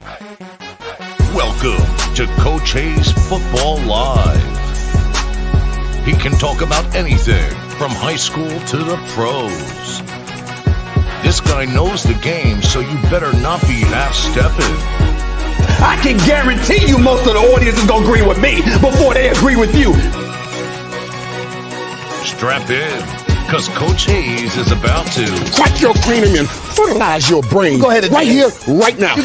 Welcome to Coach Hayes Football Live. He can talk about anything from high school to the pros. This guy knows the game, so you better not be half-stepping. I can guarantee you most of the audience is going to agree with me before they agree with you. Strap in, because Coach Hayes is about to crack your cranium and fertilize your brain. Go ahead and right here, right now.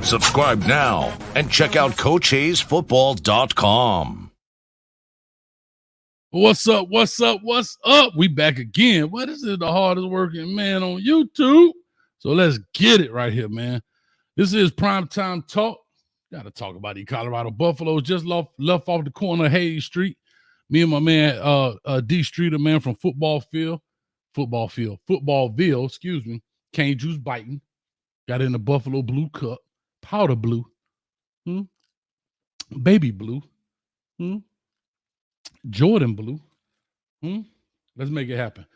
Subscribe now and check out CoachHayesFootball.com. What's up? What's up? What's up? We back again. What is it? The hardest working man on YouTube. So let's get it right here, man. This is PrimeTime Talk. Got to talk about the Colorado Buffaloes. Just left off the corner of Hayes Street. Me and my man, D Streeter, man from Footballville, excuse me. Cane juice biting. Got in the Buffalo Blue Cup. Powder blue. Baby blue. Jordan blue. Let's make it happen.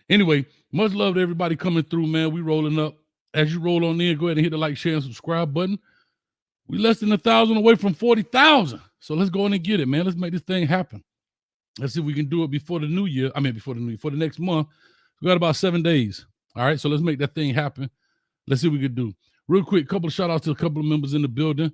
Anyway, much love to everybody coming through, man. We rolling up. As you roll on in, go ahead and hit the like, share, and subscribe button. We less than 1,000 away from 40,000. So let's go in and get it, man. Let's make this thing happen. Let's see if we can do it before the new year. For the next month. We got about 7 days. All right, so let's make that thing happen. Let's see what we can do. Real quick, couple of shout outs to a couple of members in the building.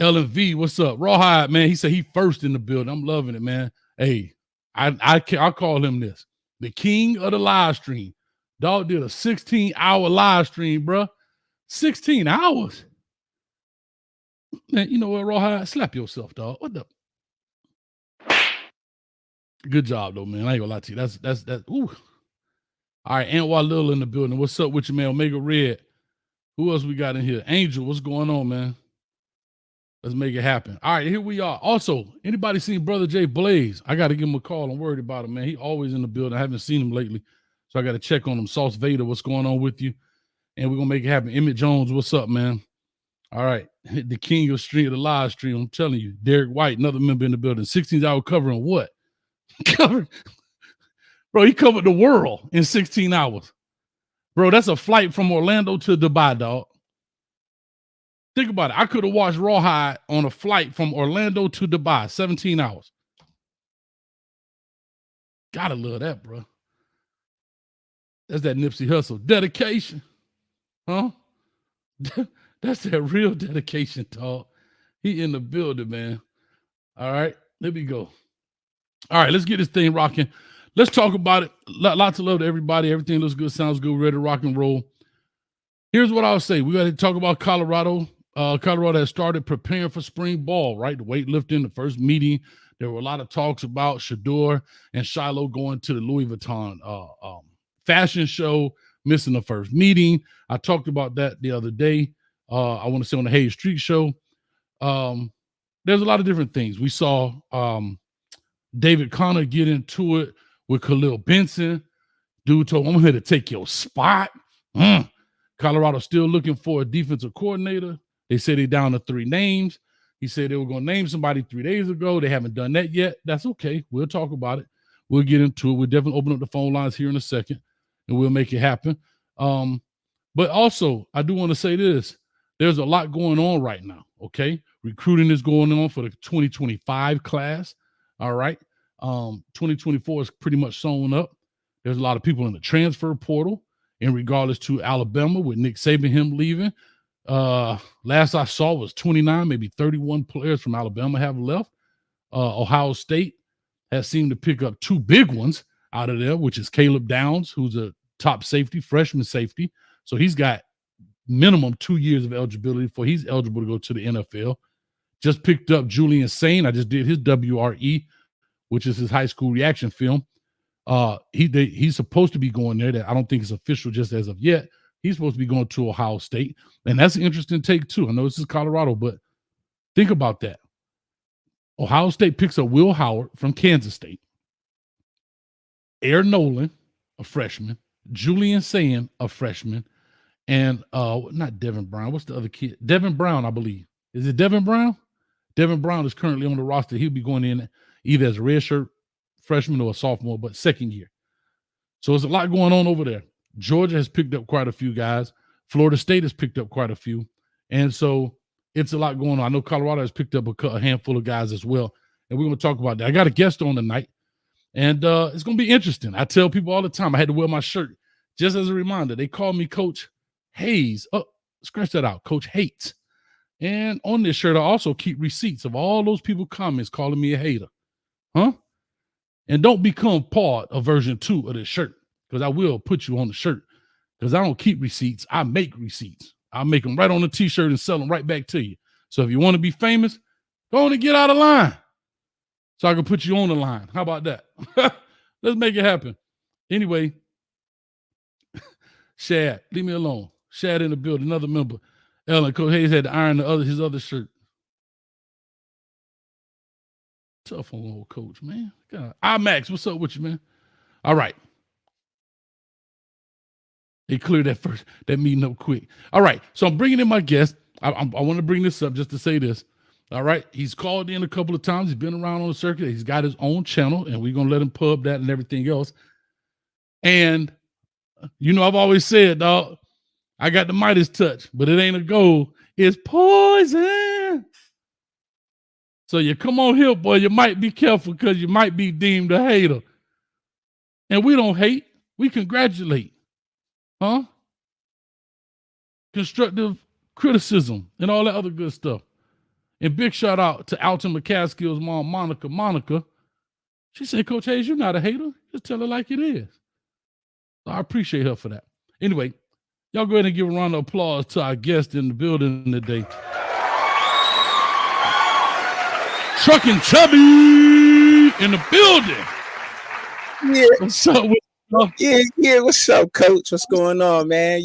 L&V, what's up? Rawhide, man. He said he first in the building. I'm loving it, man. Hey, I call him this. The king of the live stream. Dog did a 16-hour live stream, bro. 16 hours. Man, you know what, Rawhide? Slap yourself, dog. What the? Good job, though, man. I ain't gonna lie to you. That's ooh. All right, Antwa Little in the building. What's up with you, man? Omega Red. Who else we got in here? Angel, what's going on, man? Let's make it happen. All right, here we are. Also, anybody seen Brother Jay Blaze? I got to give him a call. I'm worried about him, man. He always in the building. I haven't seen him lately, so I got to check on him. Sauce Vader, what's going on with you? And we're going to make it happen. Emmett Jones, what's up, man? All right, the king of the live stream. I'm telling you. Derek White, another member in the building. 16-hour covering what? Bro, he covered the world in 16 hours. Bro, that's a flight from Orlando to Dubai, dog. Think about it. I could have watched Rawhide on a flight from Orlando to Dubai, 17 hours. Gotta love that, bro. That's that Nipsey Hussle. Dedication. Huh? That's that real dedication, dog. He in the building, man. All right, there we go. All right, let's get this thing rocking. Let's talk about it. Lots of love to everybody. Everything looks good, sounds good. We're ready to rock and roll. Here's what I'll say. We got to talk about Colorado. Colorado has started preparing for spring ball, right? The weightlifting, the first meeting. There were a lot of talks about Shador and Shiloh going to the Louis Vuitton fashion show, missing the first meeting. I talked about that the other day. I want to say on the Hayes Street show. There's a lot of different things. We saw David Connor get into it with Khalil Benson. Dude told him, I'm here to take your spot. Colorado still looking for a defensive coordinator. They said they're down to 3 names. He said they were going to name somebody 3 days ago. They haven't done that yet. That's okay. We'll talk about it. We'll get into it. We'll definitely open up the phone lines here in a second, and we'll make it happen. But also, I do want to say this. There's a lot going on right now, okay? Recruiting is going on for the 2025 class, all right? 2024 is pretty much sewn up. There's a lot of people in the transfer portal in regards to Alabama with Nick Saban, him leaving. Last I saw was 29, maybe 31 players from Alabama have left. Ohio State has seemed to pick up 2 big ones out of there, which is Caleb Downs, who's a top safety, freshman safety. So he's got minimum 2 years of eligibility before he's eligible to go to the NFL. Just picked up Julian Sane. I just did his WRE, which is his high school reaction film. He's supposed to be going there. That I don't think it's official just as of yet. He's supposed to be going to Ohio State. And that's an interesting take, too. I know this is Colorado, but think about that. Ohio State picks up Will Howard from Kansas State. Air Nolan, a freshman. Julian Sane, a freshman. And not Devin Brown. What's the other kid? Devin Brown, I believe. Is it Devin Brown? Devin Brown is currently on the roster. He'll be going in either as a redshirt freshman or a sophomore, but second year. So there's a lot going on over there. Georgia has picked up quite a few guys. Florida State has picked up quite a few. And so it's a lot going on. I know Colorado has picked up a handful of guys as well. And we're going to talk about that. I got a guest on tonight, and it's going to be interesting. I tell people all the time, I had to wear my shirt just as a reminder. They call me Coach Hayes. Oh, scratch that out, Coach Hates. And on this shirt, I also keep receipts of all those people comments calling me a hater. Huh? And don't become part of version 2 of this shirt, because I will put you on the shirt, because I don't keep receipts. I make receipts. I'll make them right on the t-shirt and sell them right back to you. So if you want to be famous, go on and get out of line so I can put you on the line. How about that? Let's make it happen. Anyway, Shad, leave me alone. Shad in the building, another member. Ellen, Coach Hayes had to iron his other shirt. Tough on old Coach, man. God. Max, what's up with you, man? All right. They cleared that meeting up quick. All right. So I'm bringing in my guest. I want to bring this up just to say this. All right. He's called in a couple of times. He's been around on the circuit. He's got his own channel, and we're going to let him pub that and everything else. And, I've always said, dog, I got the Midas touch, but it ain't a gold. It's poison. So you come on here, boy, you might be careful, because you might be deemed a hater. And we don't hate. We congratulate. Huh? Constructive criticism and all that other good stuff. And big shout out to Alton McCaskill's mom, Monica. Monica, she said, Coach Hayes, you're not a hater. Just tell her like it is. So I appreciate her for that. Anyway, y'all go ahead and give a round of applause to our guest in the building today. Truckin' Chubby in the building. Yeah. What's up with Yeah. What's up, Coach? What's going on, man?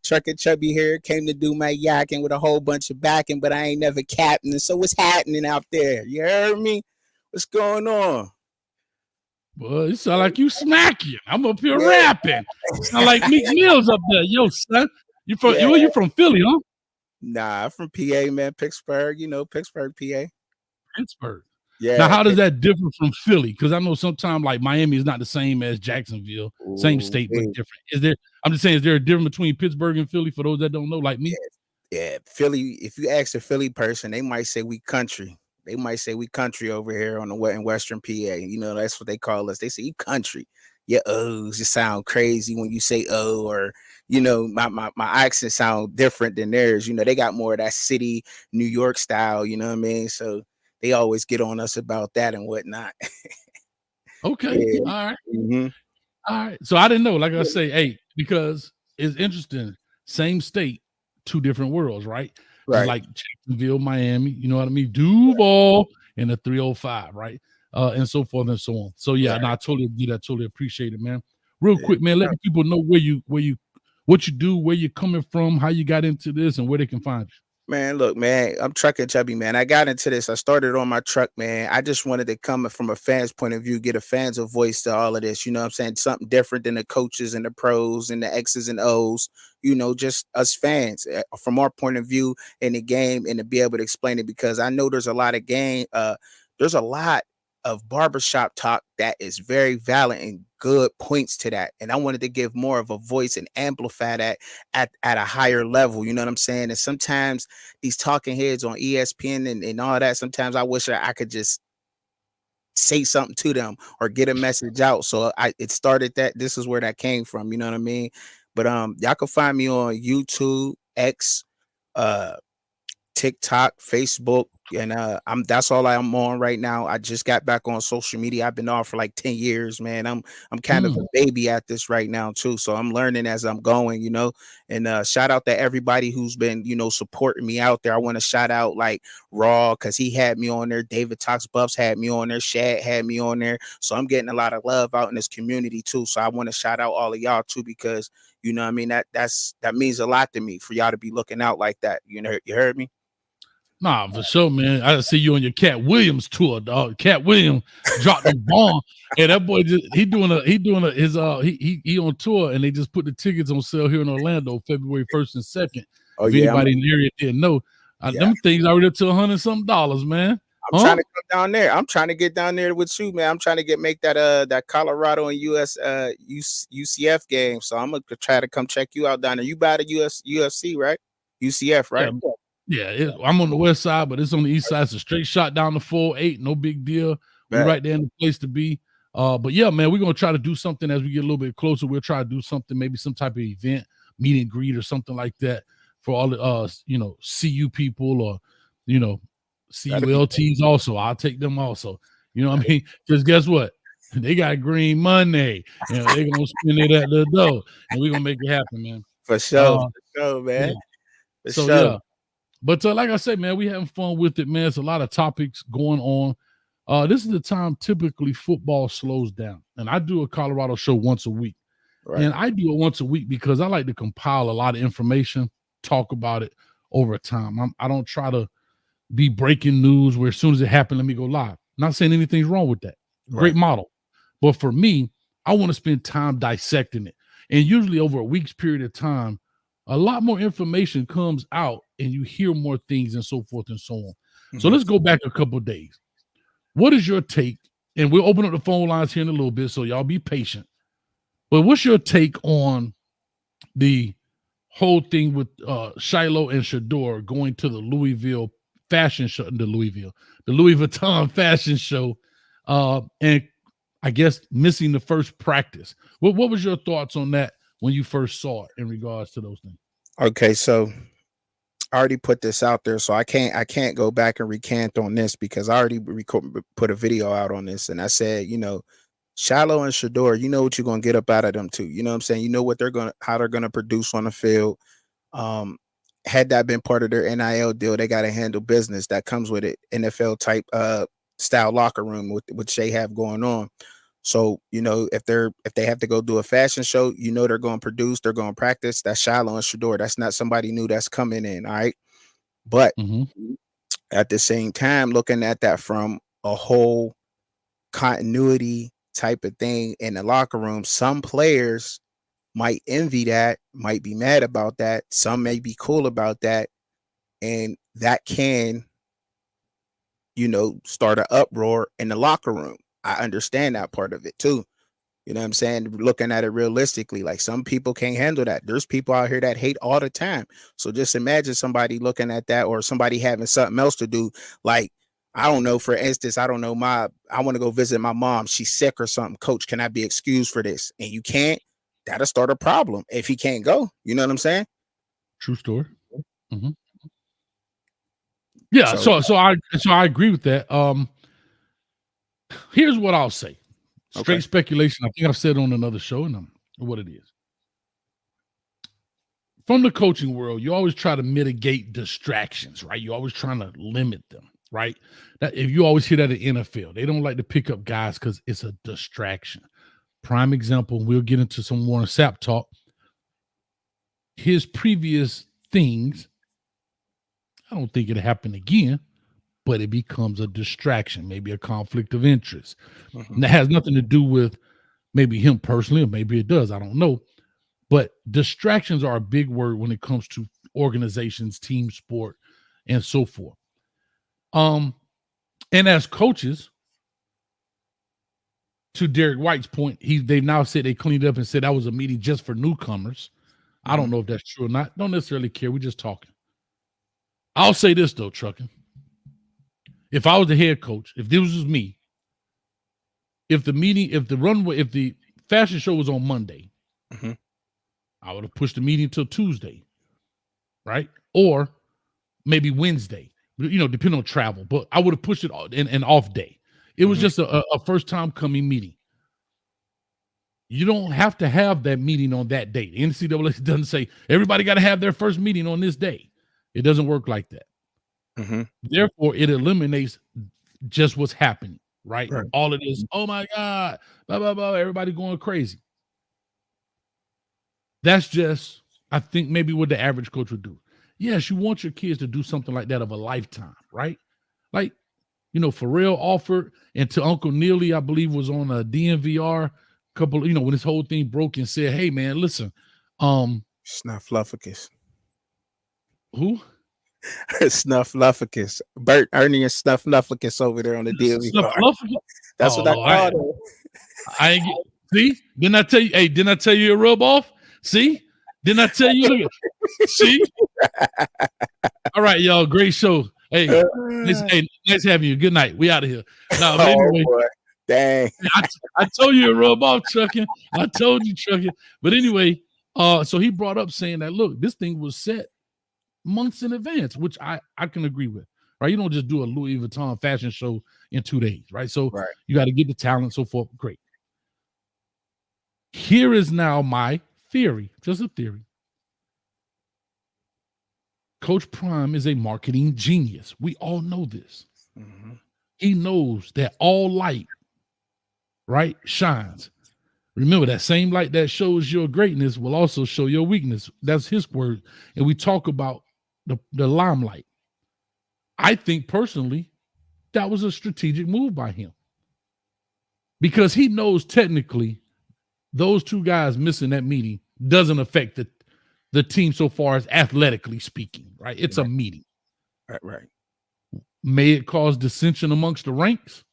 Truckin' Chubby here. Came to do my yakking with a whole bunch of backing, but I ain't never captain. So what's happening out there? You heard me? What's going on? Boy, you sound like you smacking. I'm up here rapping. Sound like Meek Mill's up there. Yo, son. You from Philly, huh? Nah, I'm from PA, man. Pittsburgh, Pittsburgh, PA. Pittsburgh. Yeah. Now, how does that differ from Philly? Because I know sometimes like Miami is not the same as Jacksonville. Same state, but different. I'm just saying, is there a difference between Pittsburgh and Philly for those that don't know, like me? Yeah, Philly. If you ask a Philly person, they might say we country. They might say we country over here in Western PA. That's what they call us. They say you country. Your O's just sound crazy when you say O, or my accent sound different than theirs. They got more of that city New York style. You know what I mean? So they always get on us about that and whatnot. Okay. Yeah. All right. Mm-hmm. All right. So I didn't know, like I say, hey, because it's interesting. Same state, two different worlds, right? Right. Just like Jacksonville, Miami, you know what I mean? Duval and the 305, right? And so forth and so on. So yeah, I totally agree. I totally appreciate it, man. Real quick, man, let people know what you do, where you're coming from, how you got into this, and where they can find you. Man, look, man, I'm Truckin' Chubby, man. I got into this. I started on my truck, man. I just wanted to come from a fan's point of view, get a fan's a voice to all of this. You know what I'm saying? Something different than the coaches and the pros and the X's and O's, just us fans from our point of view in the game, and to be able to explain it, because I know there's a lot of barbershop talk that is very valid and good points to that. And I wanted to give more of a voice and amplify that at a higher level. You know what I'm saying? And sometimes these talking heads on ESPN and all that, sometimes I wish I could just say something to them or get a message out. So it started that. This is where that came from. You know what I mean? But y'all can find me on YouTube, X, TikTok, Facebook, and that's all I'm on right now. I just got back on social media. I've been on for like 10 years, man. I'm kind of a baby at this right now too. So I'm learning as I'm going, and shout out to everybody who's been, supporting me out there. I want to shout out like Raw, because he had me on there. David Talks Buffs had me on there. Shad had me on there. So I'm getting a lot of love out in this community too. So I want to shout out all of y'all too, because you know what I mean, that means a lot to me for y'all to be looking out like that. You heard me? Nah, for sure, man. I see you on your Cat Williams tour, dog. Cat Williams dropped the bomb, and that boy he on tour, and they just put the tickets on sale here in Orlando, February 1st and 2nd. Oh, if anybody in the area didn't know, them things already up to $100-something, man. I'm trying to come down there. I'm trying to get down there with you, man. I'm trying to make that Colorado and UCF game. So I'm gonna try to come check you out down there. You buy the UFC, right? UCF, right? Yeah, I'm on the west side, but it's on the east side. It's a straight shot down the 408. No big deal. We're right there in the place to be. But yeah, man, we're gonna try to do something as we get a little bit closer. We'll try to do something, maybe some type of event, meet and greet, or something like that for all the CU people or CULTs also. I'll take them also. You know what I mean? Because guess what? They got green money, and they're gonna spend it at the door, and we're gonna make it happen, man. For sure, man. Yeah. For So sure. yeah. But like I said, man, we having fun with it, man. It's a lot of topics going on. This is the time typically football slows down. And I do a Colorado show once a week. Right. And I do it once a week because I like to compile a lot of information, talk about it over time. I don't try to be breaking news where as soon as it happened, let me go live. Not saying anything's wrong with that. Great model. But for me, I want to spend time dissecting it. And usually over a week's period of time, a lot more information comes out and you hear more things and so forth and so on. So let's go back a couple of days. What is your take? And we'll open up the phone lines here in a little bit, so y'all be patient. But what's your take on the whole thing with Shiloh and Shador going to the Louisville fashion show, the Louis Vuitton fashion show, and I guess missing the first practice? What was your thoughts on that when you first saw it in regards to those things? Okay, so I already put this out there, so I can't go back and recant on this because I already put a video out on this, and I said, Shiloh and Shador, you know what you're gonna get up out of them too. You know what I'm saying? You know what how they're gonna produce on the field. Had that been part of their NIL deal, they got to handle business that comes with it. NFL type style locker room which they have going on. So, if they have to go do a fashion show, they're going to produce, they're going to practice. That's Shiloh and Shador. That's not somebody new that's coming in. All right. But at the same time, looking at that from a whole continuity type of thing in the locker room, some players might envy that, might be mad about that. Some may be cool about that. And that can, start an uproar in the locker room. I understand that part of it too. You know what I'm saying? Looking at it realistically, like some people can't handle that. There's people out here that hate all the time. So just imagine somebody looking at that, or somebody having something else to do. Like, I don't know, for instance, I want to go visit my mom. She's sick or something. Coach, can I be excused for this? And you can't. That'll start a problem if he can't go. You know what I'm saying? True story. Yeah. So I agree with that. Here's what I'll say. Straight speculation. I think I've said on another show, and what it is. From the coaching world, you always try to mitigate distractions, right? You're always trying to limit them, right? That if you always hear that in NFL, they don't like to pick up guys because it's a distraction. Prime example, we'll get into some more Sapp talk. His previous things, I don't think it'll happen again, but it becomes a distraction, maybe a conflict of interest. And that has nothing to do with maybe him personally, or maybe it does. I don't know. But distractions are a big word when it comes to organizations, team sport, and so forth. And as coaches, to Derek White's point, they've now said they cleaned up and said that was a meeting just for newcomers. I don't know if that's true or not. Don't necessarily care. We're just talking. I'll say this though, Truckin'. If I was the head coach, if this was me, if the fashion show was on Monday, I would have pushed the meeting till Tuesday, right? Or maybe Wednesday, depending on travel. But I would have pushed it in an off day. It was just a first time coming meeting. You don't have to have that meeting on that day. The NCAA doesn't say everybody got to have their first meeting on this day. It doesn't work like that. Therefore, it eliminates just what's happening, right? All it is, oh my God, blah, blah, blah, everybody going crazy. That's just, I think, maybe what the average coach would do. Yes, you want your kids to do something like that of a lifetime, right? Like, Pharrell offered, and to Uncle Neely, I believe, was on a DNVR couple, when this whole thing broke, and said, hey, man, listen. Snuffleupagus. Who? Snuffleupagus. Bert Ernie and Snuffleupagus over there on the DNVR. That's what I called him. I ain't see? Didn't I tell you? Hey, didn't I tell you a rub off? See? Didn't I tell you? See? All right, y'all. Great show. Hey, nice having you. Good night. We out of here. No, but anyway. Boy. Dang. I told you to rub off trucking. I told you trucking. But anyway, so he brought up saying that look, this thing was set months in advance, which I can agree with. Right? You don't just do a Louis Vuitton fashion show in 2 days, right? So you got to get the talent, so forth. Great. Here is now my theory, just a theory. Coach Prime is a marketing genius. We all know this. Mm-hmm. He knows that all light, right, shines. Remember, that same light that shows your greatness will also show your weakness. That's his word. And we talk about the limelight. I think personally that was a strategic move by him because he knows technically those two guys missing that meeting doesn't affect the team so far as athletically speaking, right? It's a meeting. Right. May it cause dissension amongst the ranks?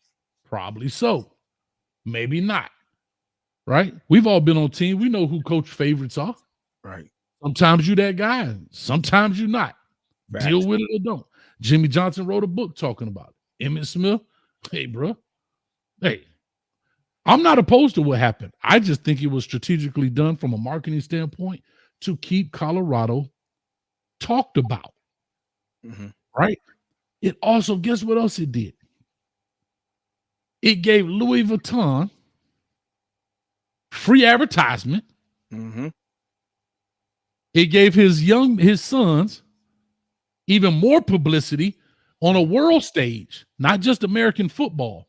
Probably so. Maybe not. Right? We've all been on team. We know who coach favorites are. Right. Sometimes you that guy. Sometimes you're not. Facts. Deal with it or don't. Jimmy Johnson wrote a book talking about it. Emmitt Smith, hey, bro. Hey, I'm not opposed to what happened. I just think it was strategically done from a marketing standpoint to keep Colorado talked about. Mm-hmm. Right? It also, guess what else it did? It gave Louis Vuitton free advertisement. Mm-hmm. It gave his sons even more publicity on a world stage, not just American football,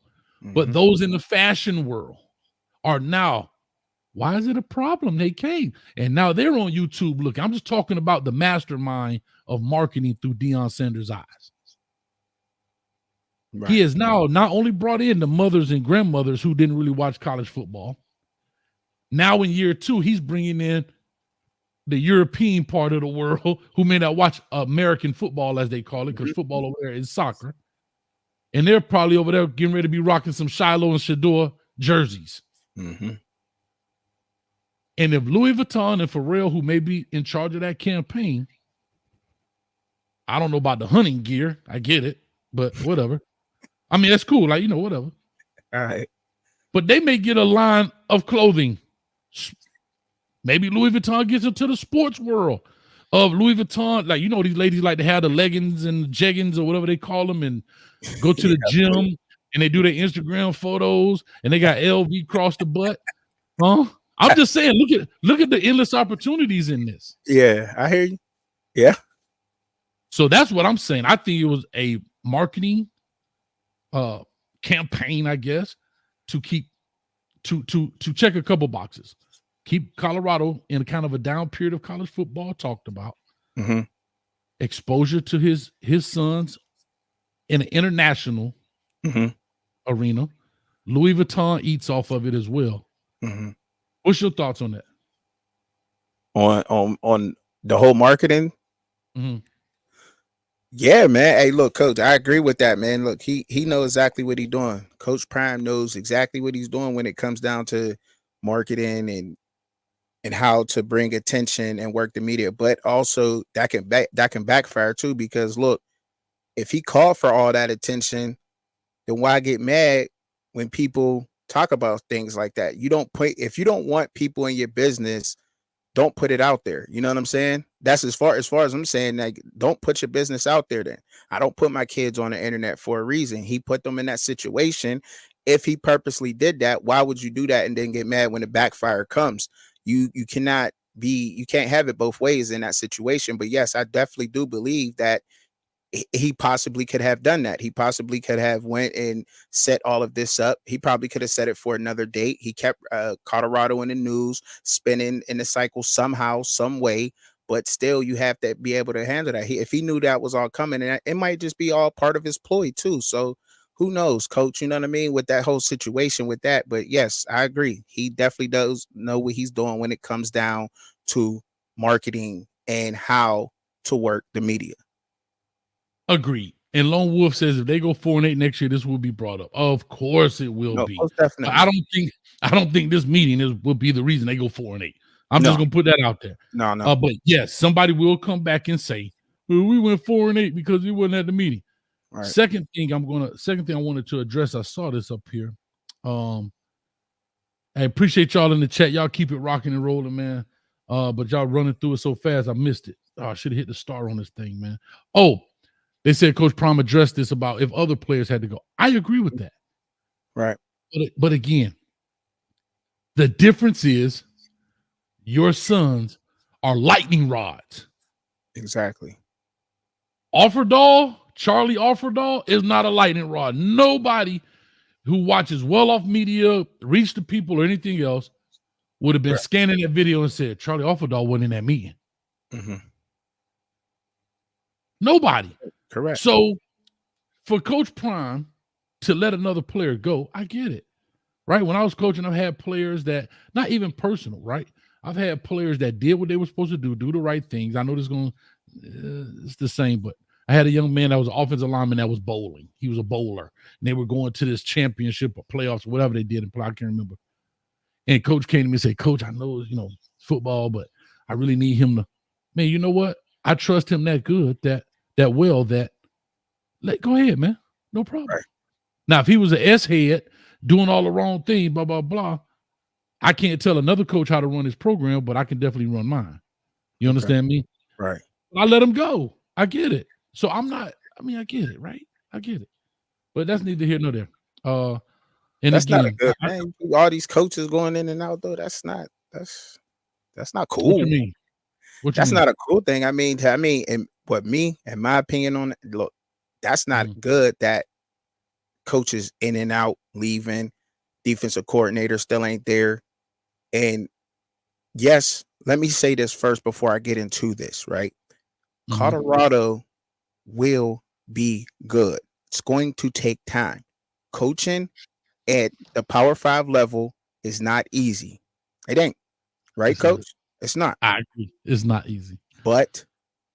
but those in the fashion world are now, why is it a problem? They came. And now they're on YouTube looking. I'm just talking about the mastermind of marketing through Deion Sanders' eyes. Right. He has now not only brought in the mothers and grandmothers who didn't really watch college football. Now in year 2, he's bringing in the European part of the world who may not watch American football, as they call it, because football over there is soccer. And they're probably over there getting ready to be rocking some Shiloh and Shador jerseys. Mm-hmm. And if Louis Vuitton and Pharrell, who may be in charge of that campaign, I don't know about the hunting gear. I get it, but whatever. I mean, that's cool. Like, whatever. All right. But they may get a line of clothing. Maybe Louis Vuitton gets into the sports world of Louis Vuitton. Like, these ladies like to have the leggings and the jeggings or whatever they call them and go to the gym and they do their Instagram photos and they got LV across the butt. Huh? I'm just saying, look at the endless opportunities in this. Yeah, I hear you. Yeah. So that's what I'm saying. I think it was a marketing campaign, I guess, to keep to check a couple boxes. Keep Colorado in kind of a down period of college football talked about. Mm-hmm. Exposure to his sons in an international arena. Louis Vuitton eats off of it as well. Mm-hmm. What's your thoughts on that? On the whole marketing? Mm-hmm. Yeah, man. Hey, look, Coach, I agree with that, man. Look, he knows exactly what he's doing. Coach Prime knows exactly what he's doing when it comes down to marketing and how to bring attention and work the media. But also that can backfire too, because look, if he called for all that attention, then why get mad when people talk about things like that? If you don't want people in your business, don't put it out there. You know what I'm saying? That's as far as I'm saying, like, don't put your business out there then. I don't put my kids on the internet for a reason. He put them in that situation. If he purposely did that, why would you do that and then get mad when the backfire comes? You can't have it both ways in that situation. But yes, I definitely do believe that he possibly could have done that. He possibly could have went and set all of this up. He probably could have set it for another date. He kept Colorado in the news, spinning in the cycle somehow, some way. But still, you have to be able to handle that. If he knew that was all coming, and it might just be all part of his ploy too. So who knows, Coach? You know what I mean? With that whole situation with that. But yes, I agree. He definitely does know what he's doing when it comes down to marketing and how to work the media. Agreed. And Lone Wolf says if they go 4-8 next year, this will be brought up. Of course, it will be. Definitely. I don't think this meeting will be the reason they go 4-8. I'm just gonna put that out there. No. But yes, somebody will come back and say, We went 4-8 because we wasn't at the meeting. Right. Second thing I wanted to address. I saw this up here. I appreciate y'all in the chat. Y'all keep it rocking and rolling, man. But y'all running through it so fast, I missed it. Oh, I should have hit the star on this thing, man. Oh, they said Coach Prime addressed this about if other players had to go. I agree with that. Right. But again, the difference is your sons are lightning rods. Exactly. Charlie Offerdahl is not a lightning rod. Nobody who watches well-off media, Reach the People, or anything else would have been scanning that video and said, Charlie Offerdahl wasn't in that meeting. Mm-hmm. Nobody. Correct. So for Coach Prime to let another player go, I get it. Right? When I was coaching, I've had players that, not even personal, right? I've had players that did what they were supposed to do the right things. I know this is going it's the same, but I had a young man that was an offensive lineman that was bowling. He was a bowler. And they were going to this championship or playoffs or whatever they did in play. I can't remember. And coach came to me and said, Coach, I know, football, but I really need him to, man, you know what? I trust him that good, that go ahead, man. No problem. Right. Now, if he was an S-head doing all the wrong things, blah, blah, blah, I can't tell another coach how to run his program, but I can definitely run mine. You understand me? Right. I let him go. I get it. So I get it, right? I get it. But that's neither here nor there. And that's again, not a good thing. All these coaches going in and out, though, that's not cool. What you mean? That's not a cool thing. I mean, and my opinion on it, look, that's not good that coaches in and out, leaving, defensive coordinator still ain't there. And yes, let me say this first before I get into this, right? Colorado will be good. It's going to take time. Coaching at the Power 5 level is not easy. It ain't. Right, Coach? It's not. I agree. It's not easy. But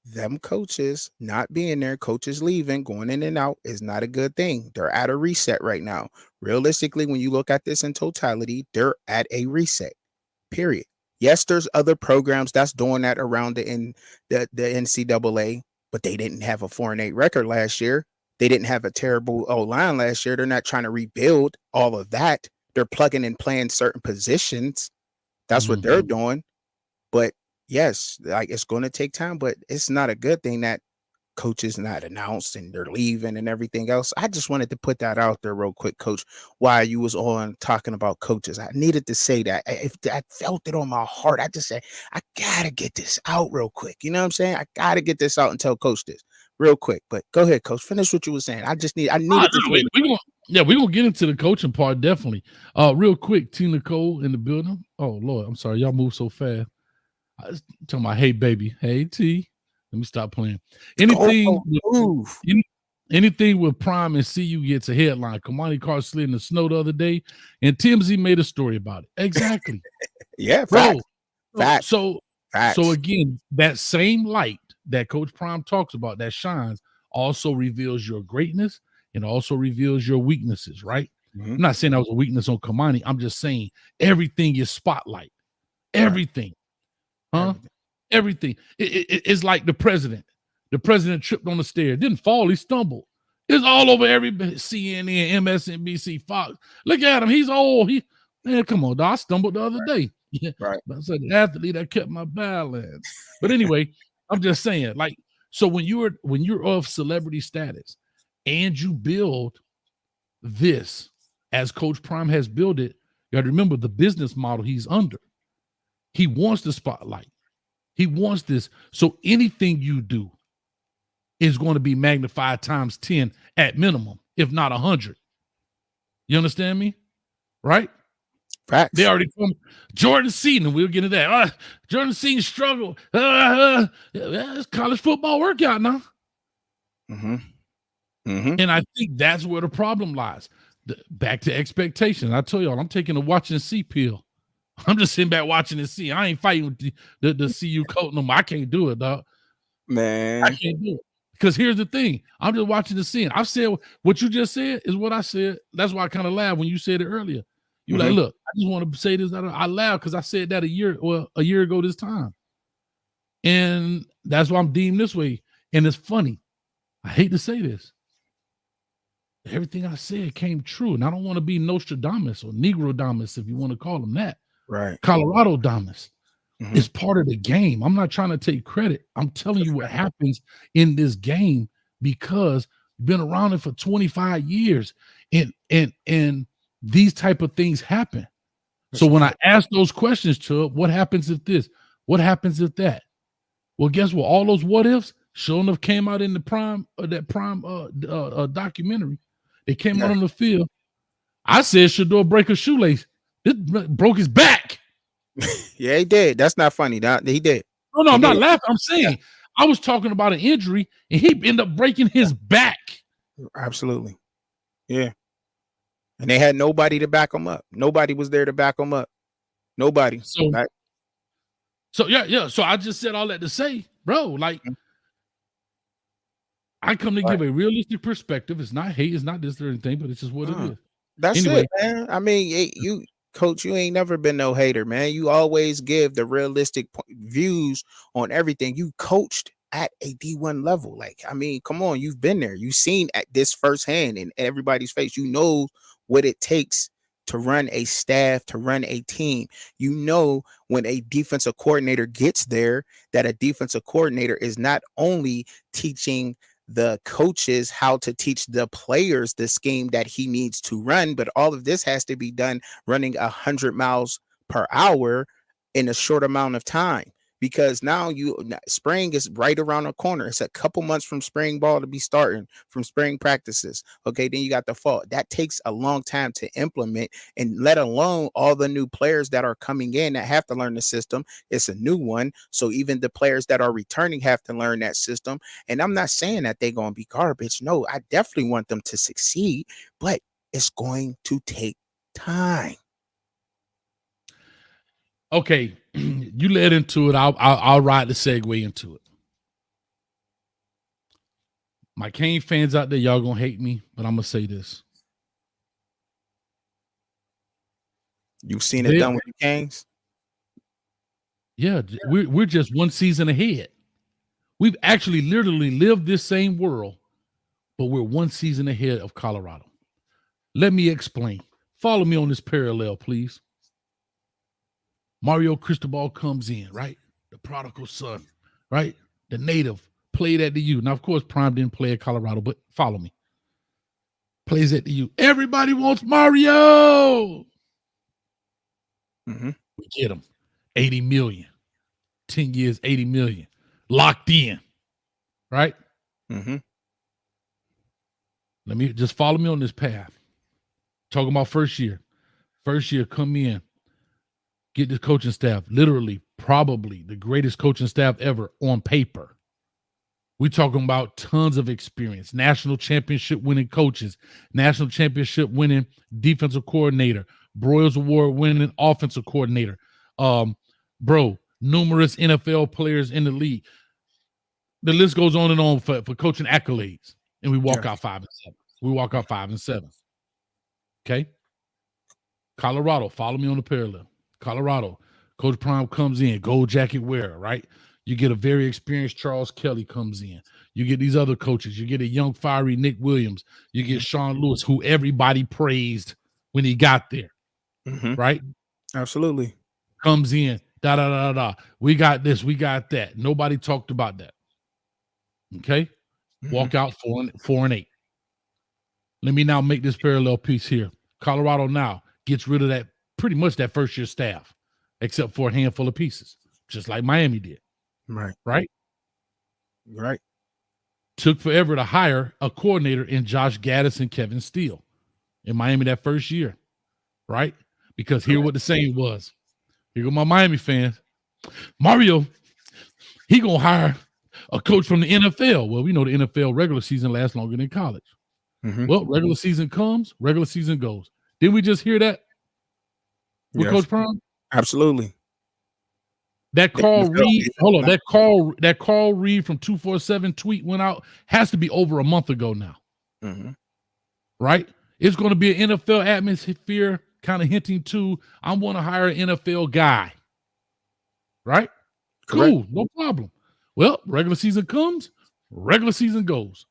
them coaches not being there, coaches leaving, going in and out is not a good thing. They're at a reset right now. Realistically, when you look at this in totality, they're at a reset, period. Yes, there's other programs that's doing that around the NCAA, but they didn't have a 4-8 record last year. They didn't have a terrible O-line last year. They're not trying to rebuild all of that. They're plugging and playing certain positions. That's what they're doing. But yes, like it's going to take time, but it's not a good thing that coaches not announced and they're leaving and everything else. I just wanted to put that out there real quick, Coach, while you was on talking about coaches. I needed to say that. If I felt it on my heart, I just said, I got to get this out real quick. You know what I'm saying? I got to get this out and tell Coach this real quick. But go ahead, Coach. Finish what you were saying. I needed to say we're going to get into the coaching part, definitely. Real quick, T. Nicole in the building. Oh, Lord, I'm sorry. Y'all move so fast. I was talking about, hey, baby. Hey, T. Let me stop playing. Anything with Prime and CU gets a headline. Kamani Carr slid in the snow the other day, and TMZ made a story about it. Exactly. Yeah, bro. Facts. So again, that same light that Coach Prime talks about that shines also reveals your greatness and also reveals your weaknesses, right? I'm not saying that was a weakness on Kamani. I'm just saying everything is spotlight. Everything. Huh? Everything. It's like the president. The president tripped on the stairs. Didn't fall. He stumbled. It's all over every CNN, MSNBC, Fox. Look at him. He's old. Man, come on, dog. I stumbled the other day. Right. But I said the athlete that kept my balance. But anyway, I'm just saying, like, so when you're of celebrity status and you build this as Coach Prime has built it, you got to remember the business model he's under. He wants the spotlight. He wants this. So anything you do is going to be magnified times 10 at minimum, if not 100. You understand me? Right? Facts. They already told me. Jordan Seaton, we'll get into that. Jordan Seaton struggled. It's college football workout now. And I think that's where the problem lies. Back to expectations. I tell y'all, I'm taking a watch and see pill. I'm just sitting back watching and see. I ain't fighting with the CU coach no more. I can't do it, dog. Man. I can't do it. Because here's the thing. I'm just watching the scene. I've said what you just said is what I said. That's why I kind of laughed when you said it earlier. You like, look, I just want to say this. I laughed because I said that a year ago this time. And that's why I'm deemed this way. And it's funny. I hate to say this. Everything I said came true. And I don't want to be Nostradamus or Negrodamus, if you want to call them that. Right. Colorado Damus. Mhm. It's part of the game. I'm not trying to take credit. I'm telling you what happens in this game because you've been around it for 25 years. And these type of things happen. So when I ask those questions to it, what happens if this? What happens if that? Well, guess what? All those what ifs sure enough came out in the prime documentary. They came out on the field. I said Shador break a shoelace. This broke his back. Yeah, he did. That's not funny. He did. No, I'm not laughing. I'm saying I was talking about an injury, and he ended up breaking his back. Absolutely. Yeah. And they had nobody to back him up. Nobody was there to back him up. Nobody. So yeah. So I just said all that to say, bro, like I come to give a realistic perspective. It's not hate, it's not this or anything, but it's just what it is. That's it, man. I mean, you coach, you ain't never been no hater, man. You always give the realistic views on everything. You coached at a D1 level. Like, I mean, come on, you've been there. You've seen at this firsthand in everybody's face. You know what it takes to run a staff, to run a team. You know when a defensive coordinator gets there, that a defensive coordinator is not only teaching the coaches how to teach the players the scheme that he needs to run, but all of this has to be done running 100 miles per hour in a short amount of time. Because now spring is right around the corner. It's a couple months from spring ball to be starting, from spring practices. Okay, then you got the fall. That takes a long time to implement, and let alone all the new players that are coming in that have to learn the system. It's a new one. So even the players that are returning have to learn that system. And I'm not saying that they're going to be garbage. No, I definitely want them to succeed, but it's going to take time. Okay, you led into it. I'll ride the segue into it. My Kane fans out there, y'all gonna hate me, but I'm gonna say this. You've seen it done with the Canes? Yeah, we're just one season ahead. We've actually literally lived this same world, but we're one season ahead of Colorado. Let me explain. Follow me on this parallel, please. Mario Cristobal comes in, right? The prodigal son, right? The native played at the U. Now, of course, Prime didn't play at Colorado, but follow me. Plays at the U. Everybody wants Mario. Mm-hmm. We get him. 80 million. 10 years, 80 million. Locked in, right? Mm-hmm. Let me just follow me on this path. Talking about first year. First year, come in. Get this coaching staff, literally, probably the greatest coaching staff ever on paper. We're talking about tons of experience, national championship winning coaches, national championship winning defensive coordinator, Broyles Award winning offensive coordinator. Numerous NFL players in the league. The list goes on and on for coaching accolades. And we walk out 5-7. We walk out 5-7. Okay. Colorado, follow me on the parallel. Colorado, Coach Prime comes in, gold jacket wearer, right? You get a very experienced Charles Kelly comes in. You get these other coaches. You get a young, fiery Nick Williams. You get Sean Lewis, who everybody praised when he got there, right? Absolutely. Comes in, da-da-da-da. We got this, we got that. Nobody talked about that. Okay? Walk out 4-8. Let me now make this parallel piece here. Colorado now gets rid of that, pretty much that first year staff, except for a handful of pieces, just like Miami did. Right. Took forever to hire a coordinator in Josh Gaddis and Kevin Steele in Miami that first year, right? Because here what the saying was. Here go my Miami fans. Mario, he gonna hire a coach from the NFL. Well, we know the NFL regular season lasts longer than college. Well, regular season comes, regular season goes. Did we just hear that with Coach Prime? Absolutely. That Carl Reed, hold on. That Carl Reed from 247 tweet went out, has to be over a month ago now. Right? It's going to be an NFL atmosphere, kind of hinting to, I want to hire an NFL guy. Right? Correct. Cool, no problem. Well, regular season comes, Regular season goes.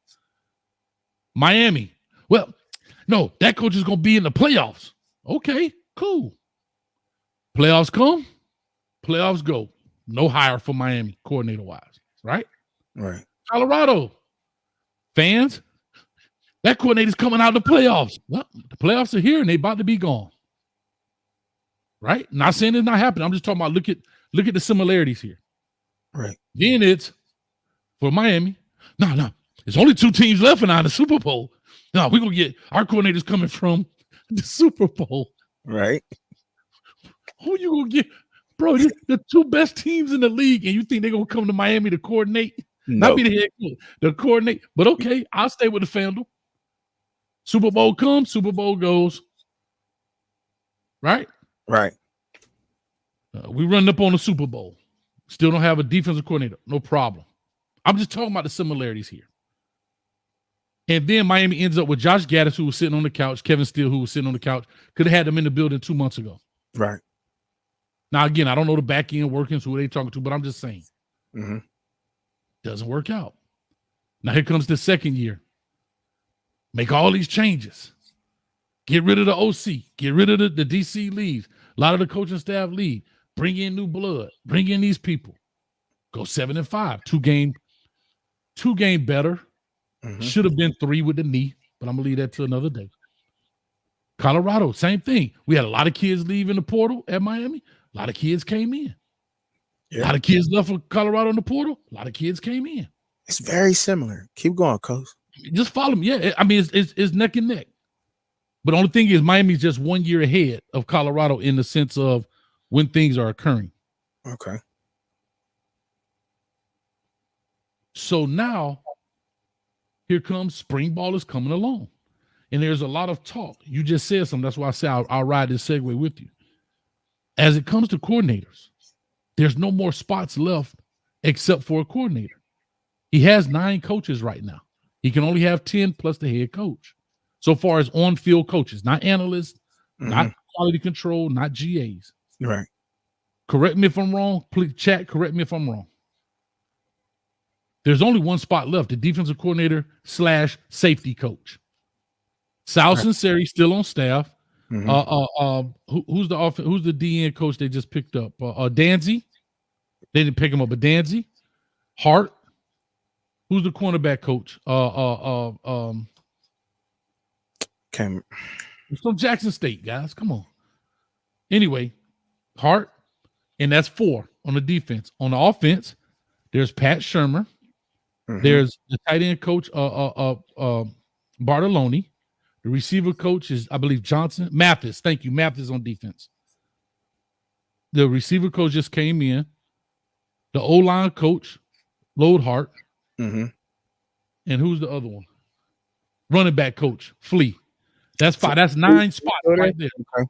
Miami. Well, no, that coach is going to be in the playoffs. Okay, cool. Playoffs come, playoffs go. No hire for Miami, coordinator-wise, right? Right. Colorado. Fans, that coordinator's coming out of the playoffs. Well, the playoffs are here and they about to be gone. Right? Not saying it's not happening. I'm just talking about look at the similarities here. Right. Then it's for Miami. No. There's only 2 teams left now in the Super Bowl. No, we're gonna get our coordinators coming from the Super Bowl. Right. Who you gonna get? Bro, the 2 best teams in the league, and you think they're gonna come to Miami to coordinate? No. Not be the head coach, to coordinate. But okay, I'll stay with the FanDuel. Super Bowl comes, Super Bowl goes. Right? Right. We running up on the Super Bowl. Still don't have a defensive coordinator. No problem. I'm just talking about the similarities here. And then Miami ends up with Josh Gaddis, who was sitting on the couch, Kevin Steele, who was sitting on the couch. Could have had them in the building 2 months ago. Right. Now, again, I don't know the back end workings, who they talking to, but I'm just saying. Mm-hmm. Doesn't work out. Now, here comes the second year. Make all these changes. Get rid of the OC. Get rid of the DC leaves. A lot of the coaching staff leave. Bring in new blood. Bring in these people. Go 7-5. 2 game better. Mm-hmm. Should have been 3 with the knee, but I'm going to leave that to another day. Colorado, same thing. We had a lot of kids leave in the portal at Miami. A lot of kids came in. Yeah. A lot of kids left for Colorado in the portal. A lot of kids came in. It's very similar. Keep going, Coach. Just follow me. Yeah, I mean, it's neck and neck. But the only thing is Miami's just 1 year ahead of Colorado in the sense of when things are occurring. Okay. So now, here comes spring ball is coming along. And there's a lot of talk. You just said something. That's why I say I'll ride this segue with you. As it comes to coordinators, there's no more spots left except for a coordinator. He has 9 coaches right now. He can only have 10 plus the head coach. So far as on-field coaches, not analysts, not quality control, not GAs. Right. Correct me if I'm wrong. Please chat, correct me if I'm wrong. There's only 1 spot left, the defensive coordinator / safety coach. Sal Sinceri still on staff. Mm-hmm. Who's the DN coach they just picked up? Danzy. They didn't pick him up, but Danzy. Hart. Who's the cornerback coach? It's from Jackson State, guys. Come on. Anyway, Hart, and that's 4 on the defense. On the offense, there's Pat Shermer. Mm-hmm. There's the tight end coach, Bartoloni. The receiver coach is, I believe, Johnson. Mathis. Thank you. Mathis on defense. The receiver coach just came in. The O-line coach, Lode Hart. Mm-hmm. And who's the other one? Running back coach, Flea. That's 5. That's 9 spots right there. Okay.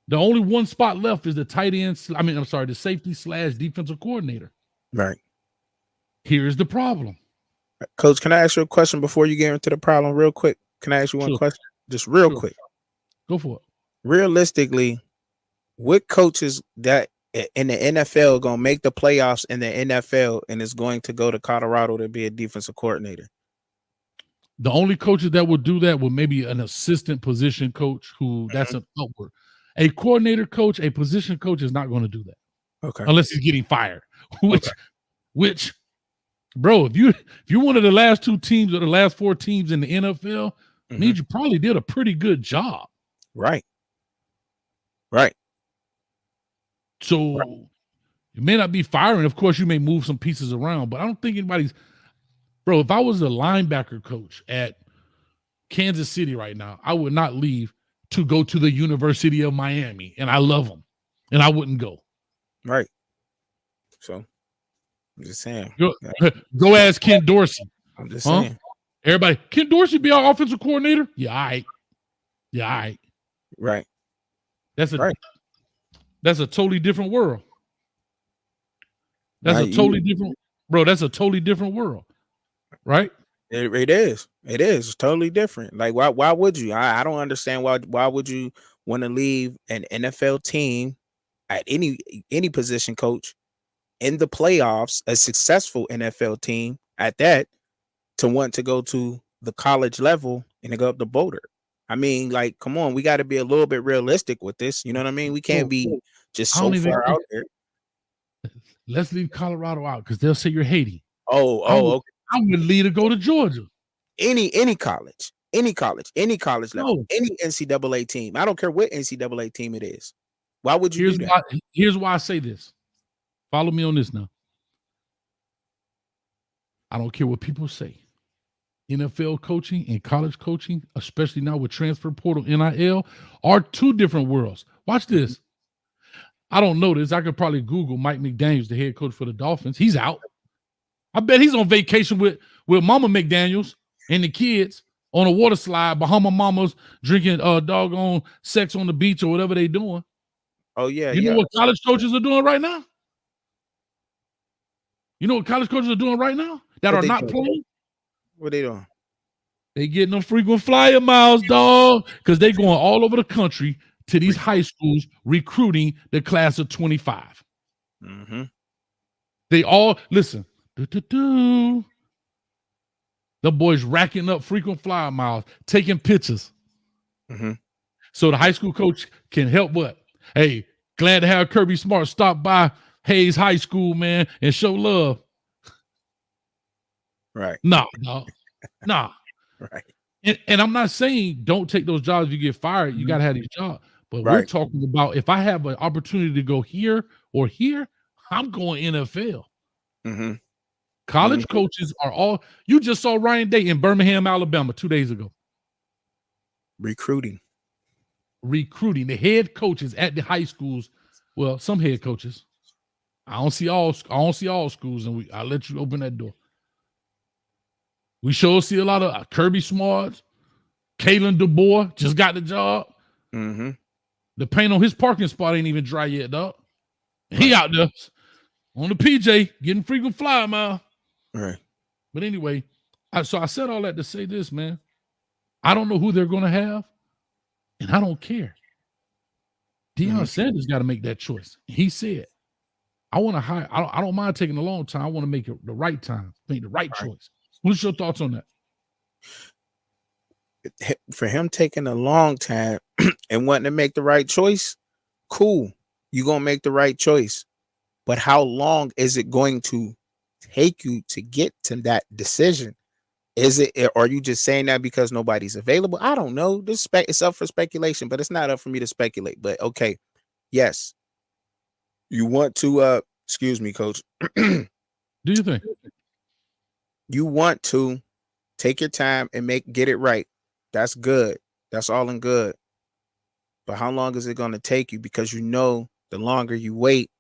The only 1 spot left is the tight end. The safety / defensive coordinator. Right. Here's the problem. Coach, can I ask you a question before you get into the problem real quick? Can I ask you one question? Just real quick. Go for it. Realistically, what coaches that in the NFL are going to make the playoffs in the NFL and is going to go to Colorado to be a defensive coordinator? The only coaches that will do that will maybe an assistant position coach who that's an upward. A coordinator coach, a position coach is not going to do that. Okay. Unless he's getting fired. Which bro, if you're one of the last 2 teams or the last 4 teams in the NFL, means you probably did a pretty good job. Right. So you may not be firing. Of course, you may move some pieces around, but I don't think anybody's bro. If I was a linebacker coach at Kansas City right now, I would not leave to go to the University of Miami, and I love them, and I wouldn't go. Right. So I'm just saying. Go ask Ken Dorsey. I'm just saying. Everybody, Ken Dorsey be our offensive coordinator? Yeah, all right. Right. That's a totally different world. That's totally different world. Right? It is. It's totally different. Like why would you? I don't understand why would you want to leave an NFL team at any position coach in the playoffs, a successful NFL team at that to want to go to the college level and to go up the Boulder. I mean, like, come on, we got to be a little bit realistic with this. You know what I mean? We can't be just I don't so even. far out there. Let's leave Colorado out because they'll say you're hating. Okay. I would lead to go to Georgia. Any college, any college level, No. any NCAA team. I don't care what NCAA team it is. Why would you do that? Here's why I say this. Follow me on this now. I don't care what people say. NFL coaching and college coaching, especially now with transfer portal, NIL, are two different worlds. Watch this. I don't know this. I could probably Google Mike McDaniels, the head coach for the Dolphins. He's out. I bet he's on vacation with Mama McDaniels and the kids on a water slide, Bahama mamas drinking doggone sex on the beach or whatever they doing. Oh, yeah. You know what college coaches are doing right now? You know what college coaches are doing right now that are not playing? What they doing? They getting them frequent flyer miles, dog, because they going all over the country to these high schools recruiting the class of 25. Mm-hmm. They all, listen, the boys racking up frequent flyer miles, taking pictures. Mm-hmm. So the high school coach can help what? Hey, glad to have Kirby Smart stop by Hayes High School, man, and show love. Right. Nah. Right. And I'm not saying don't take those jobs if you get fired. You got to have these jobs. But we're talking about if I have an opportunity to go here or here, I'm going NFL. Mm-hmm. College coaches are all – you just saw Ryan Day in Birmingham, Alabama 2 days ago. Recruiting. The head coaches at the high schools. Well, some head coaches. I don't see all schools, and I'll let you open that door. We sure see a lot of Kirby Smart, Kalen DeBoer just got the job. Mm-hmm. The paint on his parking spot ain't even dry yet, dog. He out there on the PJ getting frequent flyer mile. Right. But anyway, so I said all that to say this, man. I don't know who they're going to have, and I don't care. Deion Sanders got to make that choice. He said, I want to hire. I don't mind taking a long time. I want to make it the right time, make the right choice. What's your thoughts on that? For him taking a long time and wanting to make the right choice, cool. You're going to make the right choice. But how long is it going to take you to get to that decision? Are you just saying that because nobody's available? I don't know. It's up for speculation, but it's not up for me to speculate. But okay, yes. You want to excuse me, coach. Do you think? You want to take your time and get it right. That's good. That's all in good. But how long is it going to take you? Because you know the longer you wait,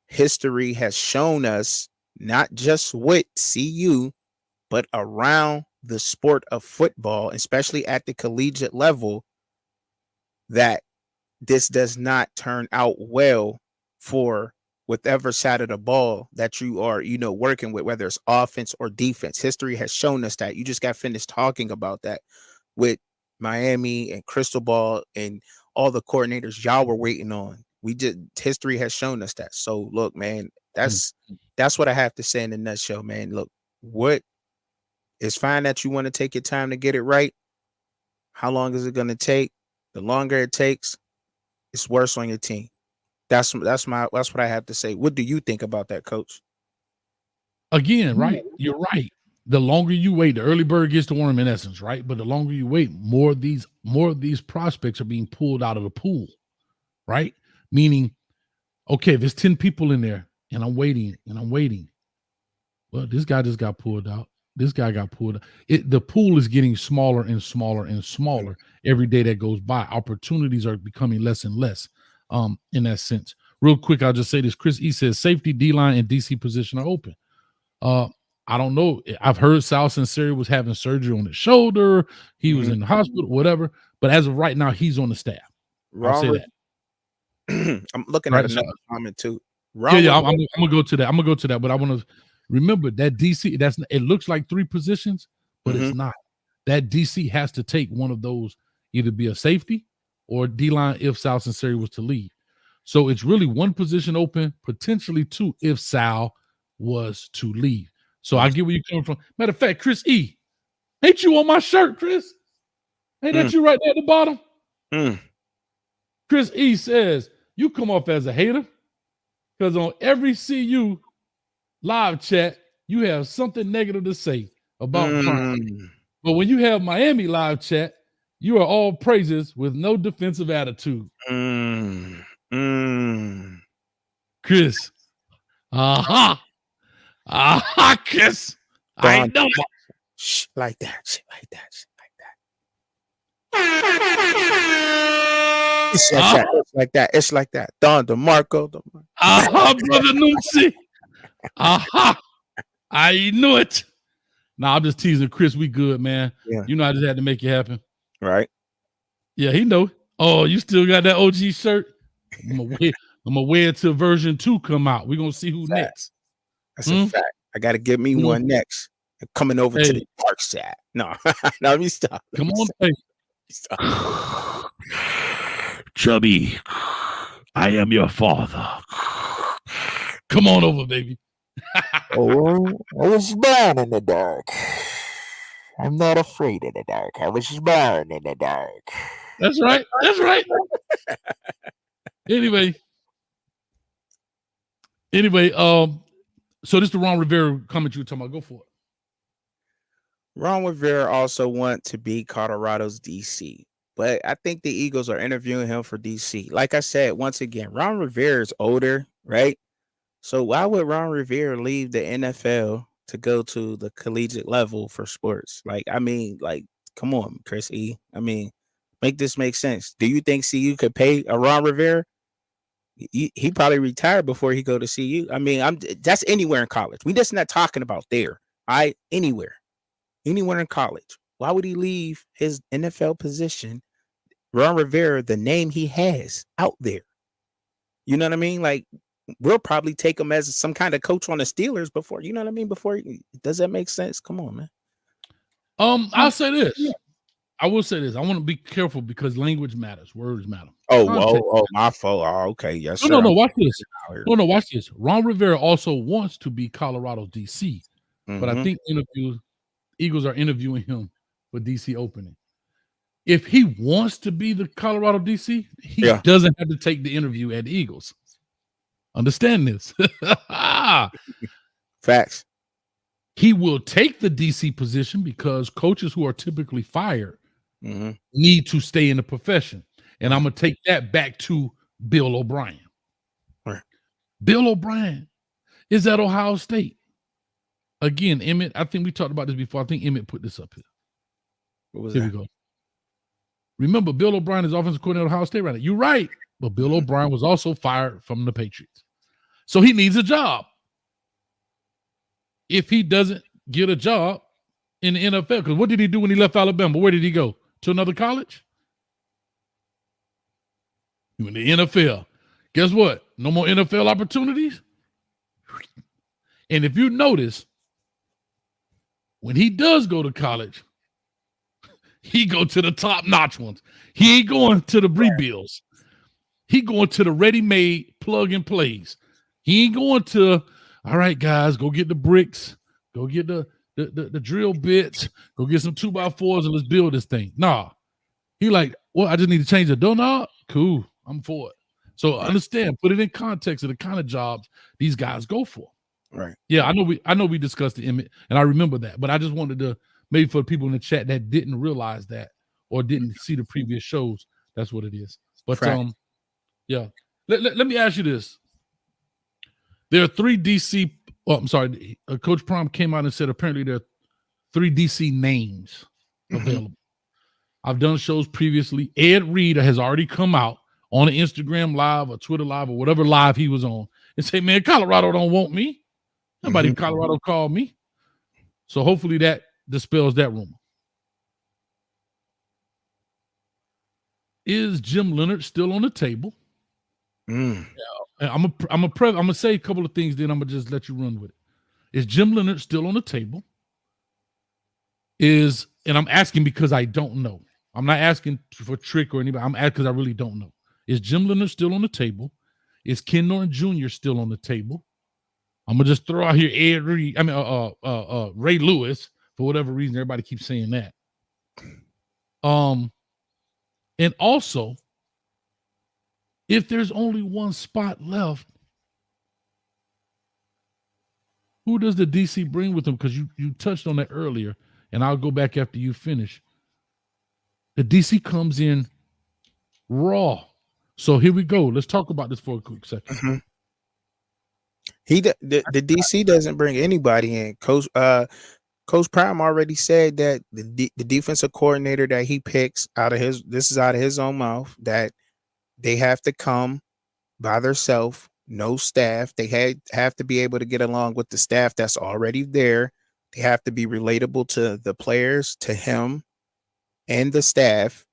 history has shown us, not just with CU, but around the sport of football, especially at the collegiate level, that this does not turn out well for whatever side of the ball that you are, working with, whether it's offense or defense. History has shown us that. You just got finished talking about that with Miami and Cristobal and all the coordinators y'all were waiting on. History has shown us that. So look, man, that's what I have to say in a nutshell, man. Look, it's fine that you want to take your time to get it right. How long is it going to take? The longer it takes, it's worse on your team. That's what I have to say. What do you think about that, coach? Again, right? You're right. The longer you wait, the early bird gets the worm in essence, right? But the longer you wait, more of these prospects are being pulled out of the pool, right? Meaning, okay, if there's 10 people in there and I'm waiting, well, this guy just got pulled out. This guy got pulled out. The pool is getting smaller and smaller and smaller every day that goes by. Opportunities are becoming less and less in that sense. Real quick, I'll just say this. Chris E says safety, D-line, and DC position are open. I don't know. I've heard Sal Sinceri was having surgery on his shoulder. He was in the hospital, whatever. But as of right now, he's on the staff. I'll say that. I'm looking at another comment too. I'm gonna go to that. But I want to remember that DC. It looks like 3 positions, but it's not. That DC has to take one of those, either be a safety or D-line if Sal Sinceri was to leave. So it's really 1 position open, potentially 2 if Sal was to leave. So I get where you're coming from. Matter of fact, Chris E, ain't you on my shirt, Chris? Ain't that you right there at the bottom? Chris E says, you come off as a hater because on every CU live chat, you have something negative to say about Prime. But when you have Miami live chat, you are all praises with no defensive attitude. Chris. Aha. Chris. I know it. Shh, like that. Shit like that. Shit like that. It's like that. It's like that. It's like that. Don DeMarco. Brother Nunzi. I knew it. Nah, I'm just teasing Chris. We good, man. Yeah. You know, I just had to make it happen. Right. Yeah, he know. Oh, you still got that OG shirt? I'm gonna wear it till version 2 come out. We're gonna see who next. That's a fact. I gotta get me one next. I'm coming over to the dark side. No, no, let me stop. Come on, hey. Chubby, I am your father. Come on over, baby. I was born in the dark. I'm not afraid of the dark. I was born in the dark. That's right. That's right. Anyway, so this is the Ron Rivera comment you were talking about. Go for it. Ron Rivera also want to be Colorado's DC, but I think the Eagles are interviewing him for DC. Like I said, once again, Ron Rivera is older, right? So why would Ron Rivera leave the NFL to go to the collegiate level for sports? Like, I mean, like, come on, Chris E. I mean, make this make sense. Do you think CU could pay a Ron Rivera? He probably retired before he go to CU. I mean, that's anywhere in college. We just not talking about there. All right, anywhere in college. Why would he leave his NFL position, Ron Rivera, the name he has out there? You know what I mean? Like, we'll probably take him as some kind of coach on the Steelers before. You know what I mean? Does that make sense? Come on, man. I'll say this. Yeah. I will say this. I want to be careful because language matters. Words matter. Oh, my fault. Oh, okay. Yes, sir. No, watch this. No, watch this. Ron Rivera also wants to be Colorado's DC, but I think Eagles are interviewing him for DC opening. If he wants to be the Colorado DC, he doesn't have to take the interview at the Eagles. Understand this. Facts. He will take the DC position because coaches who are typically fired need to stay in the profession. And I'm going to take that back to Bill O'Brien. Right. Bill O'Brien is at Ohio State. Again, Emmett, I think we talked about this before. I think Emmett put this up here. What was here that? we go. Remember, Bill O'Brien is offensive coordinator at Ohio State right now. You're right. But Bill O'Brien was also fired from the Patriots. So he needs a job. If he doesn't get a job in the NFL, because what did he do when he left Alabama? Where did he go? To another college? In the NFL. Guess what? No more NFL opportunities. And if you notice, when he does go to college, he go to the top-notch ones. He ain't going to the rebuilds. He going to the ready-made plug-and-plays. He ain't going to, all right, guys, go get the bricks. Go get the drill bits. Go get some 2x4s and let's build this thing. Nah. He like, well, I just need to change the doorknob. Cool. I'm for it. So understand, put it in context of the kind of jobs these guys go for. Right. Yeah, I know we discussed the image, and I remember that, but I just wanted to, maybe for the people in the chat that didn't realize that or didn't see the previous shows, that's what it is. But yeah. Let me ask you this. There are 3 DC, Coach Prime came out and said apparently there are 3 DC names available. I've done shows previously. Ed Reed has already come out on an Instagram live or Twitter live or whatever live he was on and say, man, Colorado don't want me. Nobody in Colorado called me. So hopefully that dispels that rumor. Is Jim Leonard still on the table? Yeah, I'm gonna say a couple of things, then I'm gonna just let you run with it. Is Jim Leonard still on the table? And I'm asking because I don't know. I'm not asking for trick or anybody. I'm asking because I really don't know. Is Jim Leonard still on the table? Is Ken Norton Jr. still on the table? I'm gonna just throw out here Ed Reed. I mean, Ray Lewis, for whatever reason, everybody keeps saying that. And also, if there's only one spot left, who does the DC bring with them? Because you touched on that earlier, and I'll go back after you finish. The DC comes in raw. So here we go. Let's talk about this for a quick second. Mm-hmm. The DC doesn't bring anybody in. Coach Prime already said that the defensive coordinator that he picks out of his own mouth, that they have to come by themselves, no staff. They have to be able to get along with the staff that's already there. They have to be relatable to the players, to him, and the staff.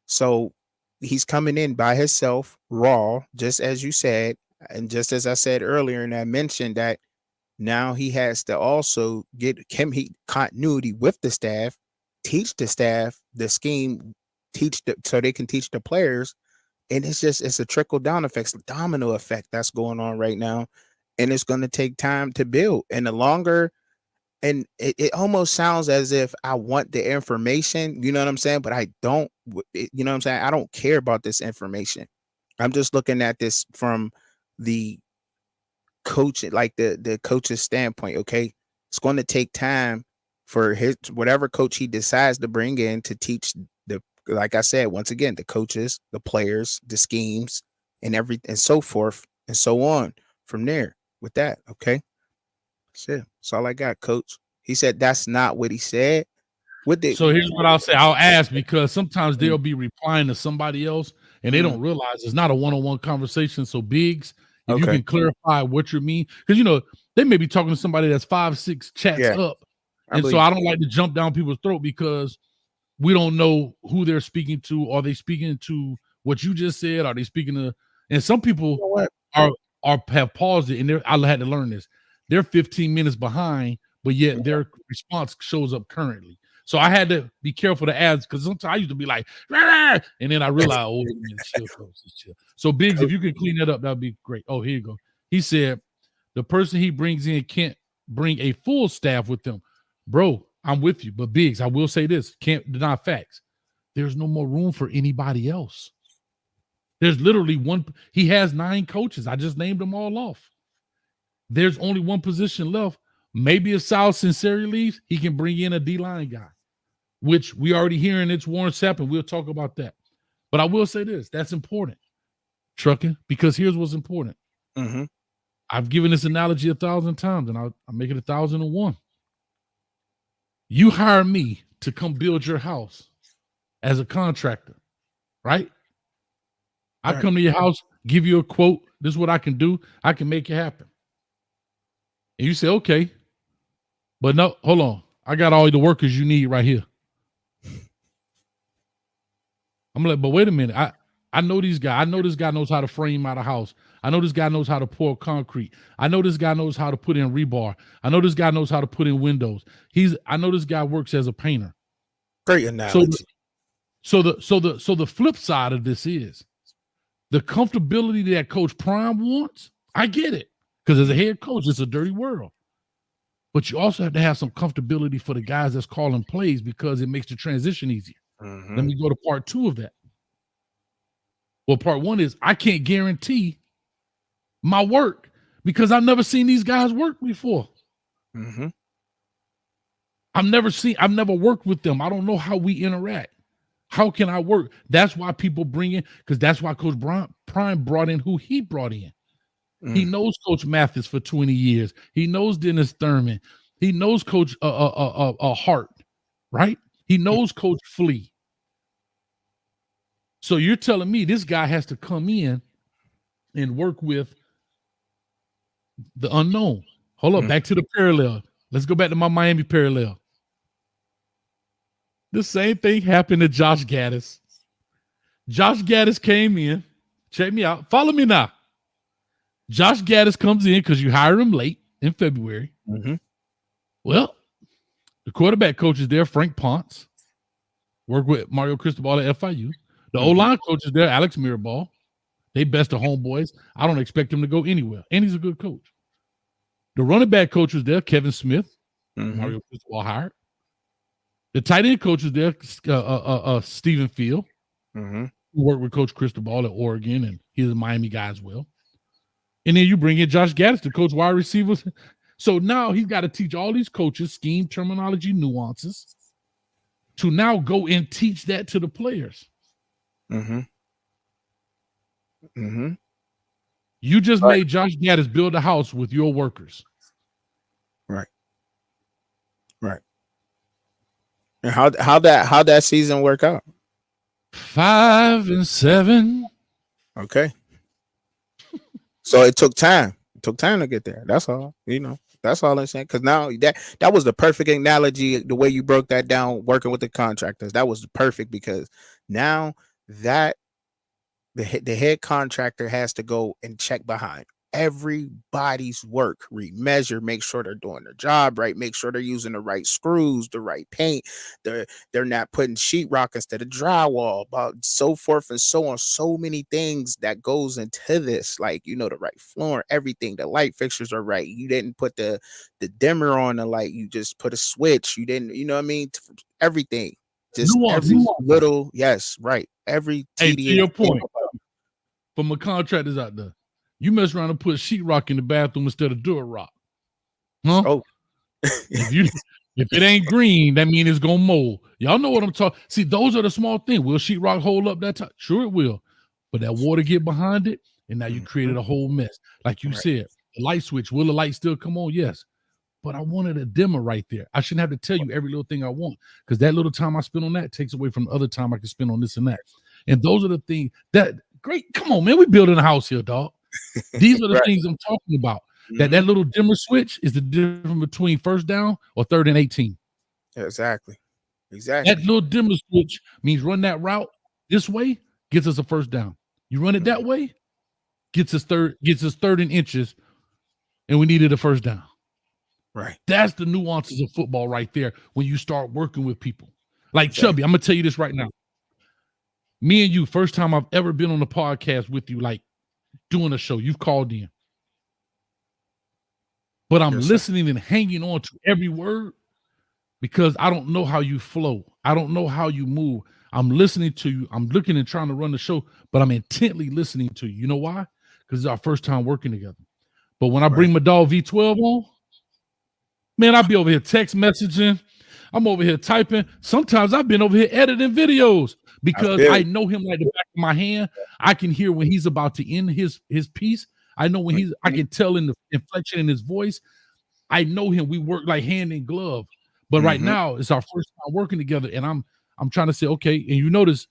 So he's coming in by himself, raw, just as you said, and just as I said earlier, and I mentioned that now he has to also get continuity with the staff, teach the staff the scheme, so they can teach the players. And it's a trickle down effect, domino effect that's going on right now. And it's going to take time to build. And the longer, and it almost sounds as if I want the information, you know what I'm saying? But I don't, you know what I'm saying? I don't care about this information. I'm just looking at this from the coach, like the coach's standpoint. Okay, it's going to take time for whatever coach he decides to bring in to teach like I said, once again, the coaches, the players, the schemes, and everything, and so forth and so on from there with that. Okay, that's all I got, Coach. He said that's not what he said. So here's what I'll say. I'll ask, because sometimes they'll be replying to somebody else and they don't realize it's not a one-on-one conversation. So Biggs, if you can clarify what you mean, because they may be talking to somebody that's 5-6 chats up. And so I don't like to jump down people's throat, because we don't know who they're speaking to. Are they speaking to what you just said? Are they speaking to, and some people have paused it, and I had to learn this. They're 15 minutes behind, but yet their response shows up currently. So I had to be careful to ask, because sometimes I used to be like, rah! And then I realized, oh, wait a minute, chill. So Biggs, if you could clean that up, that'd be great. Oh, here you go. He said the person he brings in can't bring a full staff with them. Bro, I'm with you, but Biggs, I will say this, can't deny facts. There's no more room for anybody else. There's literally one. He has 9 coaches. I just named them all off. There's only one position left. Maybe if Sal Sinceri leaves, he can bring in a D-line guy, which we already hearing it's Warren Sapp, and we'll talk about that. But I will say this, that's important, Trucking, because here's what's important. Mm-hmm. I've given this analogy 1,000 times, and I'll make it 1,001. You hire me to come build your house as a contractor, right? I come to your house, give you a quote. This is what I can do. I can make it happen. And you say, okay, but no, hold on. I got all the workers you need right here. I'm like, but wait a minute. I know these guys. I know this guy knows how to frame out a house. I know this guy knows how to pour concrete. I know this guy knows how to put in rebar. I know this guy knows how to put in windows. I know this guy works as a painter. Great analogy. So the flip side of this is the comfortability that Coach Prime wants. I get it, because as a head coach, it's a dirty world. But you also have to have some comfortability for the guys that's calling plays, because it makes the transition easier. Mm-hmm. Let me go to part 2 of that. Well, part 1 is I can't guarantee my work, because I've never seen these guys work before. Mm-hmm. I've never worked with them. I don't know how we interact. How can I work? That's why people bring in, because that's why Coach Prime brought in who he brought in. He knows Coach Mathis for 20 years. He knows Dennis Thurman. He knows Coach Hart, right? He knows Coach Flea. So you're telling me this guy has to come in and work with the unknown. Hold up, back to the parallel. Let's go back to my Miami parallel. The same thing happened to Josh Gaddis. Josh Gaddis came in. Check me out. Follow me now. Josh Gaddis comes in because you hired him late in February. Mm-hmm. Well, the quarterback coach is there, Frank Ponce. Work with Mario Cristobal at FIU. The O-line coach is there, Alex Mirabal. They best of homeboys. I don't expect him to go anywhere. And he's a good coach. The running back coach was there, Kevin Smith, Mm-hmm. Mario Cristobal hired. The tight end coach was there, Stephen Field, Mm-hmm. who worked with Coach Cristobal at Oregon, and he's a Miami guy as well. And then you bring in Josh Gaddis to coach wide receivers. So now he's got to teach all these coaches scheme, terminology, nuances to now go and teach that to the players. Mm-hmm. Mm-hmm. You just made Josh Gaddis build a house with your workers. Right. Right. And how that season work out? 5-7. Okay. So it took time. It took time to get there. That's all. That's all I'm saying. Because now that was the perfect analogy. The way you broke that down, working with the contractors, that was perfect, because now that the head contractor has to go and check behind everybody's work, remeasure, make sure they're doing their job right, make sure they're using the right screws, the right paint, they're not putting sheetrock instead of drywall, about so forth and so on. So many things that goes into this, like, the right floor, everything, the light fixtures are right, you didn't put the dimmer on the light, you just put a switch, you didn't, you know what I mean, everything, just every little, yes, right, every tedious. To your point, for my contractors out there, you mess around and put sheetrock in the bathroom instead of Durarock. Huh? Oh. If it ain't green, that means it's gonna mold. Y'all know what I'm talking. See, those are the small things. Will sheetrock hold up that time? Sure, it will. But that water get behind it, and now you created a whole mess. Like you said, the light switch. Will the light still come on? Yes. But I wanted a dimmer right there. I shouldn't have to tell you every little thing I want, because that little time I spend on that takes away from the other time I can spend on this and that. And those are the things that great. Come on, man. We building a house here, dog. These are the things I'm talking about. That little dimmer switch is the difference between first down or 3rd and 18. Exactly. That little dimmer switch means run that route this way, gets us a first down. You run it that way, gets us third and inches, and we needed a first down. Right. That's the nuances of football right there when you start working with people. Like Chubby, I'm gonna tell you this right now. Me and you, first time I've ever been on a podcast with you, like doing a show, you've called in. But I'm listening and hanging on to every word, because I don't know how you flow. I don't know how you move. I'm listening to you. I'm looking and trying to run the show, but I'm intently listening to you. You know why? Because it's our first time working together. But when I bring my dog V12 on, man, I'll be over here text messaging. I'm over here typing. Sometimes I've been over here editing videos because I know him like the back of my hand. I can hear when he's about to end his piece. I know when I can tell in the inflection in his voice. I know him. We work like hand in glove. But right now, it's our first time working together, and I'm trying to say, okay, and you notice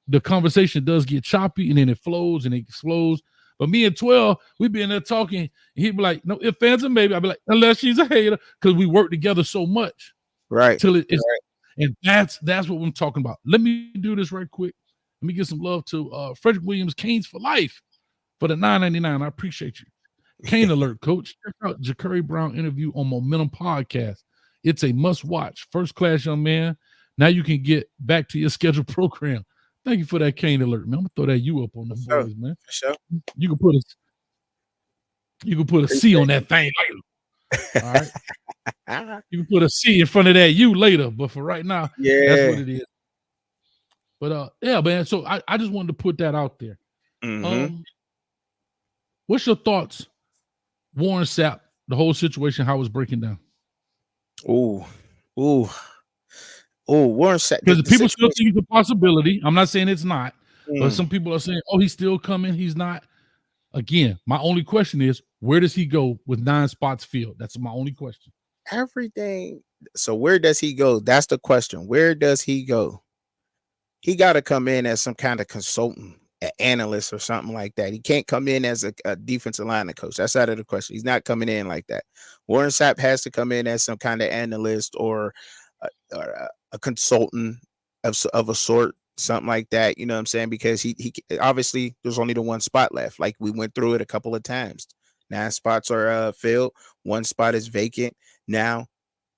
the conversation does get choppy, and then it flows and it explodes. But me and 12, we be in there talking, and he'd be like, no, if fans are maybe, I'd be like, unless she's a hater, because we work together so much. Right. Till it's and that's what I'm talking about. Let me do this right quick. Let me give some love to Frederick Williams, Canes for Life, for the $9.99. I appreciate you. Cane Alert, Coach. Check out Ja'Curry Brown interview on Momentum Podcast. It's a must-watch. First class, young man. Now you can get back to your scheduled program. Thank you for that Cane Alert, man. I'm gonna throw that you up on the boys, man. For sure. You can put a C on that thing later. All right. You can put a C in front of that U later, but for right now, that's what it is. But yeah, man. So I just wanted to put that out there. What's your thoughts, Warren Sapp, the whole situation, how it's breaking down? Warren Sapp. Because people still think it's a possibility. I'm not saying it's not, but some people are saying, oh, he's still coming. He's not. Again, my only question is, where does he go with 9 spots filled? That's my only question. Everything. So where does he go? That's the question. Where does he go? He got to come in as some kind of consultant, an analyst or something like that. He can't come in as a defensive line coach. That's out of the question. He's not coming in like that. Warren Sapp has to come in as some kind of analyst or a consultant of a sort, something like that. You know what I'm saying? Because he obviously there's only the 1 spot left. Like we went through it a couple of times. 9 spots are filled. 1 spot is vacant. Now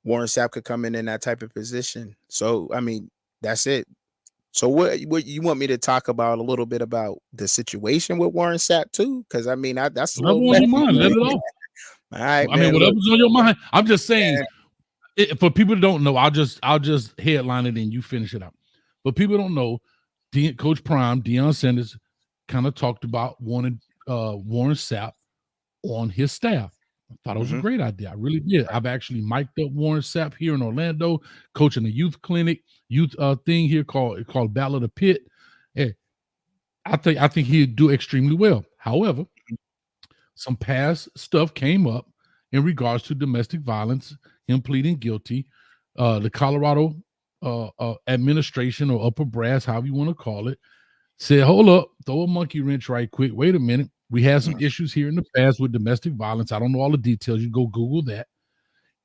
Warren Sapp could come in that type of position. So I mean, that's it. So what you want me to talk about a little bit about the situation with Warren Sapp too? Because I mean, that's a little mind. Let it off. All right, I mean, man. Look, whatever's on your mind. I'm just saying, for people that don't know, I'll just headline it and you finish it out. But people don't know, Coach Prime, Deion Sanders, kind of talked about wanting Warren Sapp on his staff. I thought it was a great idea. I really did. I've actually mic'd up Warren Sapp here in Orlando, coaching a youth clinic, youth thing here called Battle of the Pit. And I think he'd do extremely well. However, some past stuff came up in regards to domestic violence, him pleading guilty. The Colorado administration or upper brass, however you want to call it, said, hold up, throw a monkey wrench right quick. Wait a minute. We had some issues here in the past with domestic violence. I don't know all the details. You go Google that.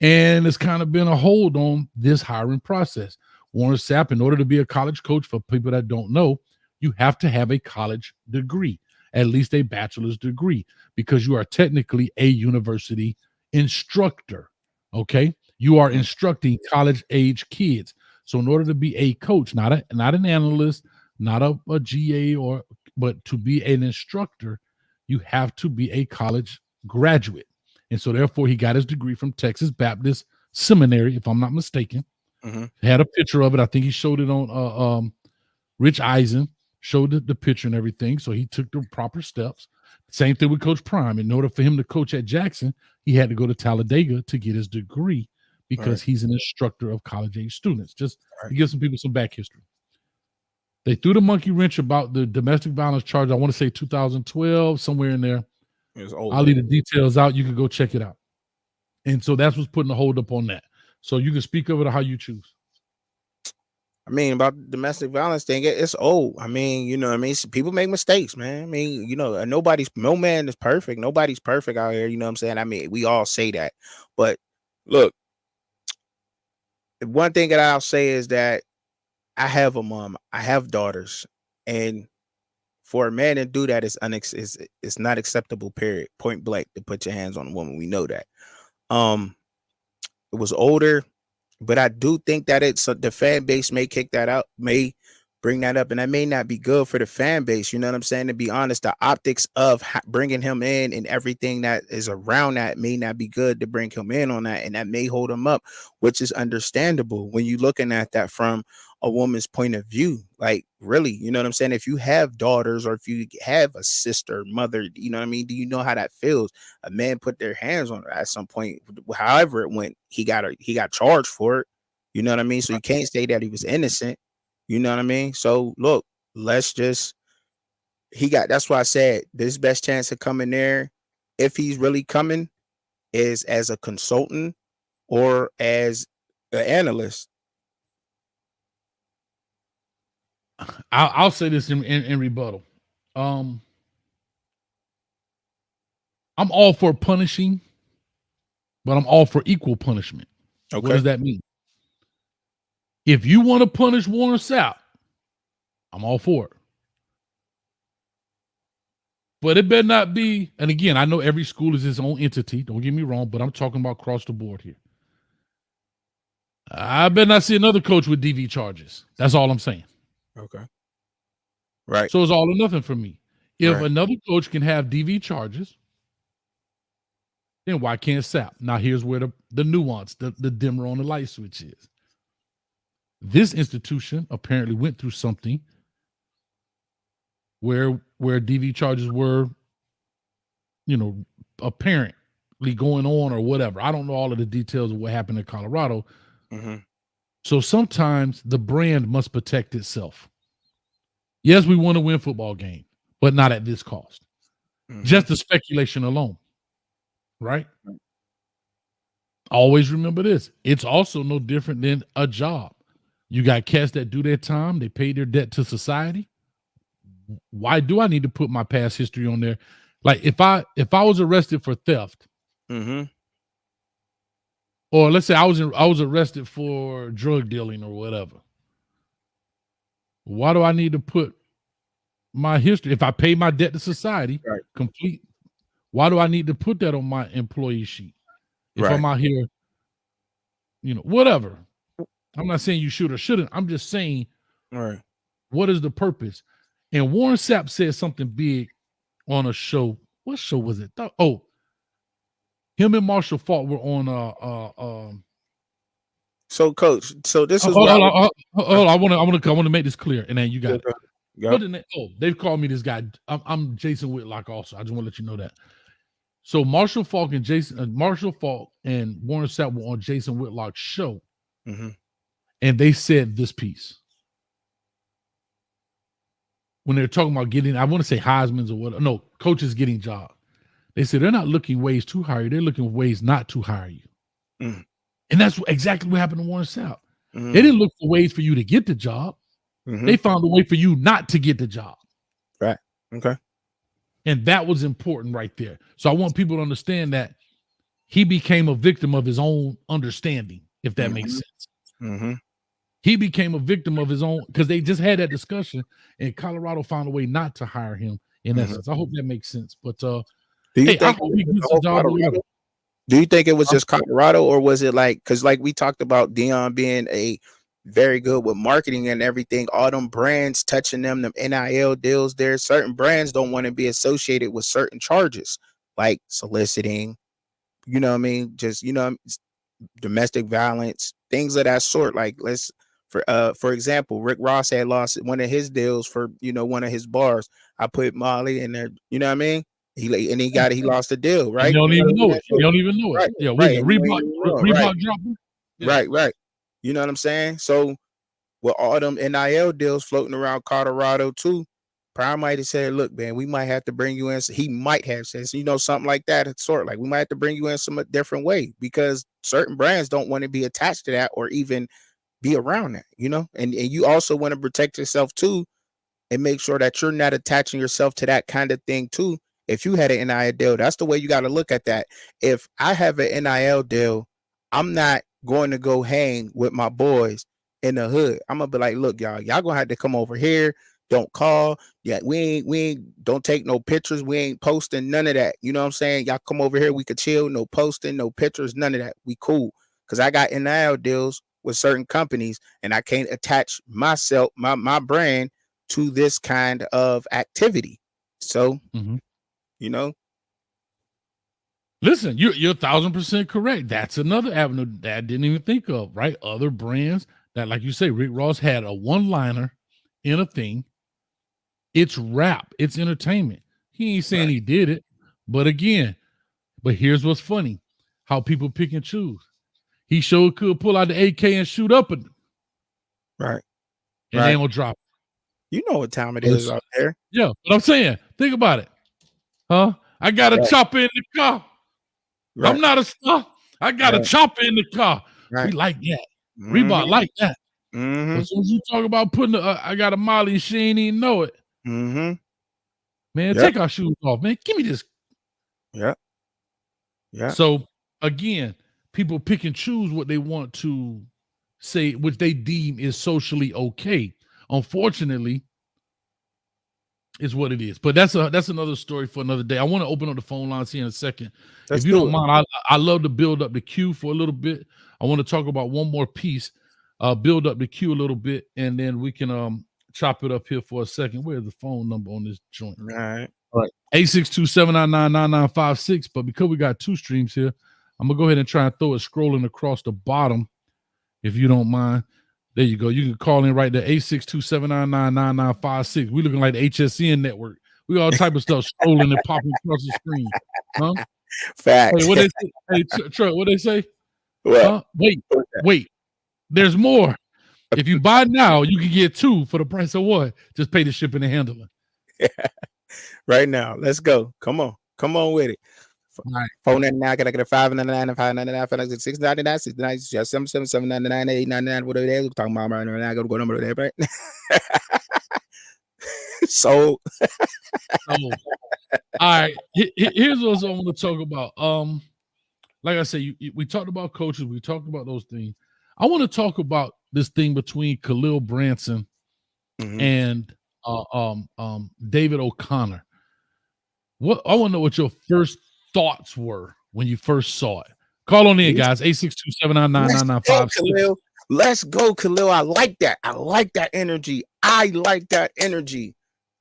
And it's kind of been a hold on this hiring process. Warren Sapp, in order to be a college coach, for people that don't know, you have to have a college degree, at least a bachelor's degree, because you are technically a university instructor. Okay. You are instructing college age kids. So in order to be a coach, not an analyst, not a GA but to be an instructor, you have to be a college graduate. And so therefore he got his degree from Texas Baptist Seminary, if I'm not mistaken. Had a picture of it. I think he showed it on Rich Eisen, showed the picture and everything. So he took the proper steps. Same thing with Coach Prime. In order for him to coach at Jackson, he had to go to Talladega to get his degree because he's an instructor of college age students. Just to give some people some back history. They threw the monkey wrench about the domestic violence charge. I want to say 2012, somewhere in there. I'll leave the details out. You can go check it out. And so that's what's putting the hold up on that. So you can speak of it or how you choose. I mean, about the domestic violence thing, it's old. I mean, you know what I mean? People make mistakes, man. I mean, you know, no man is perfect. Nobody's perfect out here. You know what I'm saying? I mean, we all say that. But look, one thing that I'll say is that I have a mom, I have daughters, and for a man to do that is it's not acceptable, period. Point blank, to put your hands on a woman. We know that. It was older, but I do think that the fan base may kick that out, may bring that up, and that may not be good for the fan base. You know what I'm saying? To be honest, the optics of bringing him in and everything that is around that may not be good to bring him in on that, and that may hold him up, which is understandable when you're looking at that from a woman's point of view. Like, really, you know what I'm saying? If you have daughters or if you have a sister, mother, you know what I mean? Do you know how that feels? A man put their hands on her at some point, however it went, he got charged for it. You know what I mean? So you can't say that he was innocent. You know what I mean? So look, that's why I said this best chance to come in there, if he's really coming, is as a consultant or as an analyst. I'll say this in rebuttal. I'm all for punishing, but I'm all for equal punishment. Okay. What does that mean? If you want to punish Warren Sapp, I'm all for it. But it better not be, and again, I know every school is its own entity, don't get me wrong, but I'm talking about across the board here. I better not see another coach with DV charges. That's all I'm saying. Okay. Right. So it's all or nothing for me. If another coach can have DV charges, then why can't Sapp? Now here's where the nuance, the dimmer on the light switch is. This institution apparently went through something where DV charges were, you know, apparently going on or whatever. I don't know all of the details of what happened in Colorado. So sometimes the brand must protect itself. Yes, we want to win football game, but not at this cost. Just the speculation alone, right? Always remember this. It's also no different than a job. You got cats that do their time. They pay their debt to society. Why do I need to put my past history on there? Like if I was arrested for theft, or let's say I was arrested for drug dealing or whatever, why do I need to put my history? If I pay my debt to society, complete, why do I need to put that on my employee sheet? If I'm out here, you know, whatever. I'm not saying you should or shouldn't. I'm just saying, what is the purpose? And Warren Sapp said something big on a show. What show was it? Him and Marshall Faulk were on So, coach, so this is hold what on, I want to make this clear, and then you got it. Yep. They've called me this guy. I'm Jason Whitlock also. I just want to let you know that. So Marshall Faulk and Warren Sapp were on Jason Whitlock's show, and they said this piece when they're talking about getting, I want to say Heisman's or what? No, coaches getting jobs. They said they're not looking ways to hire you; they're looking ways not to hire you. And that's exactly what happened to Warren Sapp. They didn't look for ways for you to get the job. They found a way for you not to get the job. Right. Okay. And that was important right there. So I want people to understand that he became a victim of his own understanding, if that makes sense. He became a victim of his own, because they just had that discussion, and Colorado found a way not to hire him in essence. I hope that makes sense. But do you think he gets a job? Do you think it was just Colorado, or was it like, because like we talked about Deion being a very good with marketing and everything, all them brands touching them NIL deals, there certain brands don't want to be associated with certain charges like soliciting, you know what I mean, just, you know, domestic violence, things of that sort. Like, for example, Rick Ross had lost one of his deals for, you know, one of his bars. I put Molly in there, you know what I mean? He lost the deal, right? You don't even know it. You don't even know it. Right. Yeah, right. Reebok dropping. Yeah. Right. You know what I'm saying? So with all them NIL deals floating around Colorado too, Prime might have said, look, man, we might have to bring you in. He might have said, you know, something like that. It's sort of like, we might have to bring you in some different way, because certain brands don't want to be attached to that or even be around that, you know? And you also want to protect yourself too, and make sure that you're not attaching yourself to that kind of thing too. If you had an NIL deal, that's the way you got to look at that. If I have an NIL deal, I'm not going to go hang with my boys in the hood. I'm gonna be like, look, y'all gonna have to come over here. Don't call. Yeah, we ain't don't take no pictures. We ain't posting none of that. You know what I'm saying? Y'all come over here. We could chill. No posting, no pictures, none of that. We cool. Cause I got NIL deals with certain companies, and I can't attach myself, my brand to this kind of activity. So, you know, listen, you're 1,000% correct. That's another avenue that I didn't even think of, right? Other brands that, like you say, Rick Ross had a one-liner in a thing. It's rap. It's entertainment. He ain't saying he did it, but here's what's funny: how people pick and choose. He sure could pull out the AK and shoot up at them. Right. And they don't drop it. You know what time it is out there. Yeah, but I'm saying, think about it. Huh? I got a chopper in the car. I'm not a star. I got a chopper in the car. We like that. Reebok like that. But as soon as you talk about putting I got a Molly and she ain't even know it. Man, take our shoes off, man. Give me this. Yeah. So again, people pick and choose what they want to say, which they deem is socially okay. Unfortunately, is what it is. But that's another story for another day. I want to open up the phone lines here in a second. If you don't mind, I love to build up the queue for a little bit. I want to talk about one more piece, build up the queue a little bit, and then we can chop it up here for a second. Where's the phone number on this joint? All right. 862-799-9956. But because we got two streams here, I'm gonna go ahead and try and throw it scrolling across the bottom, if you don't mind. There you go. You can call in right there, 862-799-9956. We looking like the HSN network. We all type of stuff scrolling and popping across the screen. Huh? Facts. Hey, what they say? Hey, Truck, what they say? Well, Wait. There's more. If you buy now, you can get two for the price of one. Just pay the shipping and handling. Right now. Let's go. Come on with it. All right. 499, can I get a 599, 599, 699, 699, 777, 799, 899, whatever it is. We're talking about right now. I got to go number there, right? So, all right. Here's what I want to talk about. Like I said, we talked about coaches. We talked about those things. I want to talk about this thing between Khalil Branson and David O'Connor. What I want to know what your first thoughts were when you first saw it. Call on in, guys. 862-799-9956. Let's go, Khalil. I like that. I like that energy.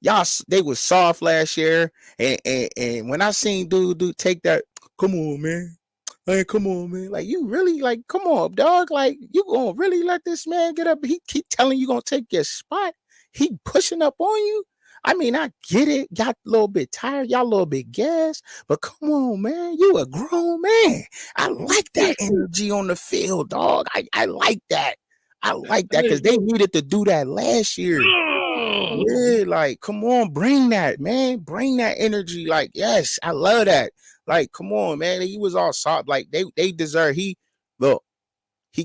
Y'all, they was soft last year, and when I seen dude take that, come on, man, Like, come on, man. Like, you really, like, come on, dog. Like, you gonna really let this man get up? He keep telling you gonna take your spot. He pushing up on you. I mean, I get it. Y'all a little bit tired. Y'all a little bit gassed. But come on, man. You a grown man. I like that energy on the field, dog. I like that. I like that because they needed to do that last year. Yeah, like, come on, bring that, man. Bring that energy. Like, yes, I love that. Like, come on, man. He was all soft. Like, they deserve. He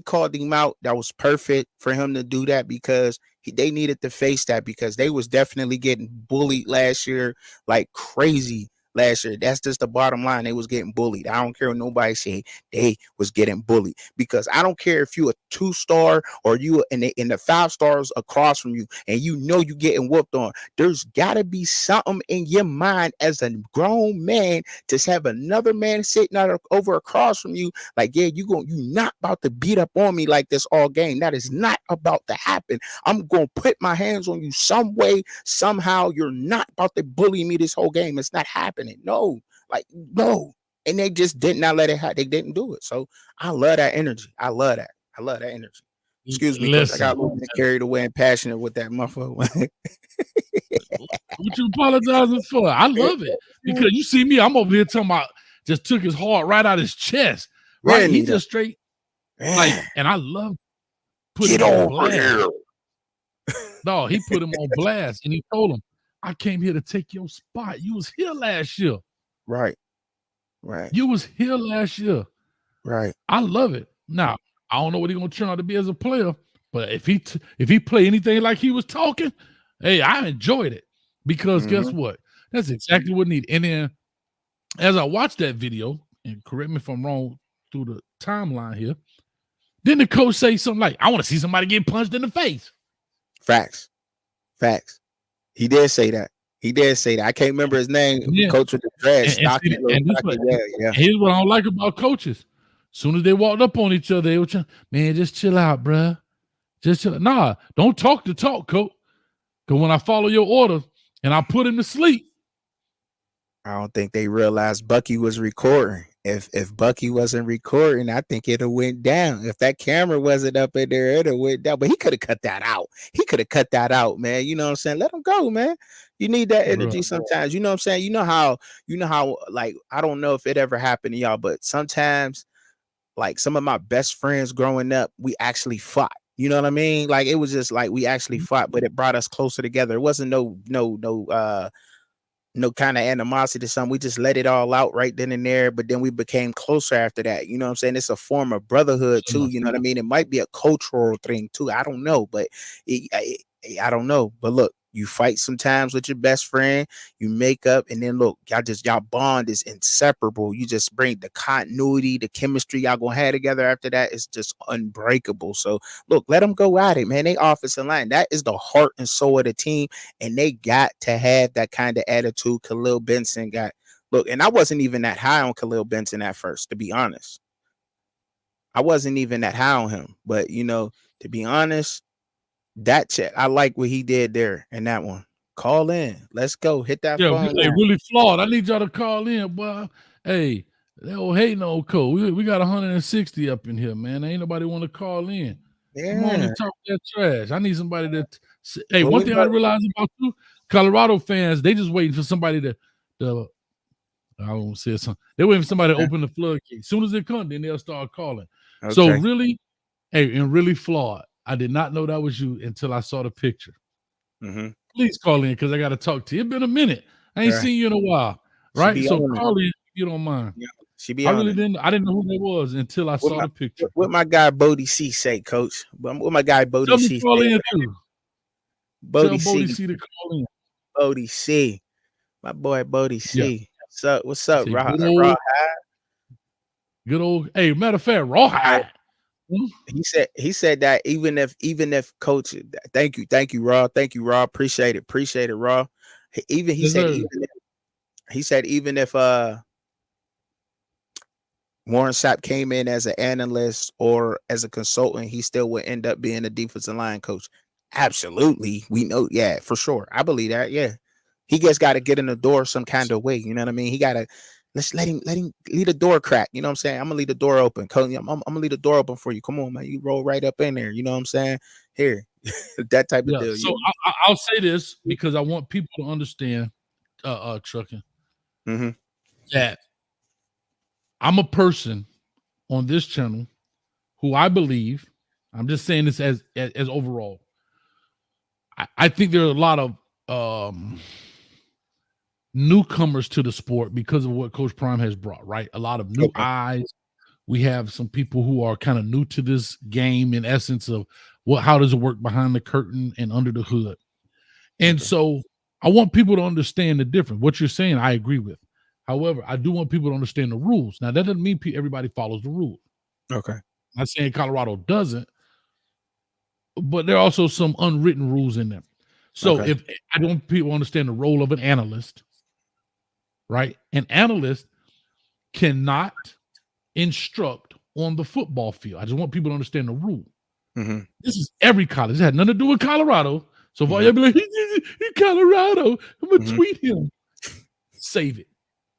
called him out. That was perfect for him to do that because they needed to face that because they was definitely getting bullied last year like crazy last year. That's just the bottom line. They was getting bullied. I don't care what nobody say. They was getting bullied because I don't care if you a 2-star or you in the 5 stars across from you and you know you getting whooped on. There's got to be something in your mind as a grown man to have another man sitting over across from you like, yeah, you not about to beat up on me like this all game. That is not about to happen. I'm going to put my hands on you some way, somehow. You're not about to bully me this whole game. It's not happening. No, like, no. And they just did not let it happen. They didn't do it. So I love that energy. I love that. I love that energy. Excuse me, Coach. I got a little bit carried away and passionate with that motherfucker. What you apologizing for? I love it because you see me. I'm over here talking about just took his heart right out his chest. Right, Yeah, he just straight like, and I love putting him on blast. No, he put him on blast, and he told him, "I came here to take your spot. You was here last year. Right. You was here last year. Right. I love it. Now I don't know what he's gonna turn out to be as a player, but if he play anything like he was talking, hey, I enjoyed it because guess what? That's exactly what needed. And then as I watched that video, and correct me if I'm wrong through the timeline here, didn't the coach say something like, "I want to see somebody get punched in the face"? Facts. He did say that. I can't remember his name. Yeah. Coach with the dreads. Here's what I don't like about coaches. As soon as they walked up on each other, they were trying, man, just chill out, bruh. Just chill. Nah, don't talk the talk, coach. Because when I follow your order and I put him to sleep. I don't think they realized Bucky was recording. If Bucky wasn't recording, I think it'd have went down. If that camera wasn't up in there, it'd have went down. But he could have cut that out. Man. You know what I'm saying? Let him go, man. You need that energy sometimes. You know what I'm saying? You know how, like, I don't know if it ever happened to y'all, but sometimes, like, some of my best friends growing up, we actually fought. You know what I mean? Like, it was just like we actually fought, but it brought us closer together. It wasn't no kind of animosity to something. We just let it all out right then and there, but then we became closer after that. You know what I'm saying? It's a form of brotherhood too. You know what I mean? It might be a cultural thing too. I don't know, but I don't know. But look, you fight sometimes with your best friend, you make up, and then look, y'all bond is inseparable. You just bring the continuity, the chemistry y'all gonna have together after that. It's just unbreakable. So look, let them go at it, man. They offensive line, that is the heart and soul of the team, and they got to have that kind of attitude. Khalil Benson got, look, and I wasn't even that high on Khalil Benson at first, to be honest. I wasn't even that high on him, but to be honest, I like what he did there in that one. Call in. Let's go. Hit that phone. Hey, really flawed. I need y'all to call in, boy. Hey, they don't hate no code. We got 160 up in here, man. Ain't nobody want to call in. Yeah. Come on and talk that trash. I need somebody that. Hey, one thing I realized about you, Colorado fans, they just waiting for somebody to I won't say something. They're waiting for somebody to open the floodgate. As soon as it comes, then they'll start calling. Okay. So really, and really flawed. I did not know that was you until I saw the picture. Please call in because I got to talk to you. It's been a minute. I ain't seen you in a while, right? So call in if you don't mind. Yeah, I didn't know who that was until I saw the picture. What my guy Bodie C say, Coach? What my guy Bodie C call in too. Bodie C to call in. Bodie C, my boy Bodie C. Yeah. What's up, Raw? Good old. Hey, matter of fact, Rawhide. He said that even if Coach, thank you, Raw. Appreciate it, Raw. He said even if Warren Sapp came in as an analyst or as a consultant, he still would end up being a defensive line coach. Absolutely, we know, for sure. I believe that. Yeah, he just got to get in the door some kind of way. You know what I mean? He got to let's let him leave the door crack. You know what I'm saying? I'm gonna leave the door open. I'm gonna leave the door open for you. Come on, man. You roll right up in there. You know what I'm saying? Here, that type of Yeah. deal. So I'll say this because I want people to understand, trucking, that I'm a person on this channel who I believe, I'm just saying this as overall. I think there are a lot of newcomers to the sport because of what Coach Prime has brought, right? A lot of new eyes. We have some people who are kind of new to this game in essence of how does it work behind the curtain and under the hood. And so I want people to understand the difference. What you're saying, I agree with. However, I do want people to understand the rules. Now, that doesn't mean everybody follows the rules. Okay. I'm not saying Colorado doesn't, but there are also some unwritten rules in them. So if I don't want people to understand the role of an analyst, right? An analyst cannot instruct on the football field. I just want people to understand the rule. This is every college. It had nothing to do with Colorado. So if y'all be like, he's Colorado, I'm going to tweet him. Save it.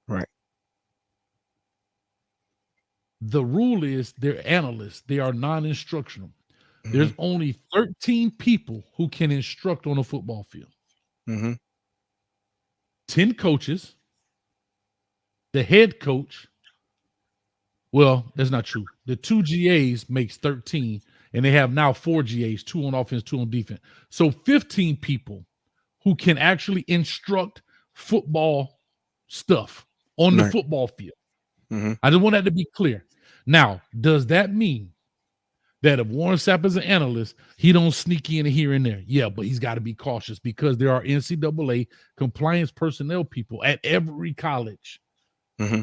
Right. The rule is they're analysts. They are non-instructional. There's only 13 people who can instruct on a football field. 10 coaches, the head coach. Well, that's not true. The 2 GAs makes 13, and they have now 4 GAs, 2 on offense, 2 on defense. So 15 people who can actually instruct football stuff on the football field. I just want that to be clear. Now, does that mean that if Warren Sapp is an analyst, he don't sneak in here and there? Yeah, but he's got to be cautious because there are NCAA compliance personnel people at every college.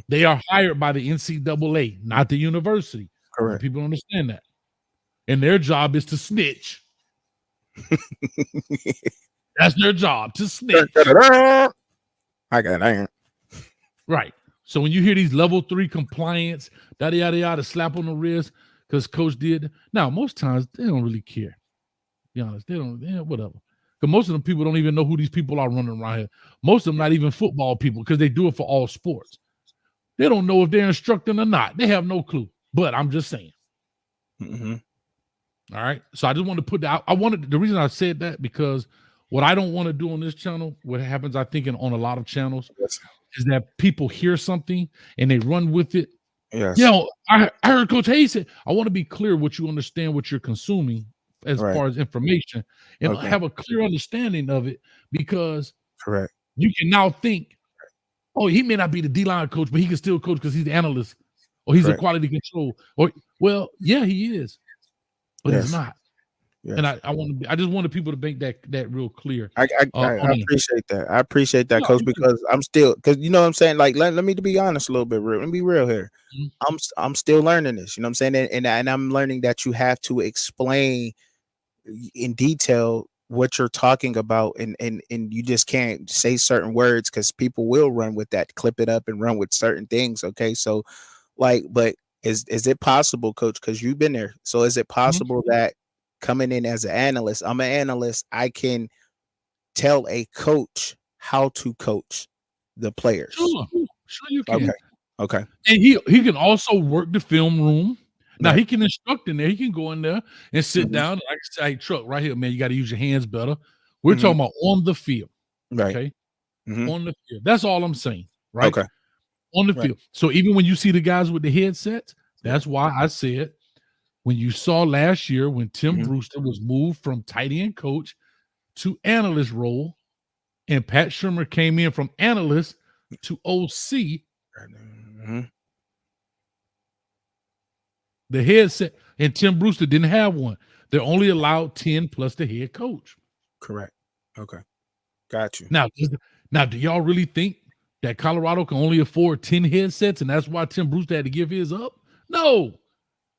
They are hired by the NCAA, not the university. Correct. People understand that. And their job is to snitch. That's their job, to snitch. I got it. Right. So when you hear these level 3 compliance, yada, yada, yada, slap on the wrist because coach did. Now, most times they don't really care. Be honest. They don't, whatever. Because most of them people don't even know who these people are running around here. Most of them not even football people because they do it for all sports. They don't know if they're instructing or not. They have no clue. But I'm just saying. All right. So I just wanted to put that. The reason I said that because what I don't want to do on this channel, what happens, I think, on a lot of channels, is that people hear something and they run with it. Yes. You know, I heard Coach Hayes say, I want to be clear what you understand, what you're consuming as far as information, and have a clear understanding of it, because you can now think, oh, he may not be the D-line coach, but he can still coach because he's the analyst, or he's a quality control, or well, yeah, he is, but he's not. Yes. And I just wanted people to make that real clear. I appreciate that. I appreciate that, Coach, because I'm still, because you know what I'm saying. Like, let me be honest a little bit. Let me be real here. I'm still learning this. You know what I'm saying, and I'm learning that you have to explain in detail what you're talking about, and you just can't say certain words because people will run with that, clip it up, and run with certain things. Okay, so like, but is it possible, Coach? Because you've been there. So is it possible that coming in as an analyst, I'm an analyst, I can tell a coach how to coach the players? Sure you can. Okay. And he can also work the film room. Now he can instruct in there. He can go in there and sit down. Like I say, hey, Truck, right here, man, you got to use your hands better. We're talking about on the field. Right. Okay. On the field. That's all I'm saying. Right. Okay. On the field. So even when you see the guys with the headsets, that's why I said, when you saw last year when Tim Brewster was moved from tight end coach to analyst role, and Pat Shurmur came in from analyst to OC, the headset, and Tim Brewster didn't have one. They're only allowed 10 plus the head coach. Correct. Okay. Got you. Now, do y'all really think that Colorado can only afford 10 headsets and that's why Tim Brewster had to give his up? No.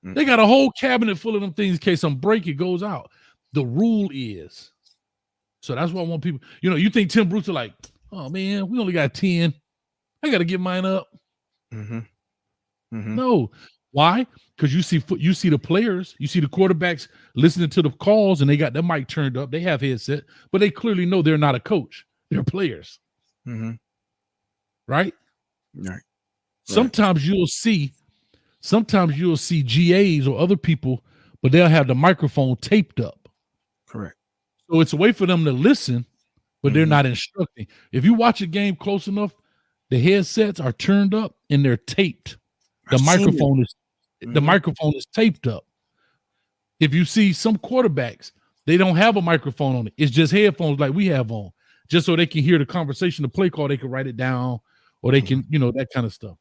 They got a whole cabinet full of them things in case some break, it goes out. The rule is. So that's why I want people, you think Tim Brewster like, oh man, we only got 10. I got to get mine up. No. Why? Because you see the players, you see the quarterbacks listening to the calls and they got their mic turned up. They have headset, but they clearly know they're not a coach. They're players. Right? Right. Sometimes you'll see GAs or other people, but they'll have the microphone taped up. Correct. So it's a way for them to listen, but they're not instructing. If you watch a game close enough, the headsets are turned up and they're taped. The microphone is taped up. If you see some quarterbacks, they don't have a microphone on it. It's just headphones like we have on, just so they can hear the conversation, the play call, they can write it down, or they can, that kind of stuff.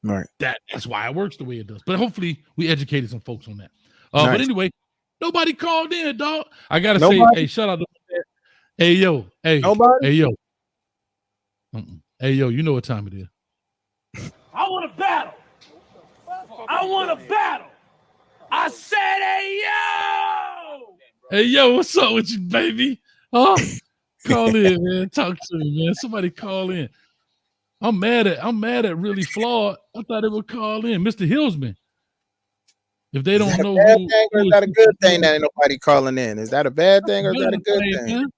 Right. That's why it works the way it does. But hopefully we educated some folks on that. But anyway, nobody called in, dog. I gotta say, hey, shout out to that. Hey yo, nobody? Hey yo. Hey yo, you know what time it is. I want to battle. I want to battle. I said, hey yo. Hey yo, what's up with you, baby? Huh? Call in, man. Talk to me, man. Somebody call in. I'm mad at Really Flawed. I thought they would call in. Mr. Hillsman. If they don't know who is that a good thing that ain't nobody calling in? Is that a bad thing or is that a good thing? Man.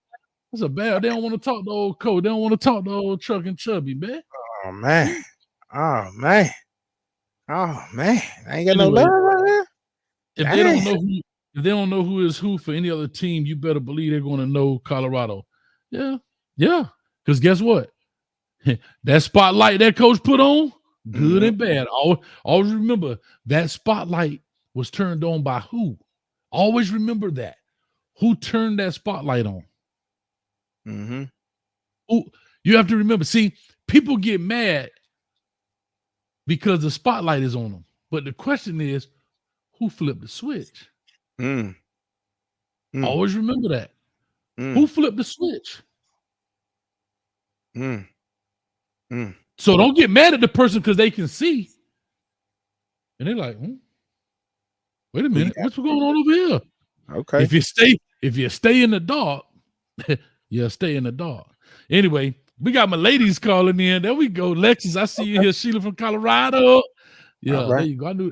That's a bad. They don't want to talk to old Cole. They don't want to talk to old Truck and Chubby, man. Oh man. I ain't got no love right there. If they don't know who is who for any other team, you better believe they're going to know Colorado. Yeah. Because guess what? That spotlight that coach put on, good and bad. Always remember that spotlight was turned on by who? Always remember that. Who turned that spotlight on? Who, you have to remember. See, people get mad because the spotlight is on them. But the question is, who flipped the switch? Always remember that. Who flipped the switch? So don't get mad at the person because they can see. And they're like, wait a minute, what's going on over here? Okay. If you stay in the dark, you'll stay in the dark. Anyway, we got my ladies calling in. There we go. Lexus, I see you here. Sheila from Colorado. Yeah, there you go. I knew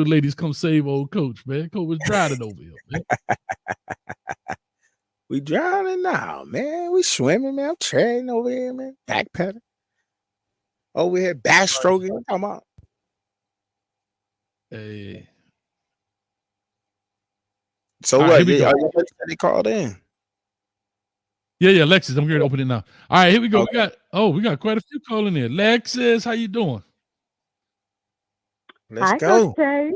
the ladies come save old Coach, man. Coach was driving over here, man. We drowning now, man. We swimming, man. I'm trading over here, man. Backpedaling. Over here, backstroking. Come on. Hey. So what? They called in. Yeah, Lexus. I'm going to open it now. All right, here we go. Okay. We got quite a few calling in. Lexus, how you doing? Let's go. Okay.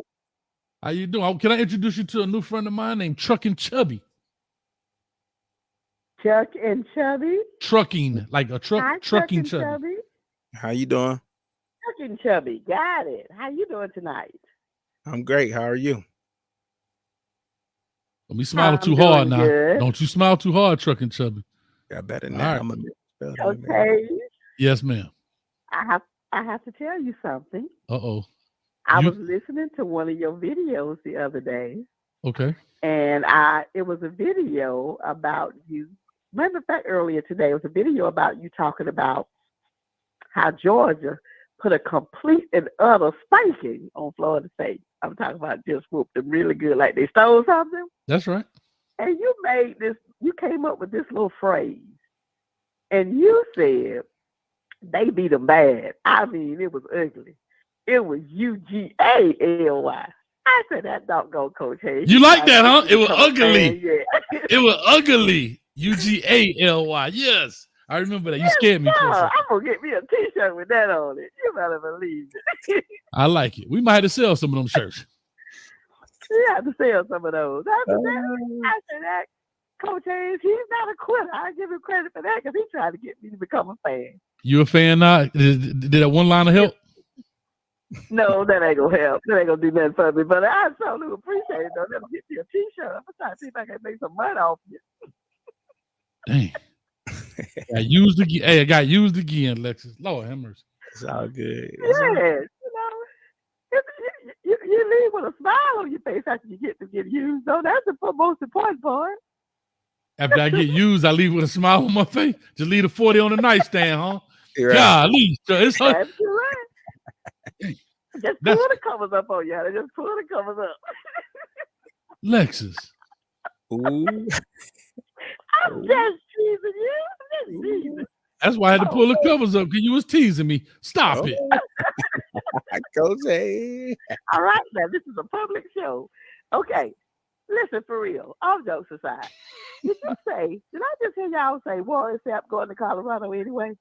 How you doing? Can I introduce you to a new friend of mine named Truck and Chubby? Chuck and Chubby? Trucking, like a truck. Hi, trucking Chubby. How you doing? Chuck and Chubby. Got it. How you doing tonight? I'm great. How are you? Don't be smiling too hard now. Good. Don't you smile too hard, Truck and Chubby. Got better now. Right. Okay. Yes, ma'am. I have to tell you something. Uh-oh. I was listening to one of your videos the other day. Okay. And it was a video about you. Matter of fact, earlier today, it was a video about you talking about how Georgia put a complete and utter spanking on Florida State. I'm talking about just whooped them really good, like they stole something. That's right. And you came up with this little phrase. And you said, they beat them bad. I mean, it was ugly. It was UGALY. I said, that doggone Coach Hayes. You like that, huh? It was ugly. Yeah. It was ugly. UGALY. Yes. I remember that. You scared me for a second. I'm going to get me a t-shirt with that on it. You better believe it. I like it. We might have to sell some of them shirts. You have to sell some of those. After that, Coach Hayes, he's not a quitter. I give him credit for that because he tried to get me to become a fan. You a fan now? Did that one line of help? No, that ain't gonna help. That ain't gonna do nothing for me. But I totally appreciate it though. That'll get you a t-shirt. I'm gonna try to see if I can make some money off you. Dang. I got used again, Lexus. Lord have mercy. It's all good. Yes. You leave with a smile on your face after you get used. Though that's the most important part. After I get used, I leave with a smile on my face. Just leave the 40 on the nightstand, huh? Right. Golly. That's correct. Just pull the covers up on you. Just pull the covers up. Lexus. Ooh. I'm just teasing you. I'm just teasing. That's why I had to pull the covers up because you was teasing me. Stop it. Coach A. All right, now this is a public show. Okay, listen for real. All jokes aside, did I just hear y'all say, well, except going to Colorado anyway?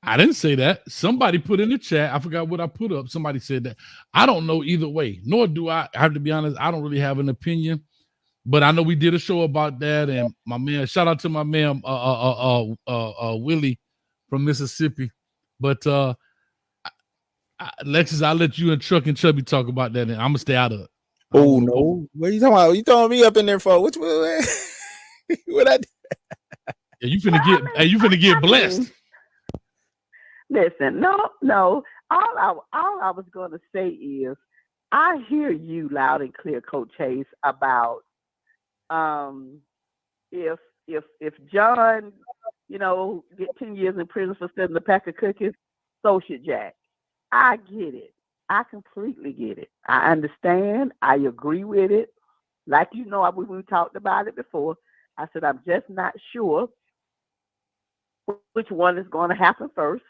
I didn't say that. Somebody put in the chat. I forgot what I put up. Somebody said that. I don't know either way, nor do I have to be honest. I don't really have an opinion, but I know we did a show about that. And my man, shout out to my man, Willie from Mississippi. But Alexis, I'll let you and Truck and Chubby talk about that, and I'm gonna stay out of it. Oh no! What are you talking about? You throwing me up in there for? Which what I? Yeah, you finna get blessed. Listen, no. All I was going to say is, I hear you loud and clear, Coach Hayes, about if John, get 10 years in prison for stealing a pack of cookies, so should Jack. I get it. I completely get it. I understand. I agree with it. Like we talked about it before. I said I'm just not sure which one is going to happen first.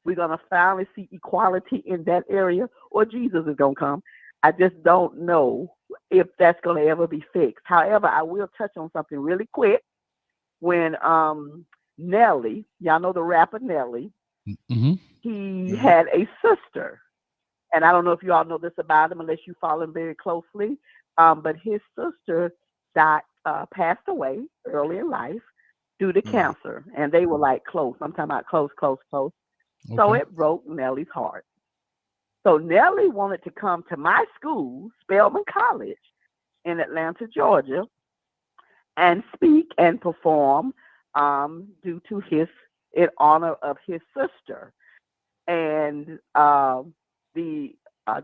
We're going to finally see equality in that area, or Jesus is going to come. I just don't know if that's going to ever be fixed. However, I will touch on something really quick. When Nelly, y'all know the rapper Nelly, he had a sister. And I don't know if you all know this about him unless you follow him very closely. But his sister passed away early in life due to cancer. And they were like close. I'm talking about close. Okay. So it broke Nelly's heart. So Nelly wanted to come to my school, Spelman College in Atlanta, Georgia, and speak and perform in honor of his sister. And the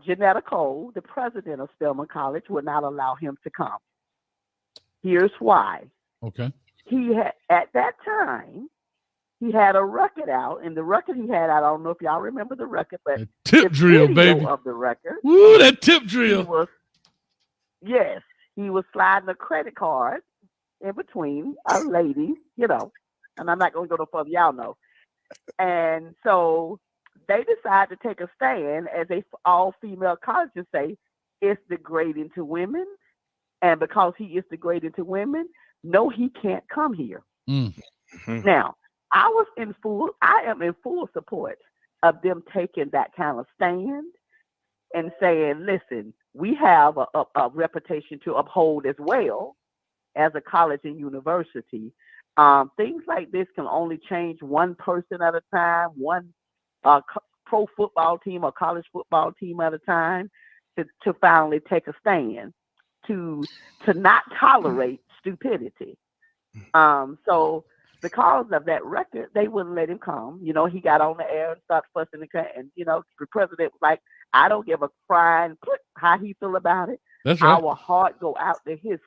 Janetta Cole, the president of Spelman College, would not allow him to come. Here's why. Okay. He had, at that time, he had a record out, and the record he had out, I don't know if y'all remember the record, but that tip drill, baby. Of the record. Woo, that tip drill. He was sliding a credit card in between a lady, and I'm not going to go no further, y'all know. And so they decided to take a stand, as all-female colleges say, it's degrading to women. And because he is degrading to women, no, he can't come here. Now, I am in full support of them taking that kind of stand and saying, listen, we have a reputation to uphold as well as a college and university. Things like this can only change one person at a time, one pro football team or college football team at a time, to finally take a stand to not tolerate stupidity. So because of that record, they wouldn't let him come. He got on the air and started fussing and the president was like, I don't give a crying how he feel about it. That's right. Our heart go out to his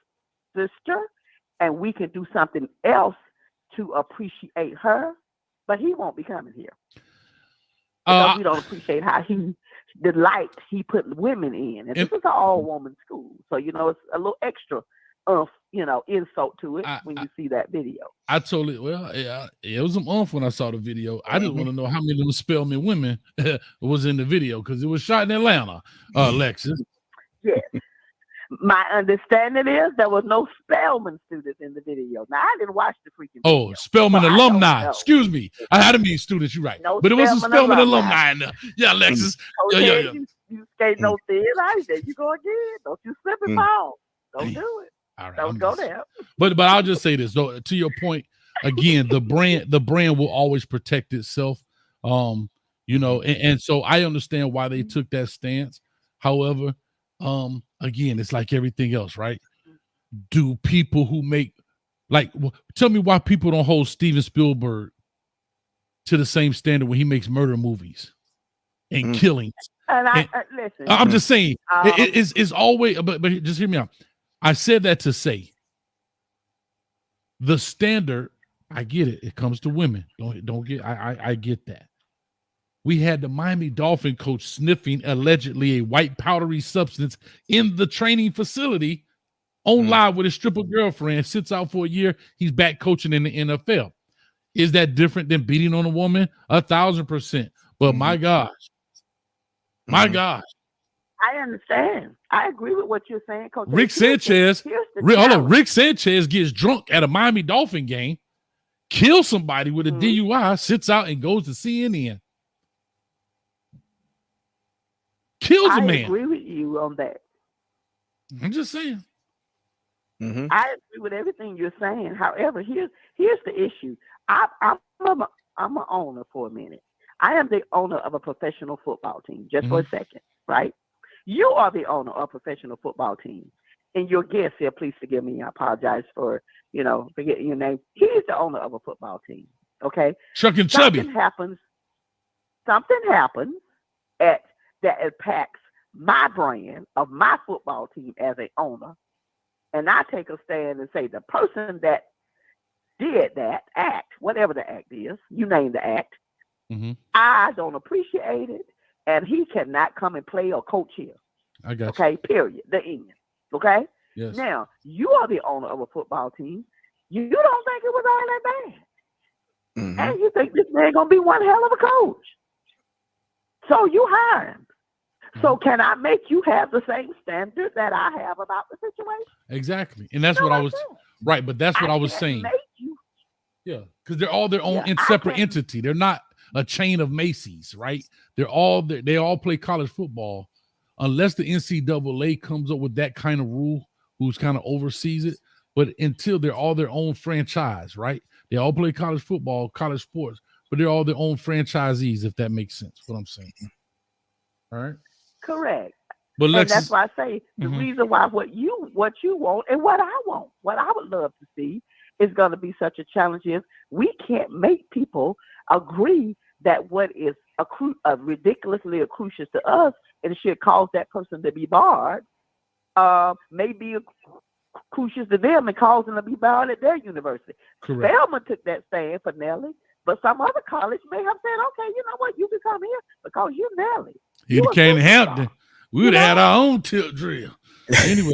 sister, and we can do something else to appreciate her, but he won't be coming here. Because we don't appreciate how the light he put women in. And this is an all-woman school. So, it's a little extra insult to it when you see that video. I totally, it was some when I saw the video. I just want to know how many of them Spelman women was in the video, because it was shot in Atlanta, Lexus. Yes. My understanding is there was no Spelman students in the video. Now, I didn't watch the freaking video. Oh, Spelman alumni. Excuse me. I had to be students. You're right. No, but it was a Spelman alumni in there. Yeah, Alexis. Yeah. You skate no thin ice. There you go again. Don't you slip and fall. Don't do it. All right, don't go there. But I'll just say this, though, to your point, again, the brand will always protect itself. And so I understand why they took that stance. However, again, it's like everything else, right? Do people who make, tell me why people don't hold Steven Spielberg to the same standard when he makes murder movies and killings? And listen, I'm just saying, it's always, but just hear me out. I said that to say the standard, I get it. It comes to women. Don't get, I get that. We had the Miami Dolphin coach sniffing allegedly a white powdery substance in the training facility on live with his stripper girlfriend, sits out for a year. He's back coaching in the NFL. Is that different than beating on a woman? 1,000%. But my gosh, my gosh. I understand. I agree with what you're saying, Coach. Rick Sanchez, Rick Sanchez gets drunk at a Miami Dolphin game, kills somebody with a DUI, sits out and goes to CNN. Kills a man. I agree with you on that. I'm just saying. I agree with everything you're saying. However, here's the issue. I'm an owner for a minute. I am the owner of a professiontal football team, just for a second, right? You are the owner of a professional football team. And your guest here, please forgive me. I apologize for, forgetting your name. He's the owner of a football team, okay? Chuck and Chubby. Something happens that impacts my brand of my football team as an owner. And I take a stand and say the person that did that act, whatever the act is, you name the act, I don't appreciate it, and he cannot come and play or coach here. I got you. Okay, period. The end. Okay? Yes. Now, you are the owner of a football team. You don't think it was all that bad. And you think this man going to be one hell of a coach. So you hire him. So can I make you have the same standard that I have about the situation? Exactly. And that's what I was right, but that's what I was saying. Yeah, because they're all their own separate entity. They're not a chain of Macy's, right? They all play college football, unless the NCAA comes up with that kind of rule, who's kind of oversees it. But until they're all their own franchise, right? They all play college football, college sports, but they're all their own franchisees, if that makes sense. What I'm saying. All right. Correct. But and that's why I say the reason why what you want and what I want, what I would love to see is going to be such a challenge is we can't make people agree that what is ridiculously atrocious to us and should cause that person to be barred may be atrocious to them and cause them to be barred at their university. Correct. Spelman took that stand for Nelly, but some other college may have said, okay, you know what, you can come here because you're Nelly. He'd have came to Hampton. We would have had our own tilt drill. Anyway,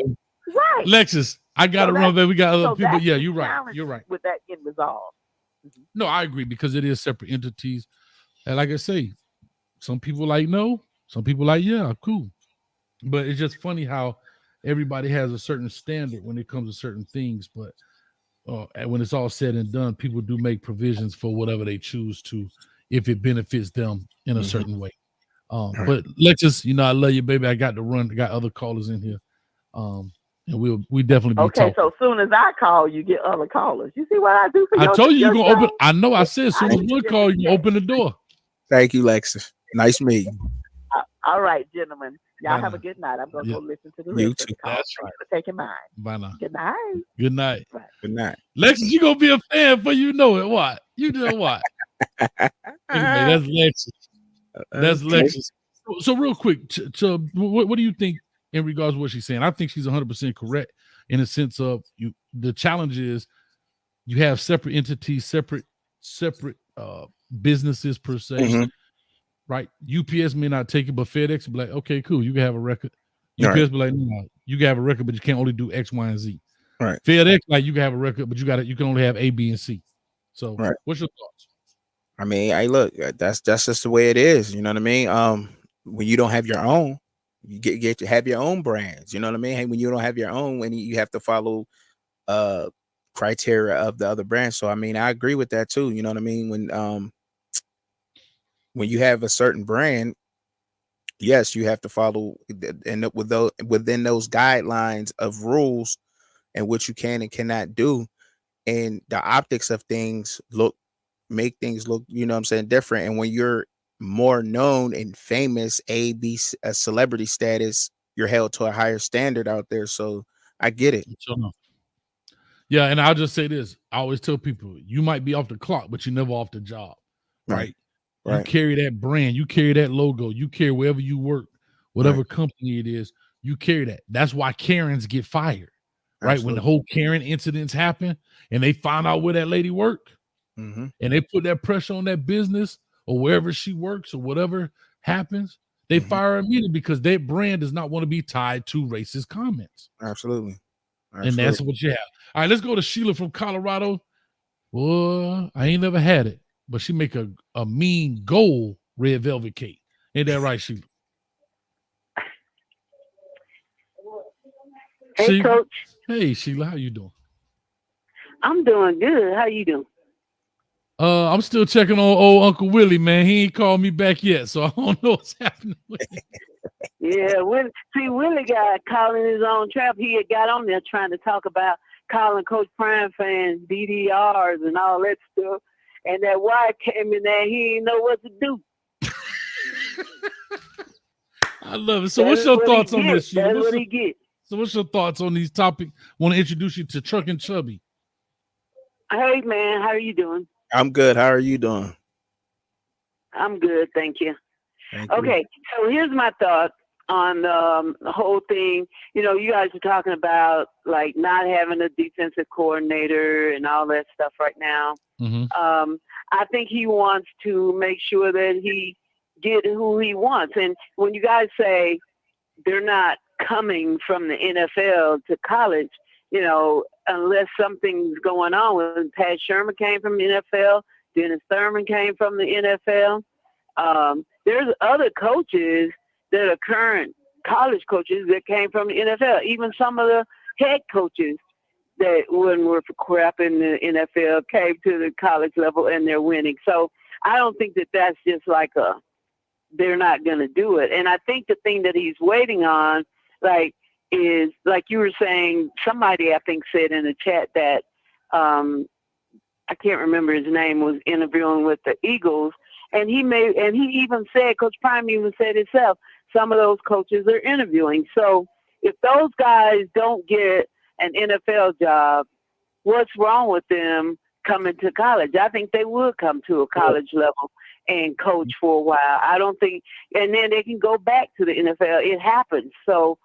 right. Lexus, I got to run, baby. We got other people. Yeah, you're right. You're right. With that getting resolved. No, I agree because it is separate entities. And like I say, some people like no, some people like yeah, cool. But it's just funny how everybody has a certain standard when it comes to certain things. But when it's all said and done, people do make provisions for whatever they choose to, if it benefits them in a certain way. But let's just, I love you, baby. I got to run. I got other callers in here. And we definitely be talking. So soon as I call, you get other callers. You see what I do for you? I told you you're going to open. I know I said as soon as one call, you open the door. Thank you, Lexus. Nice meeting. All right, gentlemen. Y'all have a good night. I'm going to go listen to the rest of the call. That's right. For taking mine. Bye now. Good night. Good night. Right. Good night. Lexus, you going to be a fan for you know it. What? You know what? Anyway, that's Lexus. That's Lexus. So real quick, what do you think in regards to what she's saying? I think she's 100% correct in the sense of the challenge is you have separate entities, separate businesses per se, right? UPS may not take it, but FedEx will be like, okay, cool, you can have a record. UPS be like, no, you can have a record, but you can't only do X, Y, and Z. Right. FedEx, like you can have a record, but you can only have A, B, and C. So what's your thoughts? I mean, look, that's just the way it is. You know what I mean? When you don't have your own, you get to have your own brands. You know what I mean? Hey, when you don't have your own, when you have to follow criteria of the other brands. So I mean, I agree with that too. You know what I mean? When you have a certain brand, yes, you have to follow and within those guidelines of rules and what you can and cannot do, and the optics of things make things look, you know what I'm saying, different. And when you're more known and famous, a celebrity status, you're held to a higher standard out there. So I get it. Yeah, and I'll just say this. I always tell people, you might be off the clock, but you're never off the job. Right. You carry that brand, you carry that logo, you carry wherever you work, whatever company it is, you carry that. That's why Karens get fired. Right. Absolutely. When the whole Karen incidents happen and they find out where that lady worked and they put that pressure on that business or wherever she works or whatever happens, they fire her immediately because their brand does not want to be tied to racist comments. Absolutely. And that's what you have. All right, let's go to Sheila from Colorado. Boy, I ain't never had it, but she make a mean gold red velvet cake. Ain't that right, Sheila? Hey, Coach. Hey, Sheila, how you doing? I'm doing good. How you doing? I'm still checking on old Uncle Willie, man. He ain't called me back yet, so I don't know what's happening with him. Yeah, Willie got caught in his own trap. He had got on there trying to talk about calling Coach Prime fans DDRs and all that stuff. And that wire came in there. He didn't know what to do. I love it. So what's your thoughts on this, Sheila? That's what he get. So what's your thoughts on these topics? Want to introduce you to Truck and Chubby. Hey, man. How are you doing? I'm good. How are you doing? I'm good. Thank you. Thank okay. you. So here's my thought on the whole thing. You know, you guys are talking about like not having a defensive coordinator and all that stuff right now. Mm-hmm. I think he wants to make sure that he get who he wants. And when you guys say they're not coming from the NFL to college, you know, unless something's going on. When Pat Sherman came from the NFL, Dennis Thurman came from the NFL. There's other coaches that are current college coaches that came from the NFL. Even some of the head coaches that when were for crap in the NFL came to the college level and they're winning. So I don't think that that's just like they're not going to do it. And I think the thing that he's waiting on, like, is like you were saying, somebody I think said in the chat that I can't remember his name, was interviewing with the Eagles, and he even said, Coach Prime even said himself, some of those coaches are interviewing. So if those guys don't get an NFL job, what's wrong with them coming to college? I think they would come to a college level and coach for a while. I don't think, and then they can go back to the NFL. It happens. So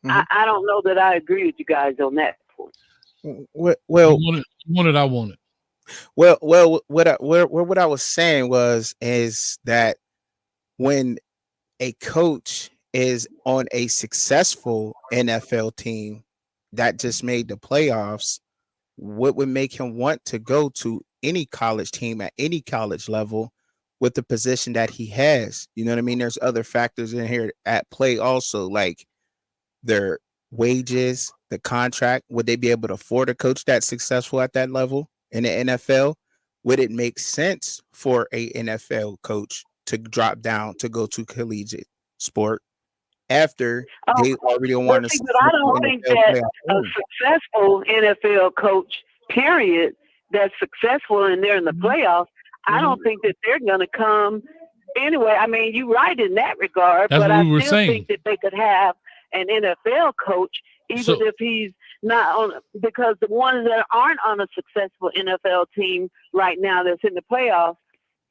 I don't know that I agree with you guys on that point. Well, you want it, I want it. Well, what I was saying is that when a coach is on a successful NFL team that just made the playoffs, what would make him want to go to any college team at any college level with the position that he has? You know what I mean? There's other factors in here at play also, like their wages, the contract. Would they be able to afford a coach that's successful at that level in the NFL? Would it make sense for a NFL coach to drop down to go to collegiate sport after they already want to? But I don't think that a successful NFL coach, period, that's successful and they're in the playoffs, I don't think that they're going to come anyway. I mean, you're right in that regard, That's but what I we were still saying. think that they could have an NFL coach, even if he's not on, because the ones that aren't on a successful NFL team right now that's in the playoffs,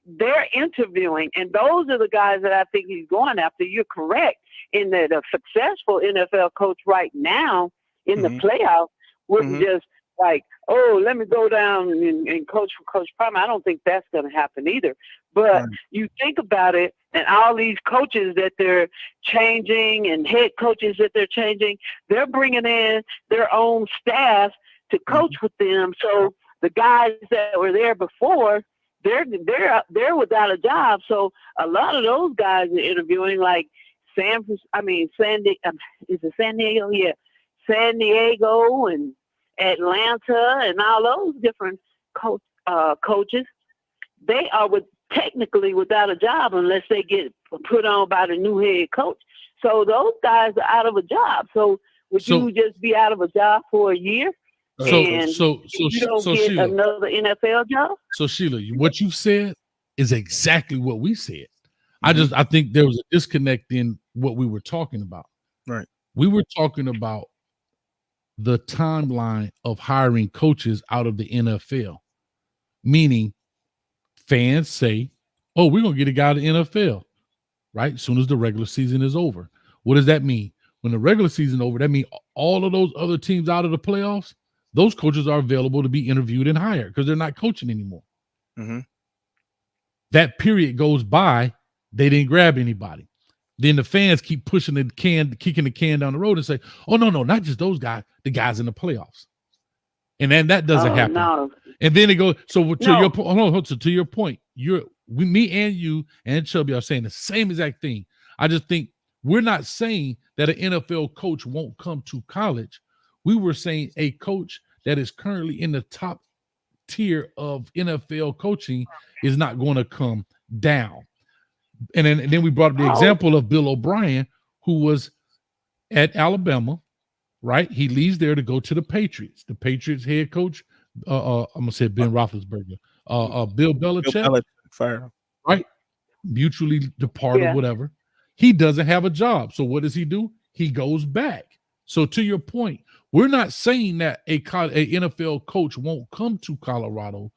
they're interviewing, and those are the guys that I think he's going after. You're correct in that a successful NFL coach right now in the playoffs wouldn't just like, oh, let me go down and coach for Coach Prime. I don't think that's going to happen either. But you think about it, and all these coaches that they're changing and head coaches that they're changing, they're bringing in their own staff to coach with them. So the guys that were there before, they're without a job. So a lot of those guys are interviewing, like San Diego? Yeah, San Diego and Atlanta and all those different coaches. They are technically without a job unless they get put on by the new head coach. So those guys are out of a job. So would you just be out of a job for a year? So you don't get Sheila, another NFL job? So Sheila, what you said is exactly what we said. I think there was a disconnect in what we were talking about. Right. We were talking about the timeline of hiring coaches out of the NFL, meaning fans say, oh, we're going to get a guy to the NFL, right? As soon as the regular season is over. What does that mean? When the regular season is over, that means all of those other teams out of the playoffs, those coaches are available to be interviewed and hired because they're not coaching anymore. That period goes by, they didn't grab anybody. Then the fans keep pushing the can, kicking the can down the road and say, oh, no, not just those guys, the guys in the playoffs. And then that doesn't happen. No. And then it goes. So to No. your point, hold on, to your point, me and you and Chubby are saying the same exact thing. I just think we're not saying that an NFL coach won't come to college. We were saying a coach that is currently in the top tier of NFL coaching is not going to come down. And then we brought up the example of Bill O'Brien, who was at Alabama, right? He leaves there to go to the Patriots. The Patriots head coach, I'm gonna say Ben Roethlisberger, Bill Belichick, right? Mutually departed, whatever. He doesn't have a job. So what does he do? He goes back. So to your point, we're not saying that a NFL coach won't come to Colorado.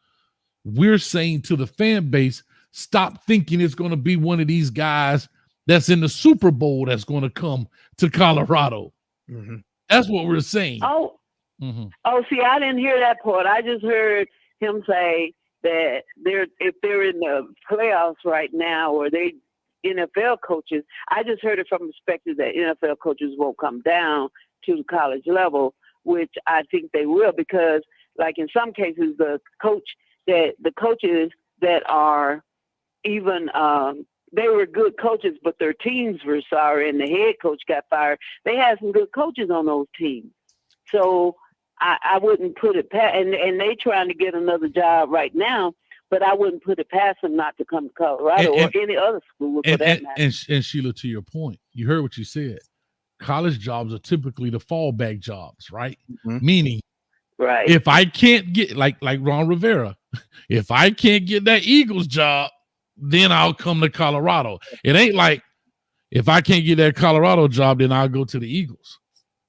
We're saying to the fan base, stop thinking it's going to be one of these guys that's in the Super Bowl that's going to come to Colorado. Mm-hmm. That's what we're saying. Oh, see, I didn't hear that part. I just heard him say that if they're in the playoffs right now, or they NFL coaches. I just heard it from the perspective that NFL coaches won't come down to the college level, which I think they will, because, like, in some cases, the coaches that are even they were good coaches, but their teams were sorry, and the head coach got fired. They had some good coaches on those teams, so I wouldn't put it past. And they trying to get another job right now, but I wouldn't put it past them not to come to Colorado or any other school for that matter. And Sheila, to your point, you heard what you said. College jobs are typically the fallback jobs, right? Mm-hmm. Meaning, right, if I can't get like Ron Rivera, if I can't get that Eagles job, then I'll come to Colorado. It ain't like if I can't get that Colorado job, then I'll go to the Eagles.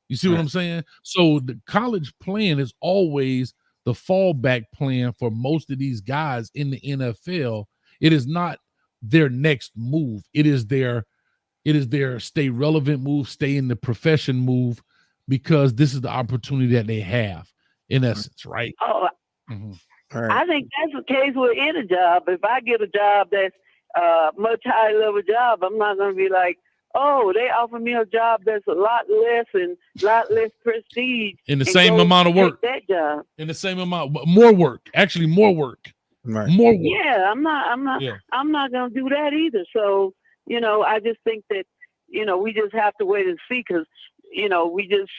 You see what I'm saying? So the college plan is always the fallback plan for most of these guys in the NFL. It is not their next move. It is their stay relevant move, stay in the profession move, because this is the opportunity that they have, in essence, right? Oh, I think that's the case with any job. If I get a job that's much higher level job, I'm not going to be like, oh, they offer me a job that's a lot less and a lot less prestige. In the same amount of work. That job. In the same amount, more work. Actually, more work. Right. More work. Yeah, I'm not going to do that either. So, I just think that, we just have to wait and see, because, we just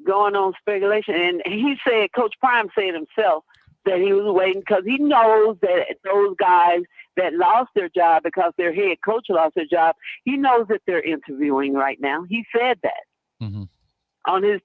going on speculation. And he said, Coach Prime said himself that he was waiting because he knows that those guys that lost their job because their head coach lost their job, he knows that they're interviewing right now. He said that on the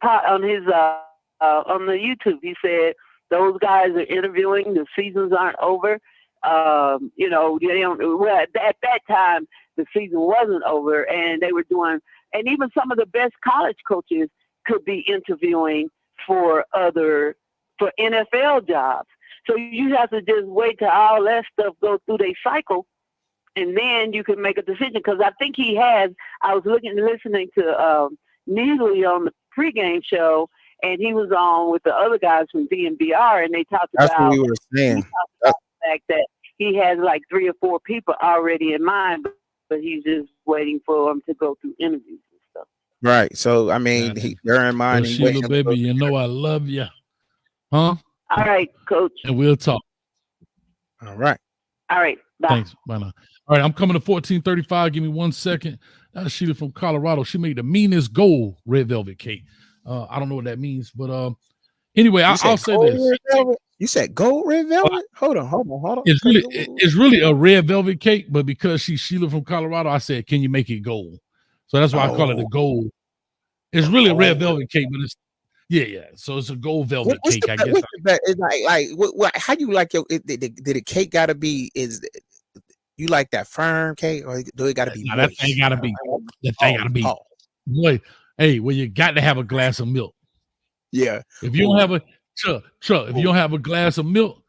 YouTube. He said those guys are interviewing. The seasons aren't over. They don't. Well, at that time, the season wasn't over, and they were doing. And even some of the best college coaches could be interviewing for NFL jobs. So you have to just wait till all that stuff goes through their cycle, and then you can make a decision. Because I think he has. I was listening to Neely on the pregame show, and he was on with the other guys from DNVR, and they talked That's about. What we were saying. The fact that he has like 3 or 4 people already in mind, but he's just waiting for them to go through interviews and stuff. Right. So I mean, they're in mind. Sheila, baby, you know I love you, huh? All right, Coach. And we'll talk. All right. All right. Bye. Thanks. Bye now. All right, I'm coming to 1435. Give me 1 second. That's Sheila from Colorado. She made the meanest gold red velvet cake. I don't know what that means, but anyway, I'll say this. You said gold red velvet? Hold on. It's really a red velvet cake, but because she's Sheila from Colorado, I said, can you make it gold? So that's why I call it the gold. It's really a red velvet cake, but it's yeah. So it's a gold velvet cake, I guess. It's how you like your? Did the cake gotta be? Is you like that firm cake, or do it gotta be? That thing gotta be. That thing gotta be. Boy, hey, well, you got to have a glass of milk. Yeah. If you don't have a Chuck, if you don't have a glass of milk,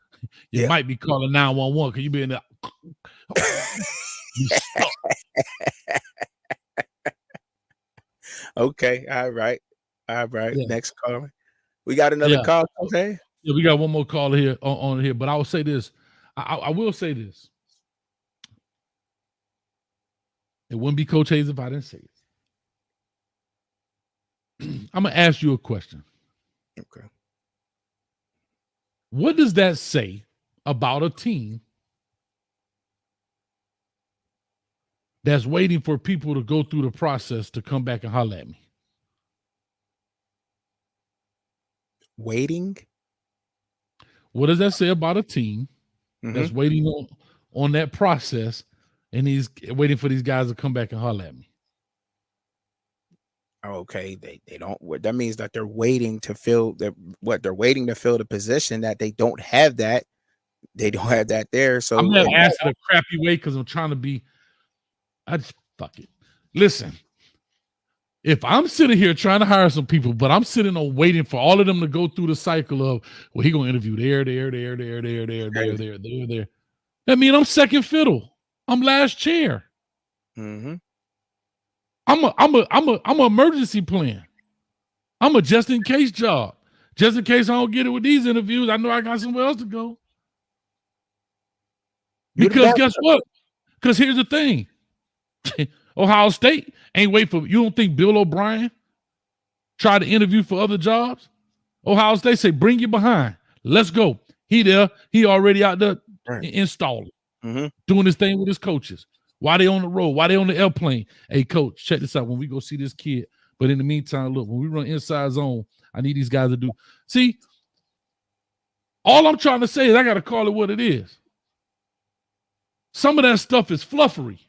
you might be calling 911 because you be in there. Okay. All right. Yeah. Next caller. We got another call. Okay. Yeah, we got one more caller here on here, but I will say this. I will say this. It wouldn't be Coach Hayes if I didn't say it. I'm gonna ask you a question. Okay. What does that say about a team that's waiting for people to go through the process to come back and holler at me? Waiting. What does that say about a team that's waiting on that process and he's waiting for these guys to come back and holler at me? Okay, they don't. That means that they're waiting to fill that. What they're waiting to fill the position that they don't have that. They don't have that there. So I'm gonna ask it a crappy way because I'm trying to be. I just fuck it. Listen, if I'm sitting here trying to hire some people, but I'm sitting on waiting for all of them to go through the cycle of, well, he gonna interview there. That means I'm second fiddle. I'm last chair. Mm-hmm. I'm an emergency plan. I'm a just in case job. Just in case I don't get it with these interviews, I know I got somewhere else to go. Because guess what? Because here's the thing. Ohio State ain't wait for you. Don't think Bill O'Brien tried to interview for other jobs? Ohio State say, bring you behind. Let's go. He there. He already out there installing, doing his thing with his coaches. Why they on the road? Why they on the airplane? Hey, coach, check this out. When we go see this kid, but in the meantime, look, when we run inside zone, I need these guys to do. See, all I'm trying to say is I got to call it what it is. Some of that stuff is fluffery.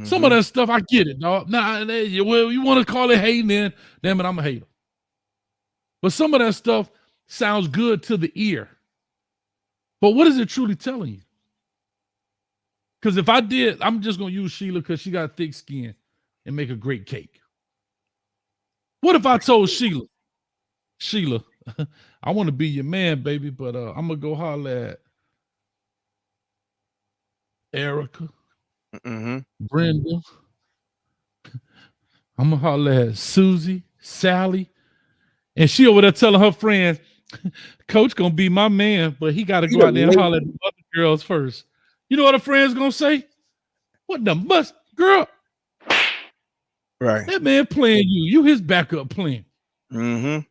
Some of that stuff, I get it, dog. Nah, well, you want to call it hating, then damn it, I'm a hater. But some of that stuff sounds good to the ear. But what is it truly telling you? Because if I did, I'm just going to use Sheila because she got thick skin and make a great cake. What if I told Sheila, I want to be your man, baby, but I'm going to go holler at Erica, Brenda. I'm going to holler at Susie, Sally. And she over there telling her friends, Coach going to be my man, but he got to go out there and holler at the other girls first. You know what her friends going to say? What the must, girl? Right. That man playing you. You his backup plan. You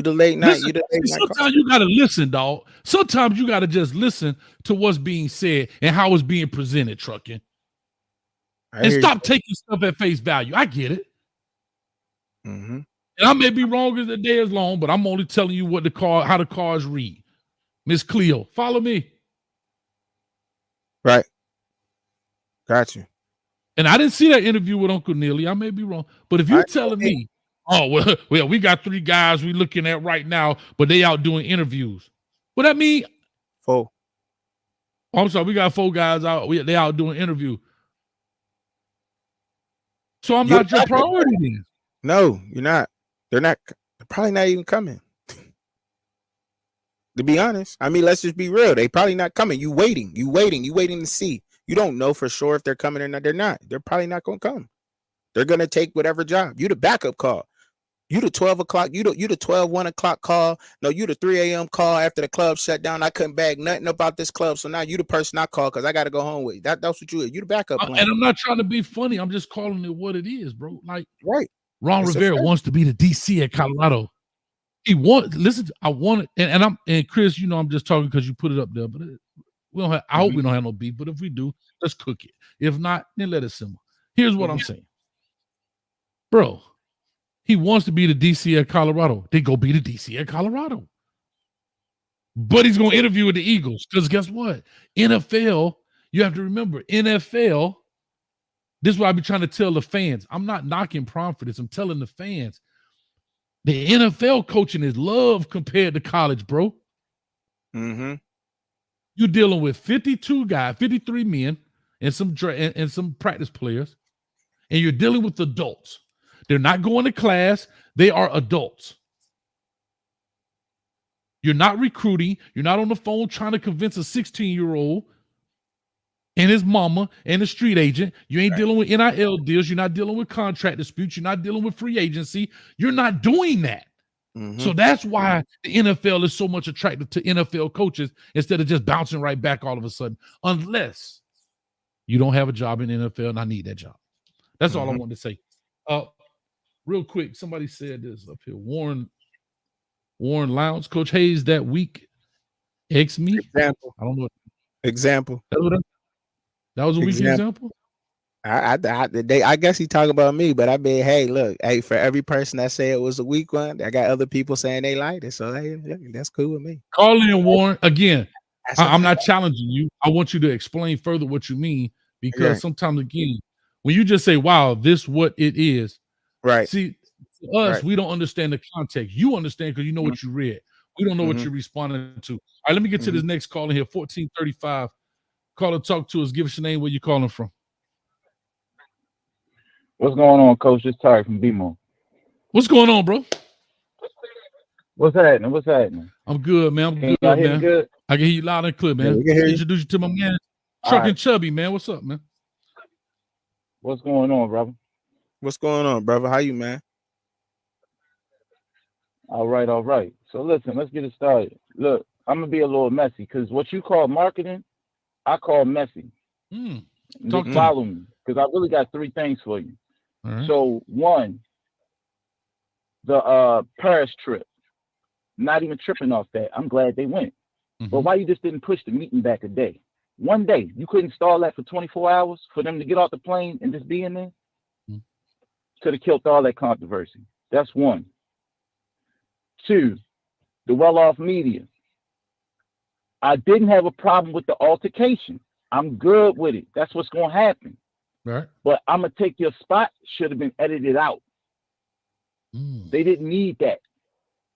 the late night. Listen, sometimes you got to listen, dog. Sometimes you got to just listen to what's being said and how it's being presented, trucking. And stop taking stuff at face value. I get it. And I may be wrong as the day is long, but I'm only telling you what how the cards read. Miss Cleo, follow me. Right. Got you. And I didn't see that interview with Uncle Neely. I may be wrong. But if you're telling me, oh, well, we got 3 guys we looking at right now, but they out doing interviews. What that mean? 4. Oh, I'm sorry, we got 4 guys out. They out doing interview. So I'm not your priority then. No, you're not. They're probably not even coming. To be honest. I mean, let's just be real. They probably not coming. You waiting to see. You don't know for sure if they're coming or not. They're not. They're probably not going to come. They're going to take whatever job. You the backup call. You the 12 o'clock. You the 12, 1 o'clock call. No, you the 3 a.m. call after the club shut down. I couldn't bag nothing about this club. So now you the person I call because I got to go home with. That's what you is. You the backup plan. And I'm not trying to be funny. I'm just calling it what it is, bro. Like, right. Ron Rivera wants to be the DC at Colorado. He listen, I want it. And Chris, you know, I'm just talking because you put it up there, but we don't have, I hope we don't have no beef, but if we do, let's cook it. If not, then let it simmer. Here's what I'm saying. Bro, he wants to be the DC at Colorado. Then go be the DC at Colorado. But he's going to interview with the Eagles because guess what? NFL, you have to remember, NFL, this is what I be trying to tell the fans. I'm not knocking Prom for this. I'm telling the fans, the NFL coaching is love compared to college, bro. You're dealing with 52 guys, 53 men, and some practice players, and you're dealing with adults. They're not going to class. They are adults. You're not recruiting. You're not on the phone trying to convince a 16-year-old and his mama and the street agent. You ain't dealing with NIL deals. You're not dealing with contract disputes. You're not dealing with free agency. You're not doing that. So that's why the NFL is so much attracted to NFL coaches instead of just bouncing right back all of a sudden, unless you don't have a job in the NFL and I need that job. That's all I wanted to say. Real quick, somebody said this up here. Warren Warren Lowndes, Coach Hayes that week. X me. Example. I don't know. Example. That was a weak example. I guess he talking about me, but I mean, hey, look, hey, for every person that say it was a weak one, I got other people saying they liked it. So hey, that's cool with me. Call in, Warren. Again, I'm not challenging you. I want you to explain further what you mean, because sometimes, again, when you just say, wow, this what it is. Right. See, to us, we don't understand the context. You understand because you know what you read. We don't know what you're responding to. All right, let me get to this next call in here. 1435. Call and talk to us. Give us your name, where you calling from. What's going on, Coach? It's Ty from BMO. What's going on, bro? What's happening? What's happening? I'm good, man. I'm good, man. Good? I can hear you loud and clear, man. Introduce you to my man, Trucking Chubby, man. What's up, man? What's going on, brother? What's going on, brother? How you, man? All right. So listen, let's get it started. Look, I'm gonna be a little messy because what you call marketing, I call messy. Just follow me, because I really got 3 things for you. So 1, the Paris trip. Not even tripping off that. I'm glad they went. But why you just didn't push the meeting back a day? One day. You couldn't stall that for 24 hours for them to get off the plane and just be in there? Could have killed all that controversy. That's 1. 2, the well-off media. I didn't have a problem with the altercation. I'm good with it. That's what's going to happen. Right. But I'm going to take your spot should have been edited out. They didn't need that,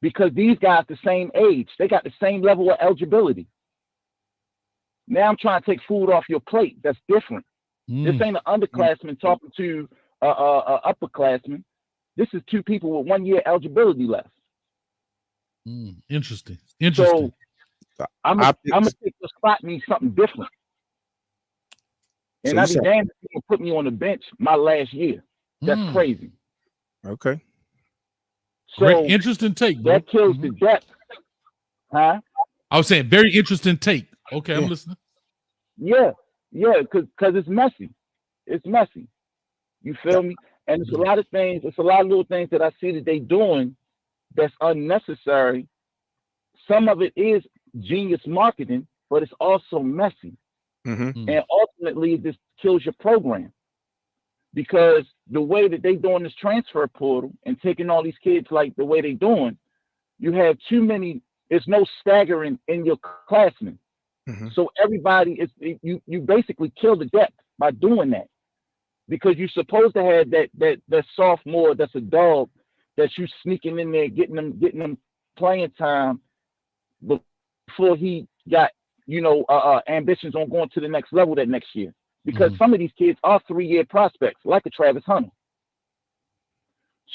because these guys the same age. They got the same level of eligibility. Now I'm trying to take food off your plate. That's different. This ain't an underclassman talking to a upperclassman. This is 2 people with 1 year eligibility left. Interesting. So I'm gonna take your spot means something different. And I'd be damned if you can put me on the bench my last year. That's crazy. Okay. So great, interesting take, bro. That kills the depth. Huh? I was saying very interesting take. Okay, I'm listening. Yeah, because it's messy. It's messy. You feel me? And it's a lot of things, it's a lot of little things that I see that they doing that's unnecessary. Some of it is genius marketing, but it's also messy. And ultimately, it just kills your program. Because the way that they doing this transfer portal and taking all these kids like the way they doing, you have too many, there's no staggering in your classmen. So everybody is, you basically kill the depth by doing that. Because you're supposed to have that sophomore that's a dog that you sneaking in there, getting them playing time before he got, ambitions on going to the next level that next year. Because some of these kids are 3-year prospects, like a Travis Hunter.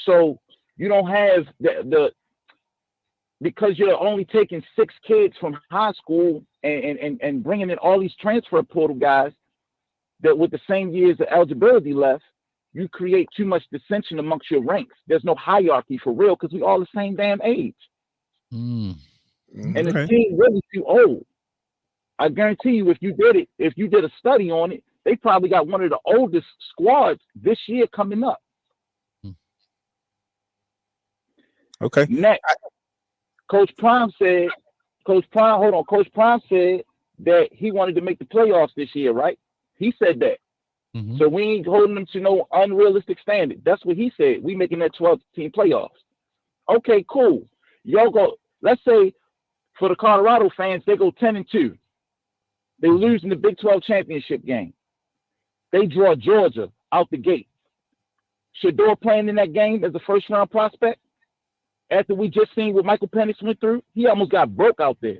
So you don't have because you're only taking 6 kids from high school and bringing in all these transfer portal guys that with the same years of eligibility left, you create too much dissension amongst your ranks. There's no hierarchy for real, because we all the same damn age. And the team really too old. I guarantee you, if you did a study on it, they probably got one of the oldest squads this year coming up. Okay. Next, Coach Prime said that he wanted to make the playoffs this year, right? He said that. So we ain't holding them to no unrealistic standard. That's what he said. We making that 12-team playoffs. Okay, cool. Y'all go, let's say for the Colorado fans, they go 10-2. They lose in the Big 12 championship game. They draw Georgia out the gate. Shador playing in that game as a first-round prospect, after we just seen what Michael Penix went through, he almost got broke out there.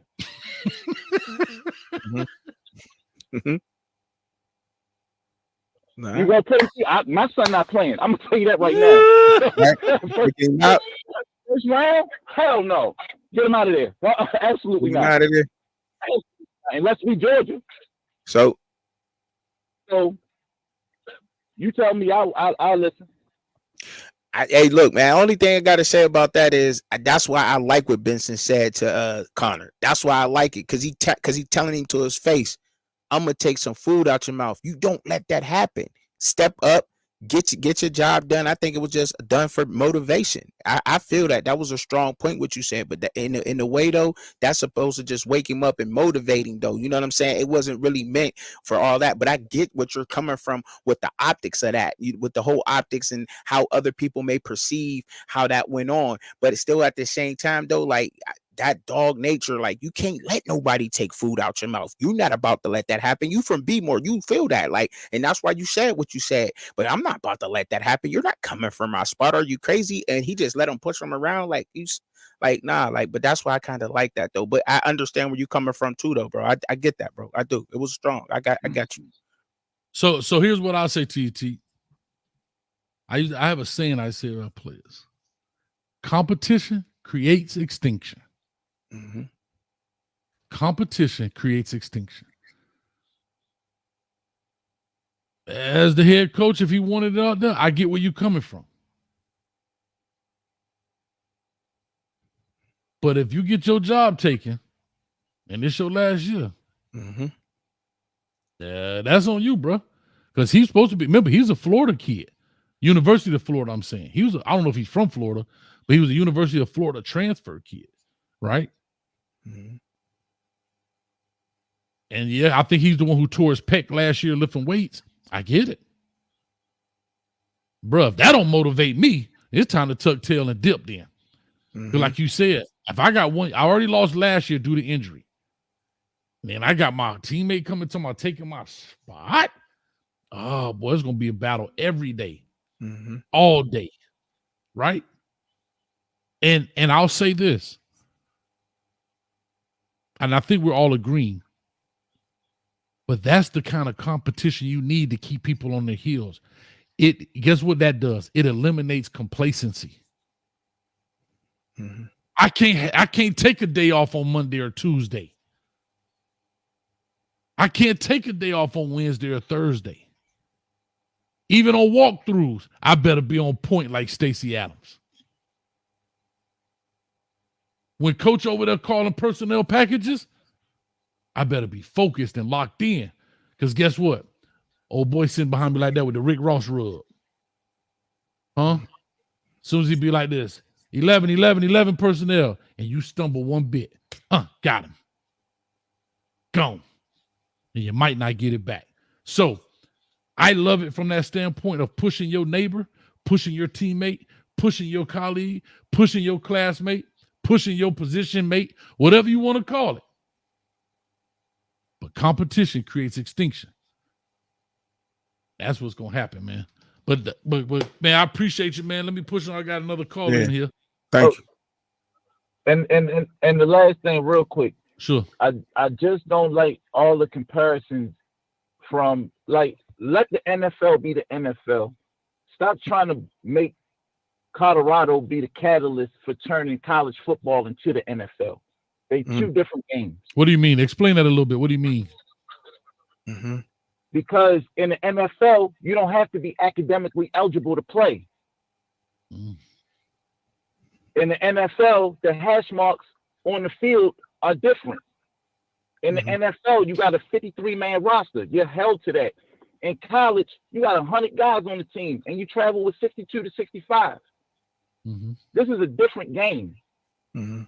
Nah. You gonna play? My son not playing. I'm gonna tell you that right now. First round? Hell no. Get him out of there. Well, absolutely not. Out of there. Unless we Georgia. So you tell me, I'll listen. Hey, look, man. Only thing I got to say about that is that's why I like what Benson said to Connor. That's why I like it, because he telling him to his face, I'm gonna take some food out your mouth. You don't let that happen. Step up, get your job done. I think it was just done for motivation. I feel that was a strong point what you said, but in the way though, that's supposed to just wake him up and motivating though. You know what I'm saying? It wasn't really meant for all that, but I get what you're coming from with the optics of that, with the whole optics and how other people may perceive how that went on. But it's still at the same time though, like that dog nature, like you can't let nobody take food out your mouth. You're not about to let that happen. You from B-more, you feel that, like, and that's why you said what you said. But I'm not about to let that happen. You're not coming from my spot. Are you crazy? And he just let him push him around, like he's like, nah, like. But that's why I kind of like that though. But I understand where you coming from too, though, bro. I get that, bro. I do. It was strong. I got you. So here's what I'll say to you, T. I have a saying I say about players: competition creates extinction. Mm-hmm. Competition creates extinction. As the head coach, if he wanted it out there, I get where you're coming from. But if you get your job taken, and it's your last year, mm-hmm. That's on you, bro. Because he's supposed to be. Remember, he's a Florida kid, University of Florida. I'm saying I don't know if he's from Florida, but he was a University of Florida transfer kid, right? Mm-hmm. And yeah, I think he's the one who tore his pec last year lifting weights. I get it. Bro, if that don't motivate me, it's time to tuck tail and dip then. Mm-hmm. Like you said, if I got one, I already lost last year due to injury. Man, I got my teammate coming to my taking my spot. Oh, boy, it's going to be a battle every day, mm-hmm. all day, right? And I'll say this, and I think we're all agreeing, but that's the kind of competition you need to keep people on their heels. Guess what that does? It eliminates complacency. Mm-hmm. I can't take a day off on Monday or Tuesday. I can't take a day off on Wednesday or Thursday. Even on walkthroughs, I better be on point like Stacey Adams. When coach over there calling personnel packages, I better be focused and locked in. Because guess what? Old boy sitting behind me like that with the Rick Ross rub. Huh? As soon as he be like this, 11, 11, 11 personnel, and you stumble one bit. Got him. Gone. And you might not get it back. So I love it from that standpoint of pushing your neighbor, pushing your teammate, pushing your colleague, pushing your classmate, pushing your position mate, whatever you want to call it. But competition creates extinction. That's what's going to happen, man. But man, I appreciate you, man. Let me push on. I got another caller in here. Thank you. And the last thing, real quick. Sure. I just don't like all the comparisons from, like, let the NFL be the NFL. Stop trying to make Colorado be the catalyst for turning college football into the NFL. They two different games. What do you mean? Explain that a little bit. What do you mean? Mm-hmm. Because in the NFL, you don't have to be academically eligible to play. Mm. In the NFL, the hash marks on the field are different. In the NFL, you got a 53-man roster. You're held to that. In college, you got 100 guys on the team, and you travel with 62 to 65. Mm-hmm. This is a different game. Mm-hmm.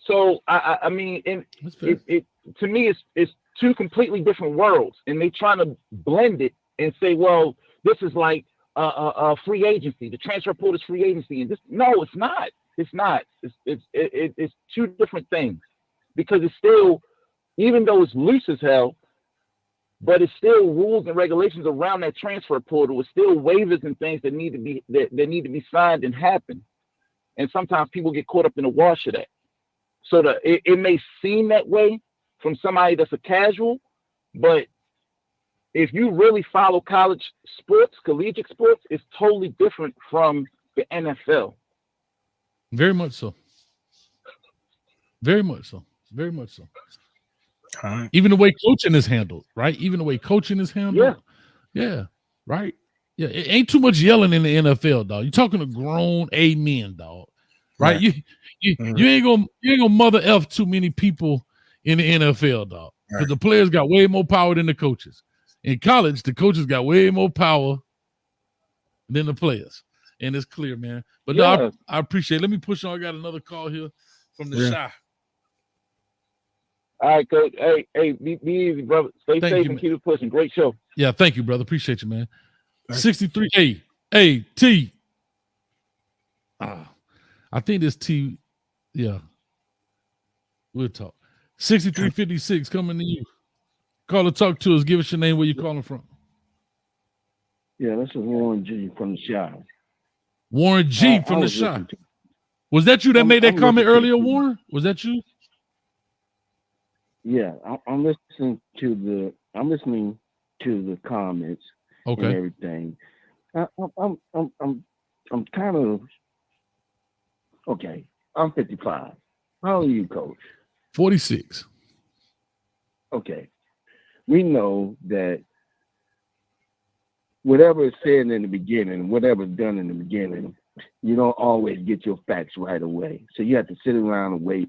So I mean, it to me, it's two completely different worlds, and they trying to blend it and say, well, this is like a free agency. The transfer portal is free agency, and this, no, it's not. It's not. It's two different things, because it's still, even though it's loose as hell, but it's still rules and regulations around that transfer portal. It's still waivers and things that need to be signed and happen. And sometimes people get caught up in the wash of that. So it may seem that way from somebody that's a casual, but if you really follow college sports, collegiate sports, it's totally different from the NFL. Very much so. Very much so. Very much so. Even the way coaching is handled, right? Even the way coaching is handled. Yeah. Right. Yeah. It ain't too much yelling in the NFL, dog. You're talking to grown men, dog. Right? You ain't gonna mother F too many people in the NFL, dog. Because the players got way more power than the coaches. In college, the coaches got way more power than the players. And it's clear, man. But Yeah. no, I appreciate it. Let me push on. I got another call here from the Shy. All right, Coach. Hey, be easy, brother. Stay Thank safe you, and keep it pushing. Great show. Yeah, thank you, brother. Appreciate you, man. 63A. Hey, T. I think this T, yeah. We'll talk. 6356 coming to you. Call or talk to us. Give us your name, where you calling from. Yeah, this is Warren G from the Shy. Warren G from the Shy. Was that you that made that comment earlier, Warren? Was that you? Yeah, I'm listening to the comments and everything. I'm kind of okay. I'm 55. How old are you, Coach? 46. Okay. We know that whatever is said in the beginning, whatever's done in the beginning, you don't always get your facts right away. So you have to sit around and wait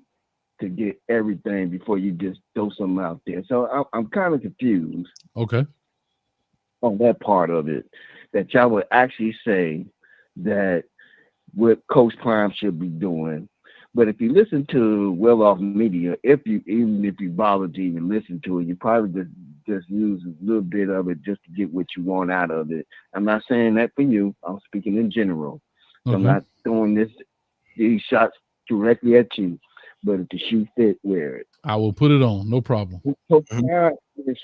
to get everything before you just throw something out there. So I'm kind of confused. Okay. On that part of it, that y'all would actually say that what Coach Prime should be doing. But if you listen to Well Off Media, even if you bother to even listen to it, you probably just use a little bit of it just to get what you want out of it. I'm not saying that for you. I'm speaking in general. So I'm not throwing these shots directly at you. But if the shoe fit, wear it. I will put it on. No problem. Coach Prime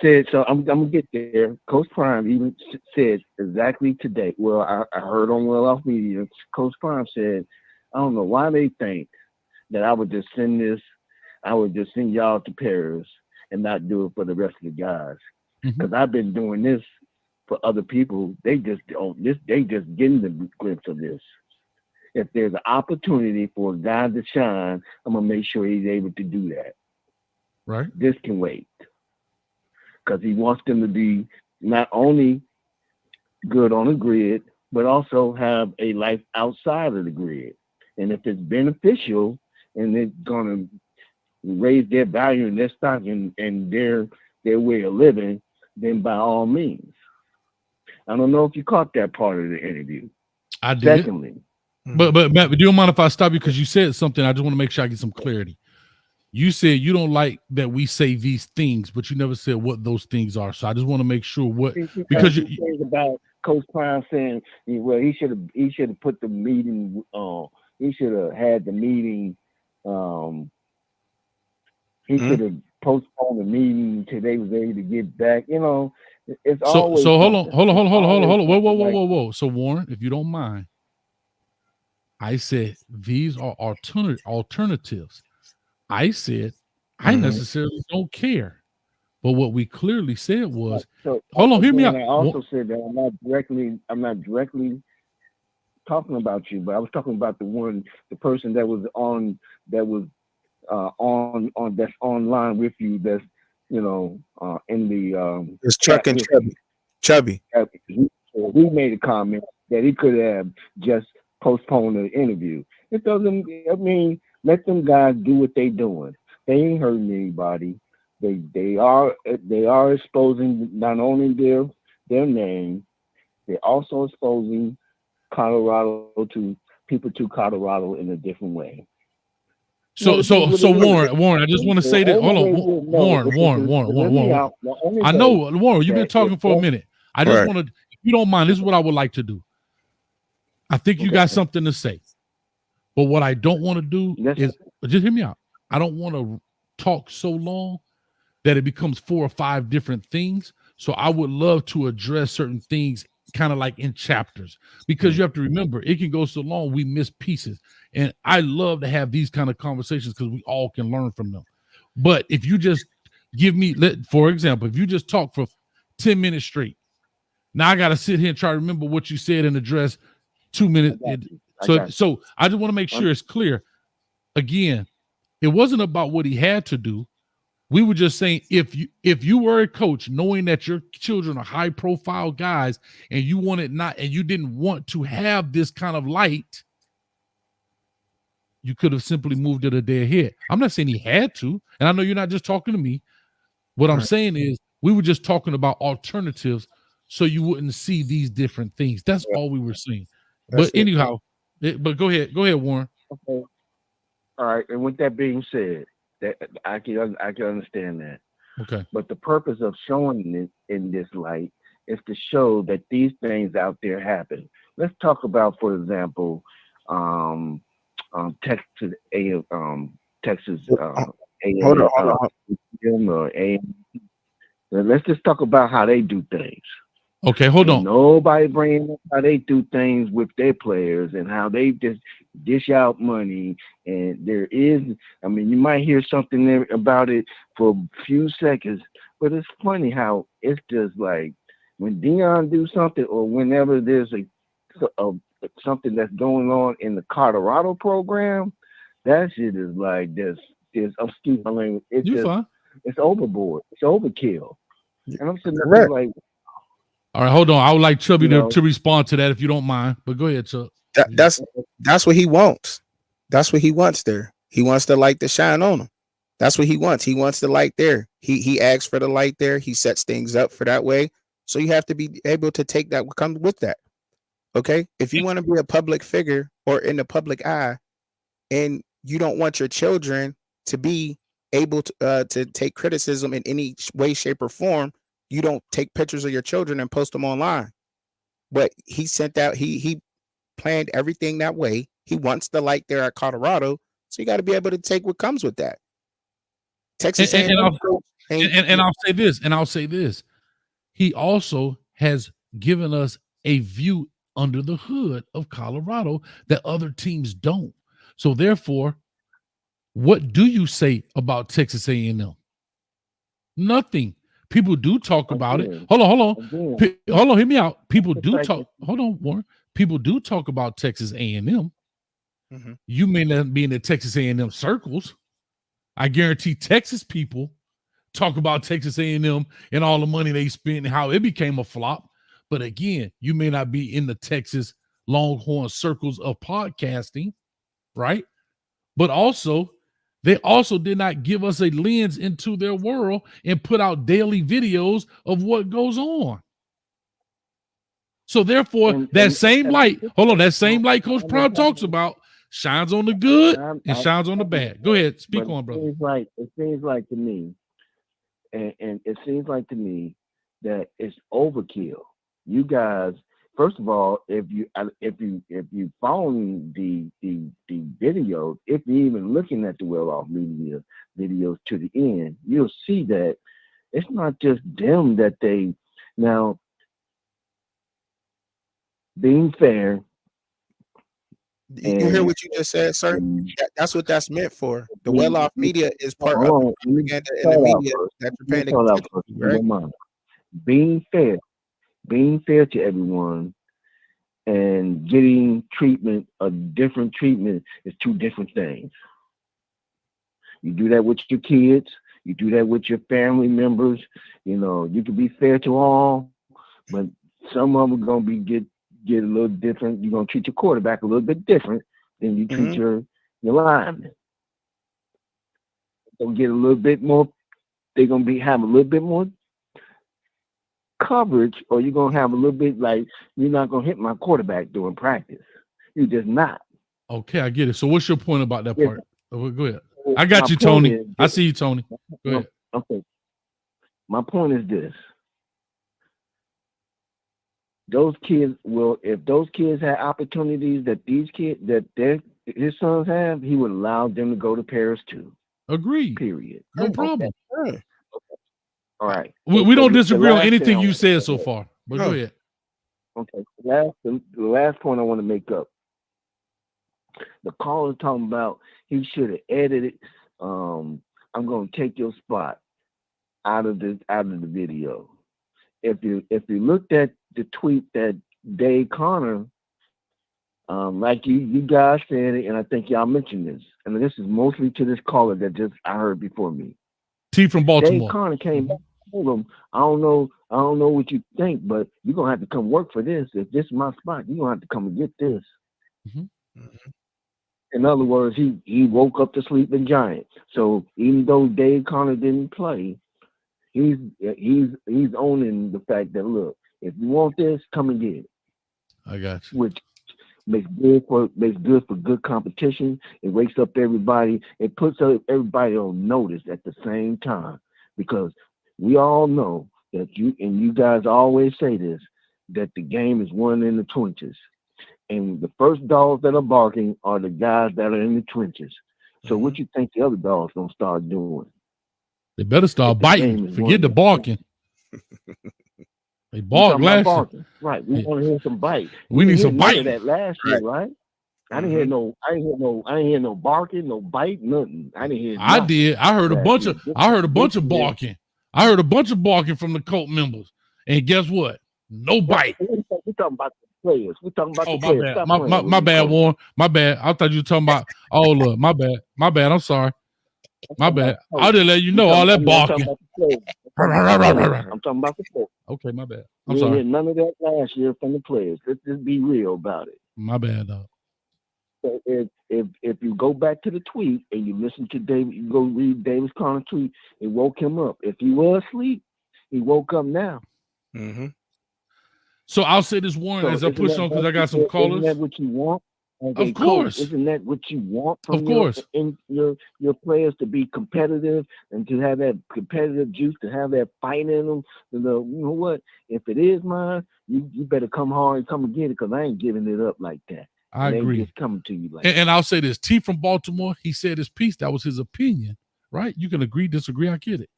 said, so I'm going to get there. Coach Prime even said exactly today. Well, I heard on Well Off Media, Coach Prime said, I don't know why they think that I would just send y'all to Paris and not do it for the rest of the guys. Because I've been doing this for other people. They just getting the glimpse of this. If there's an opportunity for a guy to shine, I'm gonna make sure he's able to do that. Right. This can wait. Because he wants them to be not only good on the grid, but also have a life outside of the grid. And if it's beneficial and it's gonna raise their value and their stock and their way of living, then by all means. I don't know if you caught that part of the interview. I did. Secondly. But Matt, do you mind if I stop you? Because you said something. I just want to make sure I get some clarity. You said you don't like that we say these things, but you never said what those things are. So I just want to make sure what, because you things about Coach Prime saying, well, he should have put the meeting he should have had the meeting he should have postponed the meeting until they was able to get back. It's always so hold on. Whoa. So Warren, if you don't mind, I said these are alternatives. I said I necessarily don't care. But what we clearly said was, hold on, hear me out. I also said that I'm not directly talking about you, but I was talking about the person that was on that's online with you, that's in the it's Chuck and Chubby. He made a comment that he could have just postponed the interview. It doesn't. I mean, let them guys do what they doing. They ain't hurting anybody. They are exposing not only their name, they're also exposing Colorado to people to Colorado in a different way. So Warren, I just want to say that. Hold on, Warren. I know, Warren, you've been talking for a minute. I just want to, if you don't mind, this is what I would like to do. I think you got something to say. But what I don't want to do is, just hear me out. I don't want to talk so long that it becomes 4 or 5 different things. So I would love to address certain things kind of like in chapters, because you have to remember, it can go so long we miss pieces. And I love to have these kind of conversations because we all can learn from them. But if you just give me, for example, if you just talk for 10 minutes straight, now I got to sit here and try to remember what you said and address 2 minutes. So I just want to make sure it's clear. Again, it wasn't about what he had to do. We were just saying, if you were a coach, knowing that your children are high profile guys and you didn't want to have this kind of light, you could have simply moved it a day ahead. I'm not saying he had to, and I know you're not just talking to me. What I'm saying is, We were just talking about alternatives so you wouldn't see these different things. That's all we were saying. That's But anyhow, but go ahead, Warren. Okay. All right. And with that being said, that I can understand that. Okay. But the purpose of showing it in this light is to show that these things out there happen. Let's talk about, for example, Texas Texas Hold on. or AM. Let's just talk about how they do things. Okay, hold on. Nobody bringing up how they do things with their players and how they just dish out money. And there is, I mean, you might hear something there about it for a few seconds, but it's funny how it's just like when Dion do something or whenever there's a something that's going on in the Colorado program, that shit is like this. Excuse my language. It's You just, fine. it's overboard. It's overkill. And I'm sitting there like, all right, hold on. I would like Chubby You know, to respond to that if you don't mind. But go ahead, Chubb. That's what he wants. That's what he wants there. He wants the light to shine on him. That's what he wants. He wants the light there. He asks for the light there. He sets things up for that way. So you have to be able to take that what comes with that. Okay? If you want to be a public figure or in the public eye and you don't want your children to be able to take criticism in any way, shape, or form, you don't take pictures of your children and post them online. But he sent out, he planned everything that way. He wants the light there at Colorado, so you got to be able to take what comes with that. Texas And I'll say this. He also has given us a view under the hood of Colorado that other teams don't. So therefore, what do you say about Texas A&M? Nothing. People do talk about it. Hold on. Hear me out. People do talk. Hold on, Warren. People do talk about Texas A&M. Mhm. You may not be in the Texas A&M circles. I guarantee Texas people talk about Texas A&M and all the money they spent and how it became a flop. But again, you may not be in the Texas Longhorn circles of podcasting, right? But also, they also did not give us a lens into their world and put out daily videos of what goes on. So therefore, that same light Coach Prime talks about shines on the good and shines on the bad. Go ahead, speak on, brother. It seems like to me, and it seems like to me that it's overkill. You guys, first of all, if you following the videos, if you're even looking at the Well Off Media videos to the end, you'll see that it's not just them that they now being fair. You hear what you just said, sir? That's what that's meant for. The Well Off Media is part of the propaganda and the media that you're paying attention to, right? Being fair to everyone and getting treatment, a different treatment, is two different things. You do that with your kids, you do that with your family members. You know, you can be fair to all, but some of them are gonna be get a little different. You're gonna treat your quarterback a little bit different than you treat your lineman. They'll get a little bit more. They're gonna have a little bit more coverage, or you're gonna have a little bit like you're not gonna hit my quarterback during practice. You're just not. Okay, I get it. So what's your point about that part? Go ahead. I got you, Tony. I see you, Tony. Go ahead. Okay. My point is this. Those kids will, if those kids had opportunities that his sons have, he would allow them to go to Paris too. Agreed. Period. No problem. Okay. All right. We don't disagree on anything you said so far, but go ahead. Okay. The last point I want to make up. The caller talking about he should have edited. I'm going to take your spot out of the video. If you looked at the tweet that Dave Connor, like you guys said it, and I think y'all mentioned this, and this is mostly to this caller that just I heard before me. T from Baltimore. Dave Connor came back and told him, I don't know what you think, but you're gonna have to come work for this. If this is my spot, you're gonna have to come and get this. In other words, he woke up the sleeping giant. So even though Dave Connor didn't play, he's owning the fact that, look, if you want this, come and get it. I got you. Which makes good for good competition. It wakes up everybody. It puts everybody on notice at the same time, because we all know that you guys always say this, that the game is won in the trenches, and the first dogs that are barking are the guys that are in the trenches. So what you think the other dogs gonna start doing? They better start biting. Forget the barking. They bark last year. Right. We want to hear some bite. We need some bite. That last year, right? I didn't hear no barking, no bite, nothing. I didn't hear. I did. I heard a bunch of barking. I heard a bunch of barking from the cult members. And guess what? No bite. We're talking about the players. We're talking about the players. Bad. My bad, Warren. My bad. I thought you were talking about all of my bad. My bad. I'm sorry. My bad. I didn't let you know all that barking. I'm talking about the players. Okay, my bad. I'm sorry. Didn't hear none of that last year from the players. Let's just be real about it. My bad, dog. So if you go back to the tweet and you listen to David, you go read Davis Conner's tweet, it woke him up. If he was asleep, he woke up now. Mm-hmm. So I'll say this, Warren, as I push on, because I got some callers. Isn't that what you want? Of course. Isn't that what you want from your players, to be competitive and to have that competitive juice, to have that fight in them? You know what? If it is mine, you better come hard and come and get it, because I ain't giving it up like that. I agree. Just coming to you like and I'll say this: T from Baltimore, he said his piece. That was his opinion, right? You can agree, disagree. I get it.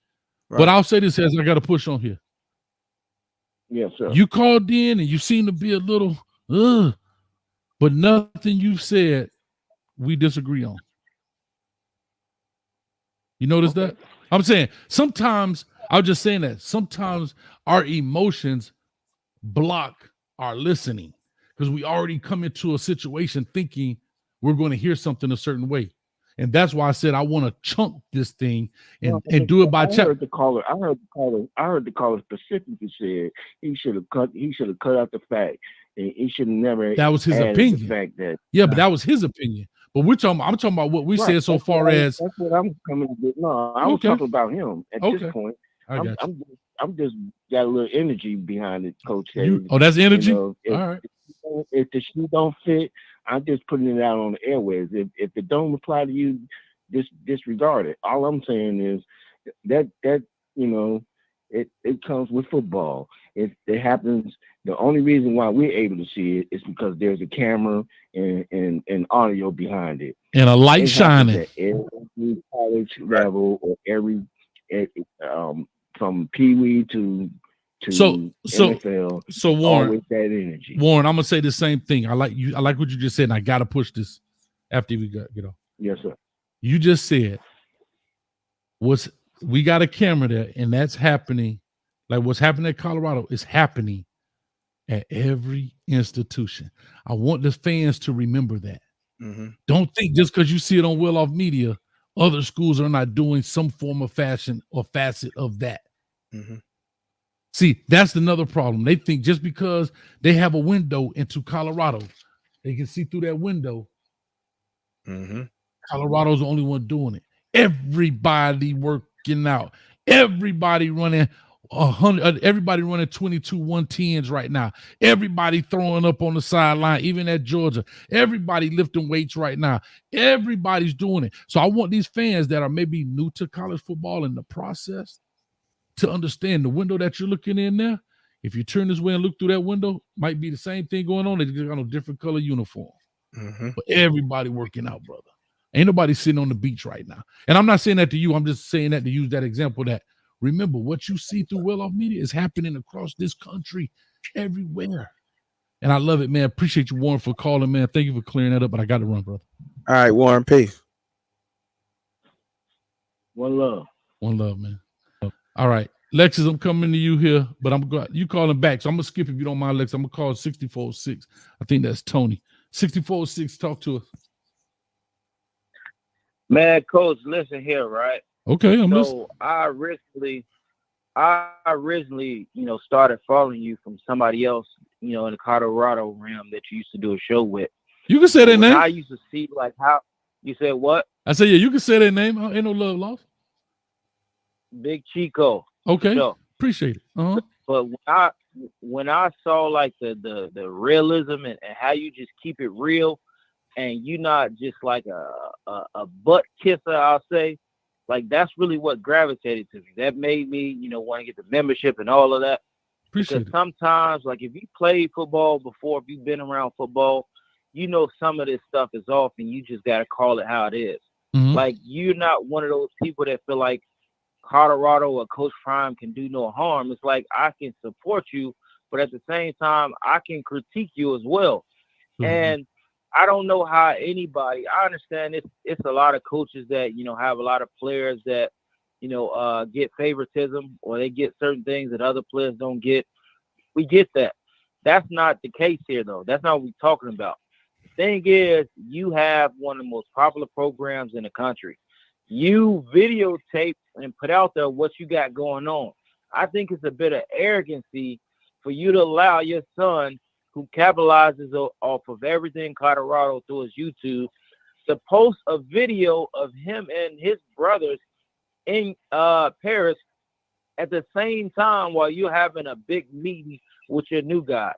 Right. But I'll say this as I got to push on here. Yes, sir. You called in and you seem to be a little, but nothing you've said we disagree on. You notice that? I'm saying sometimes, I'm just saying that sometimes our emotions block our listening, because we already come into a situation thinking we're going to hear something a certain way. And that's why I said I want to chunk this thing and do it by check. I heard the caller specifically said he should have cut out the fact. And he should have never. That was his opinion. The fact that, but that was his opinion. But I'm talking about what we said so far as. That's what I'm coming to get. No, I was talking about him at this point. I'm just got a little energy behind it, Coach. That's energy. All right. If the shoe don't fit, I'm just putting it out on the airways. If it don't apply to you, just disregard it. All I'm saying is that it comes with football. It happens. The only reason why we're able to see it is because there's a camera and audio behind it, and a light shining. At every college level, or every from Pee Wee to NFL. So Warren, always that energy. Warren, I'm gonna say the same thing. I like what you just said, and I gotta push this after we get off. Yes, sir. You just said we got a camera there, and that's happening. Like what's happening at Colorado is happening at every institution. I want the fans to remember that. Mm-hmm. Don't think just because you see it on Well Off Media, other schools are not doing some form of fashion or facet of that. Mm-hmm. See, that's another problem. They think just because they have a window into Colorado, they can see through that window. Mm-hmm. Colorado's the only one doing it. Everybody working out. Everybody running 100. Everybody running 22 110s right now. Everybody throwing up on the sideline, even at Georgia. Everybody lifting weights right now. Everybody's doing it. So I want these fans that are maybe new to college football in the process to understand the window that you're looking in there. If you turn this way and look through that window, might be the same thing going on. They just got a different color uniform. Mm-hmm. But everybody working out, brother. Ain't nobody sitting on the beach right now. And I'm not saying that to you. I'm just saying that to use that example that remember what you see through Well Off Media is happening across this country everywhere. And I love it, man. Appreciate you, Warren, for calling, man. Thank you for clearing that up, but I got to run, brother. All right, Warren, peace. One love. One love, man. All right. Lexus, I'm coming to you here, but you calling back. So I'm going to skip if you don't mind, Lex. I'm going to call 6406. I think that's Tony. 6406, talk to us. Man, Coach, listen here, right? Okay, I'm listening. I originally, started following you from somebody else, in the Colorado realm that you used to do a show with. You can say that name. I used to see like how you said what? I said, yeah, you can say that name. Ain't no love lost. Big Chico. Okay, sure. appreciate it. But when I saw like the realism and how you just keep it real, and you not just like a butt kisser, I'll say, like that's really what gravitated to me. That made me, want to get the membership and all of that. Because Appreciate it. sometimes, like if you played football before, if you've been around football, some of this stuff is off, and you just got to call it how it is. Mhm. Like you're not one of those people that feel like Colorado or Coach Prime can do no harm. It's like I can support you, but at the same time, I can critique you as well. Mhm. And I don't know how anybody. I understand it's a lot of coaches that have a lot of players that get favoritism, or they get certain things that other players don't get. We get that. That's not the case here, though. That's not what we're talking about. The thing is, you have one of the most popular programs in the country. You videotape and put out there what you got going on. I think it's a bit of arrogancy for you to allow your son, who capitalizes off of everything Colorado through his YouTube, to post a video of him and his brothers in Paris at the same time while you're having a big meeting with your new guys.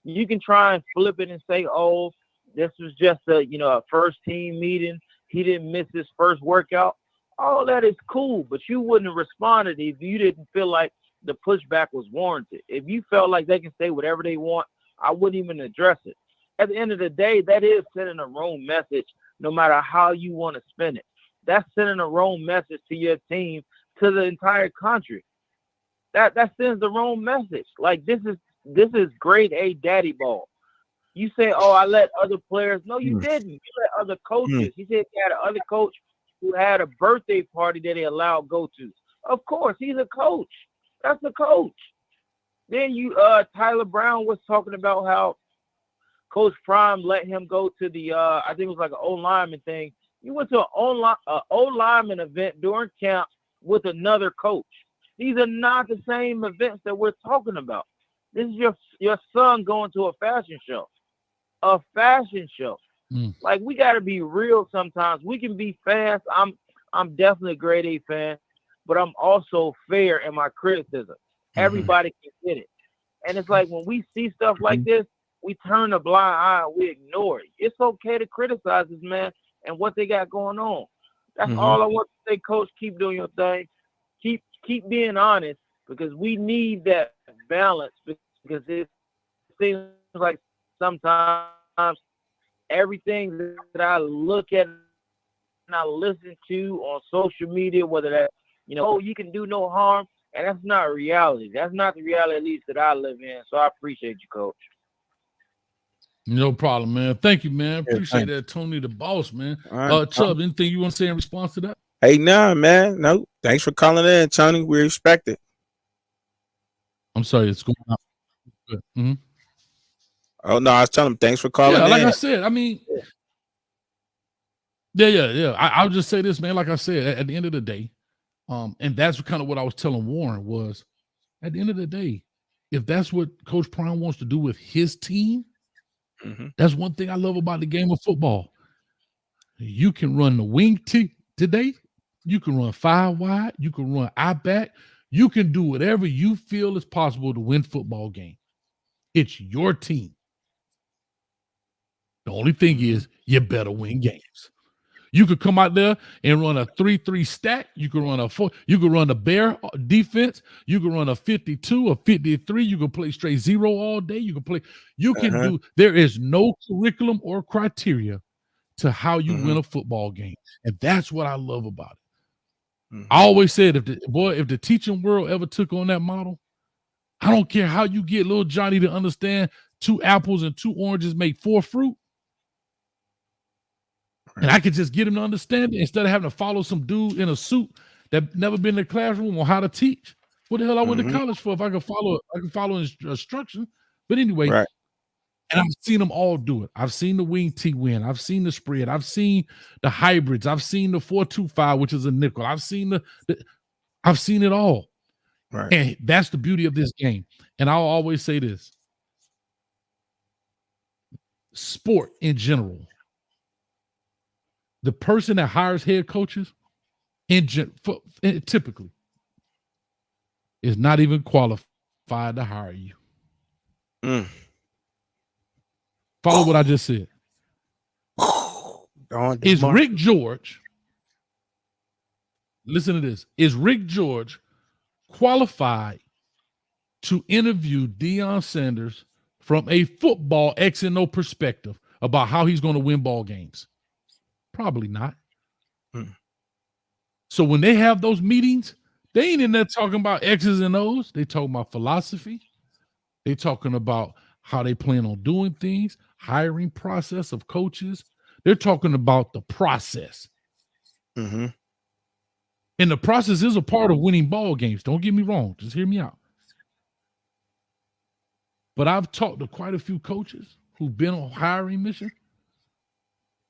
You can try and flip it and say, "Oh, this was just a first team meeting. He didn't miss his first workout." All that is cool, but you wouldn't have responded if you didn't feel like the pushback was warranted. If you felt like they can say whatever they want, I wouldn't even address it. At the end of the day, that is sending a wrong message, no matter how you want to spin it. That's sending a wrong message to your team, to the entire country. That sends the wrong message. Like this is grade A daddy ball. You say, "Oh, I let other players." No, you didn't. You let other coaches. He said he had another coach who had a birthday party that he allowed go to. Of course, he's a coach. That's a coach. Then Tyler Brown was talking about how Coach Prime let him go to the I think it was like an O lineman thing. You went to an O lineman event during camp with another coach. These are not the same events that we're talking about. This is your son going to a fashion show. A fashion show. Mm. Like we got to be real sometimes. We can be fast. I'm definitely a grade A fan, but I'm also fair in my criticism. Everybody can get it. And it's like when we see stuff like this, we turn a blind eye and we ignore it. It's okay to criticize this man and what they got going on. That's all I want to say, Coach. Keep doing your thing. Keep being honest, because we need that balance, because it seems like sometimes everything that I look at and I listen to on social media, whether that, "Oh, you can do no harm," and that's not reality. That's not the reality, at least, that I live in. So I appreciate you, Coach. No problem, man. Thank you, man. Yeah, Appreciate thanks. that, Tony the boss, man. All right. Chubb, anything you want to say in response to that? Hey, nah, man. No, thanks for calling in, Tony. We respect it. I'm sorry, it's going on. Good. Mhm. Oh no, I was telling him thanks for calling Yeah, like in. I said, I mean, yeah. I'll just say this, man. Like I said, at the end of the day, and that's kind of what I was telling Warren was, at the end of the day, if that's what Coach Prime wants to do with his team, that's one thing I love about the game of football. You can run the wing T today. You can run 5 wide. You can run I back. You can do whatever you feel is possible to win football game. It's your team. The only thing is you better win games. You could come out there and run a 3-3 stack. You can run a 4. You can run a bear defense. You can run a 52, a 53. You can play straight 0 all day. You can play. You can do. There is no curriculum or criteria to how you win a football game, and that's what I love about it. I always said, if the teaching world ever took on that model, I don't care how you get little Johnny to understand 2 apples and 2 oranges make 4 fruit. And I could just get him to understand it instead of having to follow some dude in a suit that never been in the classroom on how to teach. What the hell I went to college for if I could follow instruction? But anyway, Right. and I've seen them all do it. I've seen the wing T win. I've seen the spread. I've seen the hybrids. I've seen the 4-2-5, which is a nickel. I've seen I've seen it all. Right. And that's the beauty of this game. And I'll always say this: sport in general, the person that hires head coaches typically is not even qualified to hire you. Follow what I just said. Is Rick George, listen to this, is Rick George qualified to interview Deion Sanders from a football X and O perspective about how he's going to win ball games? Probably not. So when they have those meetings, they ain't in there talking about X's and O's. They talking about philosophy. They talking about how they plan on doing things, hiring process of coaches. They're talking about the process. And the process is a part of winning ball games. Don't get me wrong. Just hear me out. But I've talked to quite a few coaches who've been on hiring mission,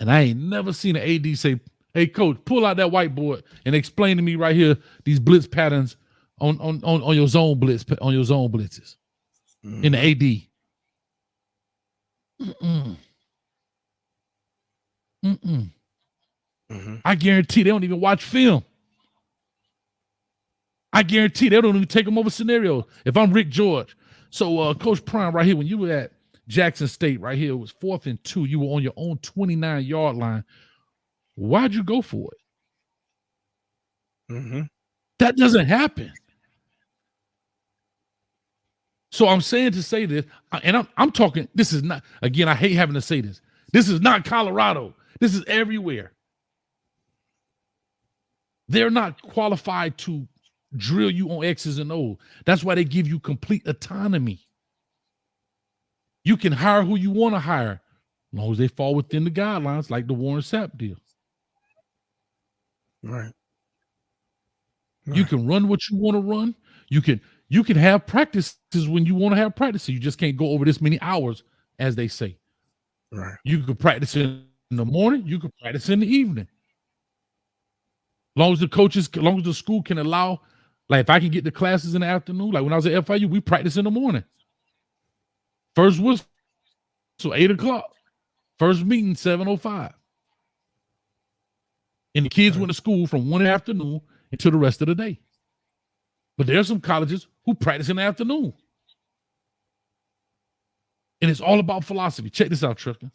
and I ain't never seen an AD say, "Hey, coach, pull out that whiteboard and explain to me right here these blitz patterns on your zone blitz on your zone blitzes in the AD." I guarantee they don't even watch film. I guarantee they don't even take them over scenarios. If I'm Rick George, so Coach Prime right here, when you were at Jackson State right here, it was 4th and 2. You were on your own 29-yard line. Why'd you go for it? That doesn't happen. So I'm saying to say this, and I'm talking, this is not, again, I hate having to say this. This is not Colorado. This is everywhere. They're not qualified to drill you on X's and O's. That's why they give you complete autonomy. You can hire who you want to hire, as long as they fall within the guidelines, like the Warren Sapp deal. Right. You can run what you want to run. You can have practices when you want to have practices. You just can't go over this many hours, as they say. Right. You can practice in the morning. You can practice in the evening. Long as the school can allow, like if I can get the classes in the afternoon, like when I was at FIU, we practice in the morning. First whistle, so 8 o'clock. First meeting, 7:05. And the kids went to school from 1 in the afternoon until the rest of the day. But there are some colleges who practice in the afternoon. And it's all about philosophy. Check this out, Trucker.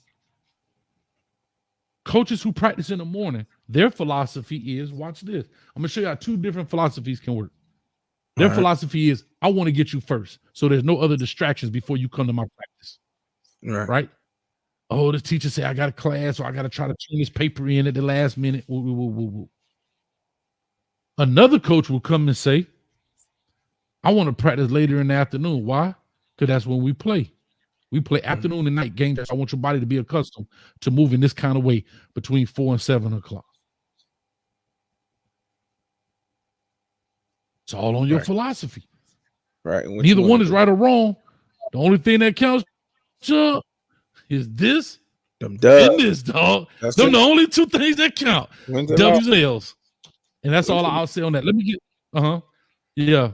Coaches who practice in the morning, their philosophy is, watch this. I'm going to show you how 2 different philosophies can work. Their philosophy is, I want to get you first, so there's no other distractions before you come to my practice. Right? Oh, the teacher say I got a class, or I got to try to turn this paper in at the last minute. Woo, woo, woo, woo. Another coach will come and say, I want to practice later in the afternoon. Why? Because that's when we play. We play afternoon and night games. I want your body to be accustomed to moving this kind of way between 4 and 7 o'clock. It's all on your philosophy. Right. Neither one is right or wrong. The only thing that counts is this and this, dog. Those are the only 2 things that count. W's and L's. And that's all I'll say on that. Let me get, yeah.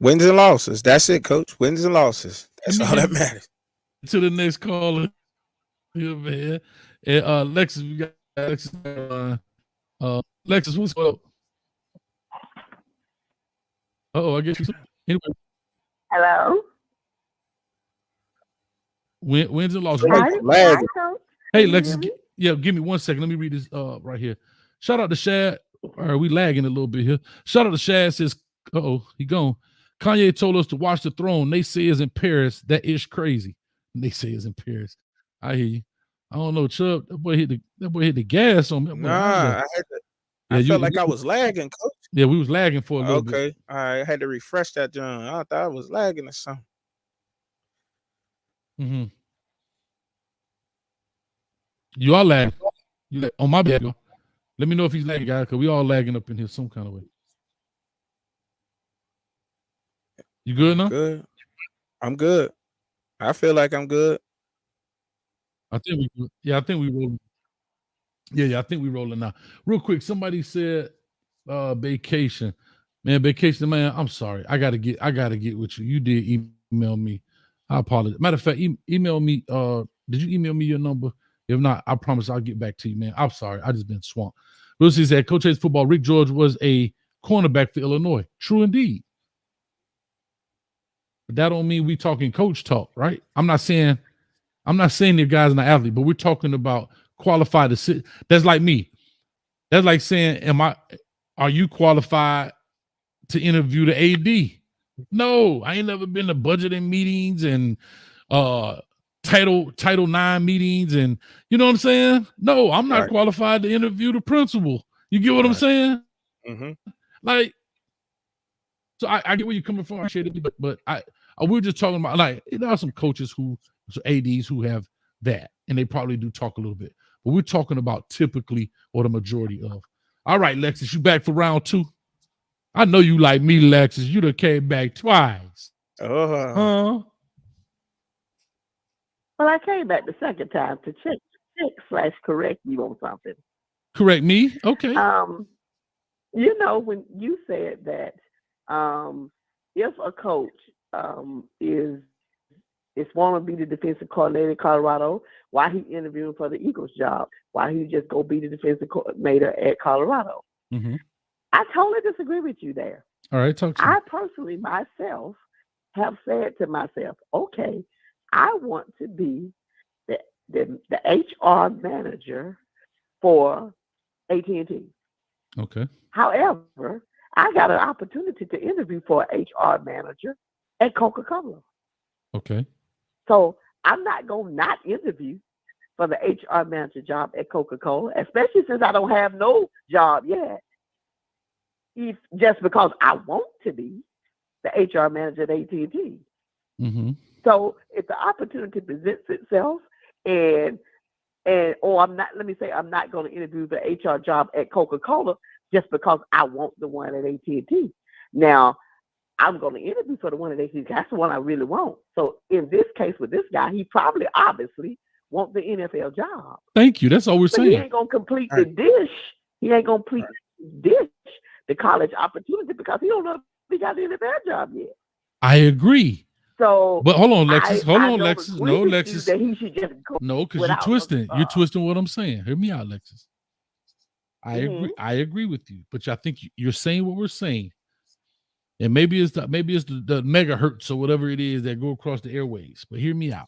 Wins and losses. That's it, Coach. Wins and losses. That's all that matters. To the next caller. Yeah, man. And Lexus, we got Lexus. Lexus, what's up? I guess you. Anyway. Hello. Wins and losses. Hey, Lexus. Give me 1 second. Let me read this right here. Shout out to Shad. All right, we lagging a little bit here. Shout out to Shad. Says, he gone. Kanye told us to watch the throne. They say it's in Paris. That is crazy. They say it's in Paris. I hear you. I don't know, Chubb. That boy hit the gas on me. Nah, I felt like I was lagging, Coach. Yeah, we was lagging for a little bit. Okay. All right. I had to refresh that, John. I thought I was lagging or something. You are lagging. On my bad. Let me know if he's lagging, guys, because we all lagging up in here some kind of way. You good now? Good. I'm good. I feel like I'm good. I think we good. Yeah, I think we rolling. Yeah, I think we rolling now. Real quick, somebody said vacation. Man, vacation, man. I'm sorry. I gotta get with you. You did email me. I apologize. Matter of fact, email me. Did you email me your number? If not, I promise I'll get back to you, man. I'm sorry. I just been swamped. Lucy said, Coach Hayes football, Rick George was a cornerback for Illinois. True indeed. But that don't mean we talking coach talk, right? I'm not saying the guy's not athlete, but we're talking about qualified to sit. That's like me. That's like saying, are you qualified to interview the AD? No, I ain't never been to budgeting meetings and Title IX meetings, and you know what I'm saying? No, I'm not qualified to interview the principal. You get what I'm saying? Mm-hmm. Like, so I get where you're coming from, but we're just talking about, like, there are some coaches ADs who have that, and they probably do talk a little bit. But we're talking about typically or the majority of. All right, Lexus, you back for round 2? I know you like me, Lexus. You done came back twice. Well, I came back the second time to check/correct you on something. Correct me? Okay. You know, when you said that if a coach is want to be the defensive coordinator in Colorado, why he interviewing for the Eagles job? Why he just go be the defensive coordinator at Colorado? Mm-hmm. I totally disagree with you there. All right, talk to me. I personally myself have said to myself, okay, I want to be the HR manager for AT&T. Okay. However, I got an opportunity to interview for an HR manager at Coca-Cola. Okay. So I'm not going to not interview for the HR manager job at Coca-Cola, especially since I don't have no job yet. Just because I want to be the HR manager at AT&T. Mm-hmm. So if the opportunity presents itself I'm not going to interview the HR job at Coca-Cola just because I want the one at AT&T. Now, I'm going to interview for the one at AT&T. That's the one I really want. So in this case with this guy, he probably obviously wants the NFL job. Thank you. That's all we're saying. He ain't going to complete the dish. He ain't going to complete the college opportunity because he don't know if he got the NFL job yet. I agree. So, but hold on, Lexus. Lexus. No, Lexus. That he should just go. No, because you're twisting. You're twisting what I'm saying. Hear me out, Lexus. I agree. I agree with you, but I think you're saying what we're saying, and maybe it's the megahertz or whatever it is that go across the airways. But hear me out.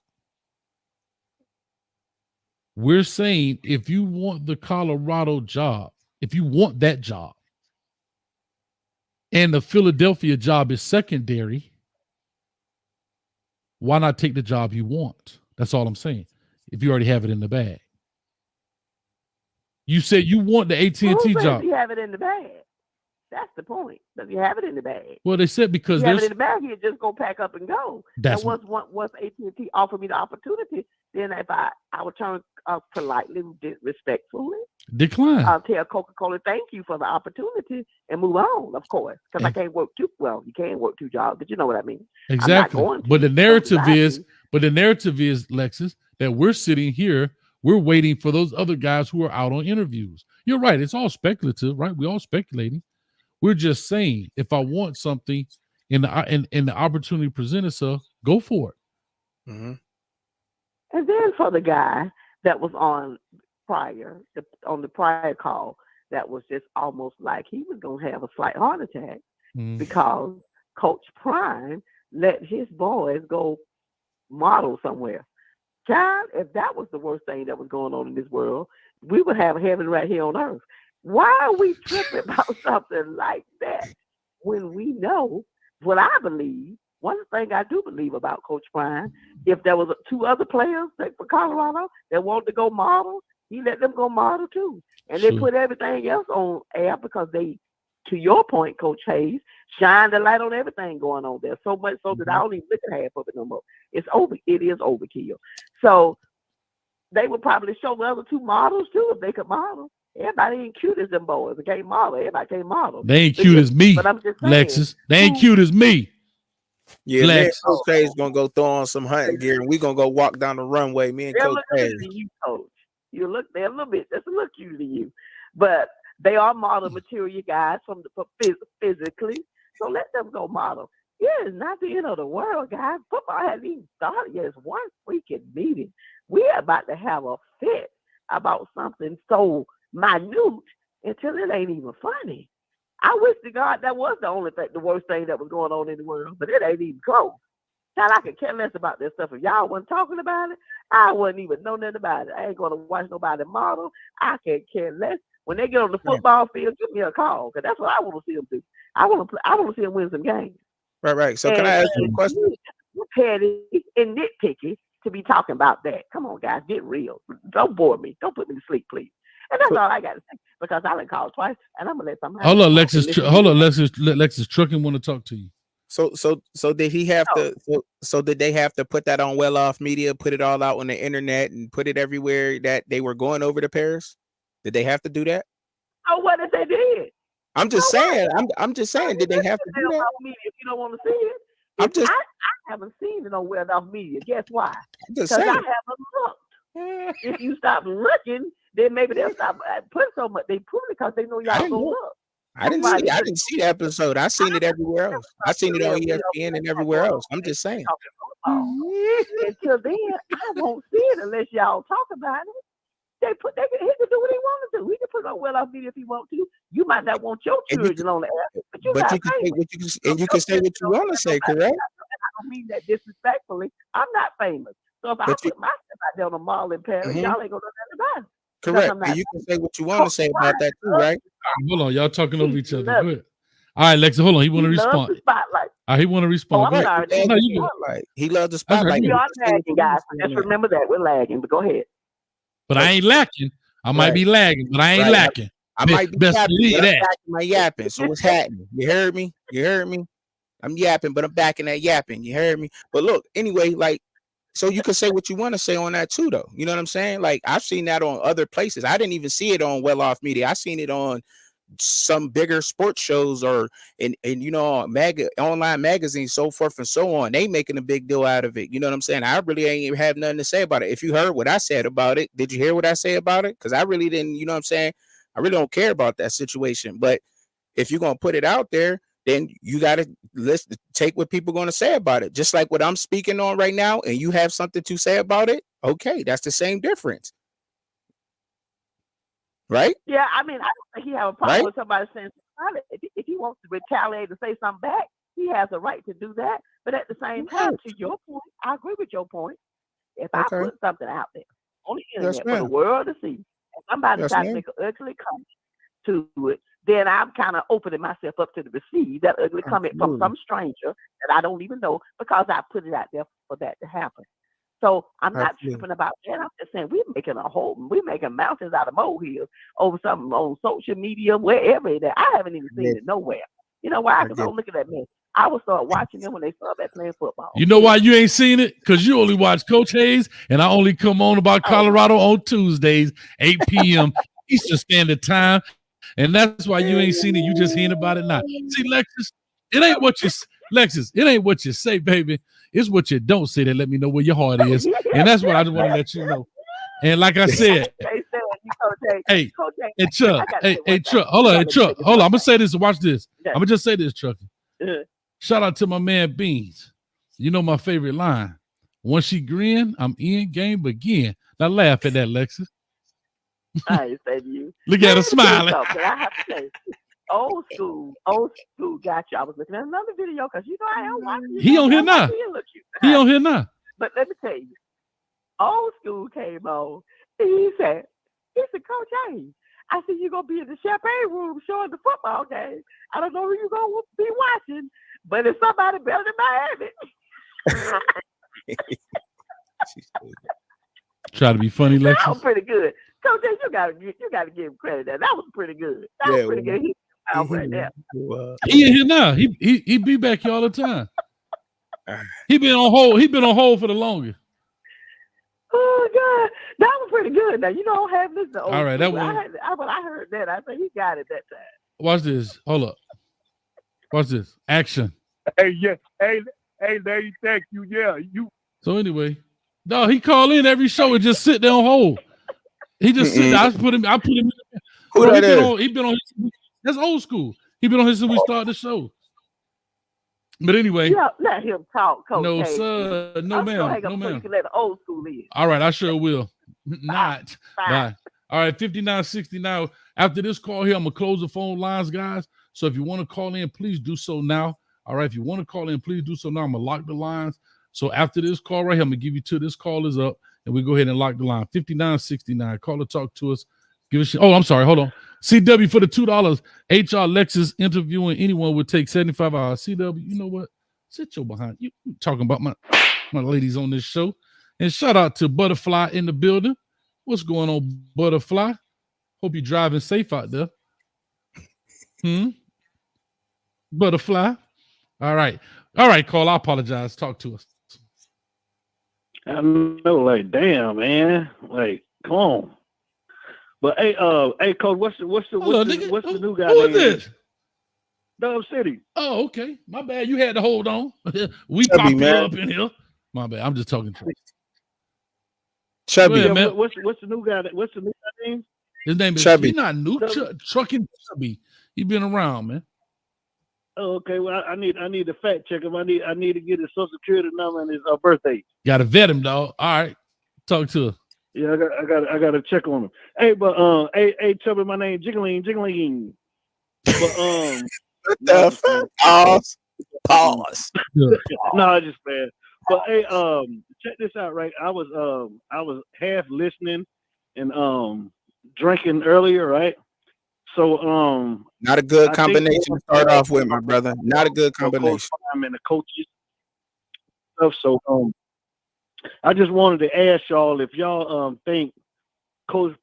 We're saying if you want the Colorado job, if you want that job, and the Philadelphia job is secondary, why not take the job you want? That's all I'm saying. If you already have it in the bag. You said you want the AT&T job. You have it in the bag. That's the point. Does you have it in the bag? Well, they said because have it in the bag, you just go pack up and go. That's and once AT&T offered me the opportunity, then if I would turn politely, respectfully, decline. I'll tell Coca-Cola thank you for the opportunity and move on, of course, because I can't work you can't work 2 jobs, but you know what I mean. Exactly. But the narrative is, Lexus, that we're sitting here, we're waiting for those other guys who are out on interviews. You're right. It's all speculative, right? We're all speculating. We're just saying, if I want something and the opportunity presents itself, go for it. Mm-hmm. And then for the guy that was on the prior call, that was just almost like he was going to have a slight heart attack because Coach Prime let his boys go model somewhere. Child, if that was the worst thing that was going on in this world, we would have heaven right here on earth. Why are we tripping about something like that when we know what I believe? One thing I do believe about Coach Prime, if there was 2 other players for Colorado that wanted to go model, he let them go model too. And they put everything else on air because they, to your point, Coach Hayes, shine the light on everything going on there. So much so that I don't even look at half of it no more. It is overkill. So they would probably show the other 2 models too if they could model. Everybody ain't cute as them boys. They can't model. Everybody can't model. They ain't cute as me, but I'm just saying, Lexus. They ain't cute as me. Yeah, me and Coach Hayes gonna go throw on some hunting gear and we gonna go walk down the runway. Me and Coach Hayes. You, Coach. They're a little bit. That's a little cute to you, but they are model material guys for physically. So let them go model. Yeah, it's not the end of the world, guys. Football hasn't even started yet. It's one freaking meeting. We're about to have a fit about something so minute until it ain't even funny. I wish to God that was the only thing, the worst thing that was going on in the world, but it ain't even close. Child, I could care less about this stuff. If y'all wasn't talking about it, I wouldn't even know nothing about it. I ain't gonna watch nobody model. I can't care less. When they get on the football field, give me a call, because that's what I want to see them do. I want to see them win some games. Right. So can I ask you a question? You're petty and nitpicky to be talking about that. Come on, guys, get real. Don't bore me. Don't put me to sleep, please. And that's all I got to say, because I done called twice, and I'm gonna let somebody. Hold on, Lexus Trucking want to talk to you. So did he have to? So did they have to put that on Well Off Media, put it all out on the internet, and put it everywhere that they were going over to Paris? Did they have to do that? Oh, what if they did? I'm just saying. I'm just saying. Did they have to do that? Media if you don't want to see it. I haven't seen it on Well Off Media. Guess why? Because I haven't looked. If you stop looking, then maybe they'll stop putting so much. They put it because they know y'all gonna look. I didn't see the episode. I seen it everywhere else. I seen it on ESPN and everywhere else. I'm just saying. Until then, I won't see it unless y'all talk about it. He can do what he wants to do. He can put it on Well Off Media if he wants to. You might not want your children on the air, but you can say what you want to say, correct? I don't mean that disrespectfully. I'm not famous, so if I put myself out there on a mall in Paris, y'all ain't gonna know nothing about it. Correct. And you can say what you want to say about that too, right? Hold on, y'all talking over each other. Good. All right, Lexa, hold on. He want to respond. He want to respond. He loves the spotlight. We are lagging, guys. Just remember that we're lagging. But go ahead. But I ain't lacking. I might be lagging, but I ain't lacking. I might be best believe that. I'm yapping. So what's happening? You heard me? I'm yapping, but I'm backing that yapping. You heard me? But look, anyway, so you can say what you want to say on that too, though. You know what I'm saying? Like, I've seen that on other places. I didn't even see it on Well Off Media. I seen it on some bigger sports shows or in online magazines, so forth and so on. They making a big deal out of it. You know what I'm saying? I really ain't even have nothing to say about it. If you heard what I said about it, did you hear what I say about it? Because I really didn't, you know what I'm saying? I really don't care about that situation. But if you're gonna put it out there, then you gotta take what people are gonna say about it. Just like what I'm speaking on right now, and you have something to say about it, okay, that's the same difference. Right? Yeah, I mean, I don't think he have a problem with somebody saying something. If he wants to retaliate and say something back, he has a right to do that. But at the same time, to your point, I agree with your point. If I put something out there on the internet for the world to see, and somebody tries to make an ugly comment to it, then I'm kind of opening myself up to receive that ugly comment from some stranger that I don't even know, because I put it out there for that to happen. So I'm not tripping about that. I'm just saying we're making mountains out of molehills over something on social media, wherever it is. I haven't even seen it nowhere. You know why? Because I'm looking at me. I will start watching them when they start back playing football. You know why you ain't seen it? Because you only watch Coach Hayes, and I only come on about Colorado on Tuesdays, 8 p.m. Eastern Standard Time. And that's why you ain't seen it. You just hearing about it now. See, Lexus, it ain't what you say, baby. It's what you don't say that let me know where your heart is. And that's what I just want to let you know. And like I said, Chuck, hold on. I'm gonna say this. Watch this. I'm gonna just say this, Chucky. Shout out to my man Beans. You know my favorite line. Once she grin, I'm in, game begin. Now laugh at that, Lexus. I ain't say to you. Look at her smiling. I have to say, old school got you. I was looking at another video because I am watching. He on here now. He on here now. But let me tell you, old school came on. And he said, Coach Hayes, I see you gonna be in the champagne room showing the football game. I don't know who you gonna be watching, but it's somebody better than Miami. Try to be funny, Lexus. That was pretty good. Coach Hayes, you gotta give him credit. That was pretty good. That was pretty good. Right there. He in here now. He be back here all the time. He been on hold. He been on hold for the longest. Oh God, that was pretty good. Now you know I have this. All right, that one. I heard that. I said he got it that time. Watch this. Hold up. Watch this. Action. Hey, lady, thank you. Yeah, you. So anyway, no, he call in every show and just sit there on hold. He just sit there. I put him. Who that is? He been on. That's old school. He been on here since we started the show. But anyway, yeah, let him talk, Coach. No, sir. No, ma'am. No, ma'am. You can let the old school in. All right, I sure will. Not. Bye. All right, 5969. After this call here, I'm going to close the phone lines, guys. So if you want to call in, please do so now. All right, if you want to call in, please do so now. I'm going to lock the lines. So after this call right here, I'm going to give you two. This call is up, and we go ahead and lock the line. 5969. Call or talk to us. Give us. Oh, I'm sorry. Hold on. CW for the $2. HR Lexus interviewing anyone would take 75 hours. CW, you know what? Sit your behind. You talking about my ladies on this show. And shout out to Butterfly in the building. What's going on, Butterfly? Hope you're driving safe out there. Butterfly. All right. All right, Cole. I apologize. Talk to us. I know, like, damn, man. Like, come on. But hey, Coach, what's the new guy Who is name? this? Dub City. Oh, okay. My bad. You had to hold on. We Chubby, popular man. up in here. My bad. I'm just talking to you. Chubby. Go ahead, Yeah, man. what's the new guy? What's the new guy name? His name is Chubby. He's not new. Trucking Chubby. He been around, man. Oh, okay. Well, I need to fact check him. I need to get his social security number and his birthday. Got to vet him, dog. All right. Talk to us. Yeah, I got to check on him. Hey, but hey, Chubby, my name Jiggling. But What the fuck? Pause. No, I just bad. But hey, check this out, right? I was half listening and drinking earlier, right? So Not a good I combination think- to start off with, my brother. Not a good combination. I'm in the coaches stuff. So I just wanted to ask y'all if y'all think Coach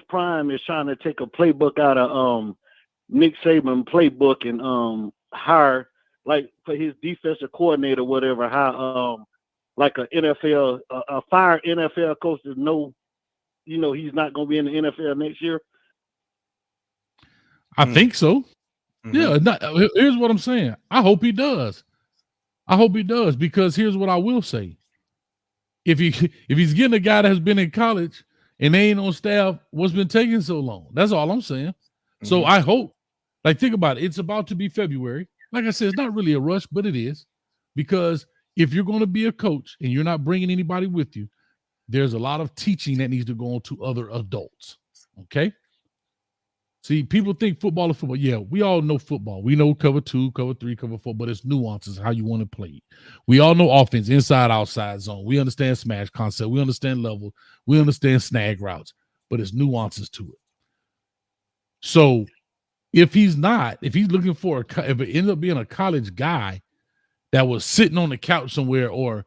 Prime is trying to take a playbook out of Nick Saban playbook and hire, like, for his defensive coordinator, whatever, how like a NFL a fire NFL coach to know, he's not going to be in the NFL next year. I think so. Mm-hmm. Yeah. Here's what I'm saying. I hope he does. Because here's what I will say. If he's getting a guy that has been in college and they ain't on staff, what's been taking so long? That's all I'm saying. So I hope, like, think about it. It's about to be February. Like I said, it's not really a rush, but it is. Because if you're going to be a coach and you're not bringing anybody with you, there's a lot of teaching that needs to go on to other adults. Okay? See, people think football is football. Yeah, we all know football. We know cover 2, cover 3, cover 4, but it's nuances how you want to play it. We all know offense, inside, outside zone. We understand smash concept. We understand level. We understand snag routes, but it's nuances to it. So if he's looking for if it ends up being a college guy that was sitting on the couch somewhere, or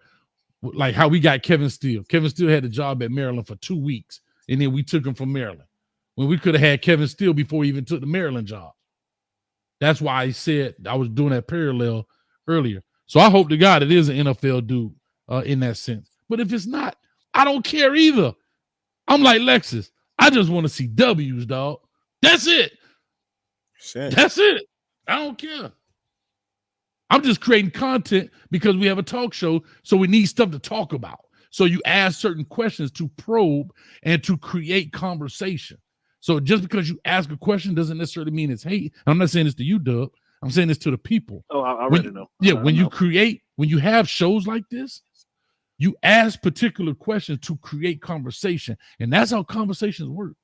like how we got Kevin Steele. Kevin Steele had the job at Maryland for 2 weeks, and then we took him from Maryland. When we could have had Kevin Steele before he even took the Maryland job. That's why I said I was doing that parallel earlier. So I hope to God it is an NFL dude in that sense. But if it's not, I don't care either. I'm like Lexus. I just want to see W's, dog. That's it. Shit. That's it. I don't care. I'm just creating content because we have a talk show, so we need stuff to talk about. So you ask certain questions to probe and to create conversation. So just because you ask a question doesn't necessarily mean it's hate. I'm not saying this to you, Doug. I'm saying this to the people. Oh, I already know. Yeah, when you have shows like this, you ask particular questions to create conversation. And that's how conversations work.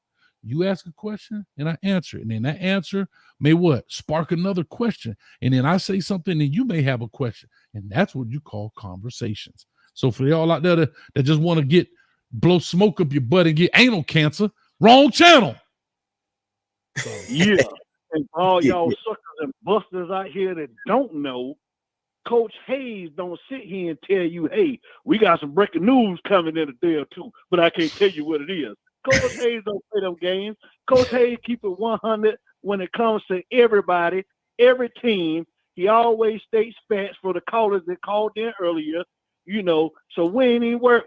You ask a question and I answer it. And then that answer may spark another question. And then I say something and you may have a question. And that's what you call conversations. So for y'all out there that just want to blow smoke up your butt and get anal cancer, wrong channel. Yeah. And all y'all suckers and busters out here that don't know, Coach Hayes don't sit here and tell you, hey, we got some breaking news coming in a day or two, but I can't tell you what it is. Coach Hayes don't play them games. Coach Hayes keep it 100 when it comes to everybody, every team. He always states facts for the callers that called in earlier, so we ain't even work.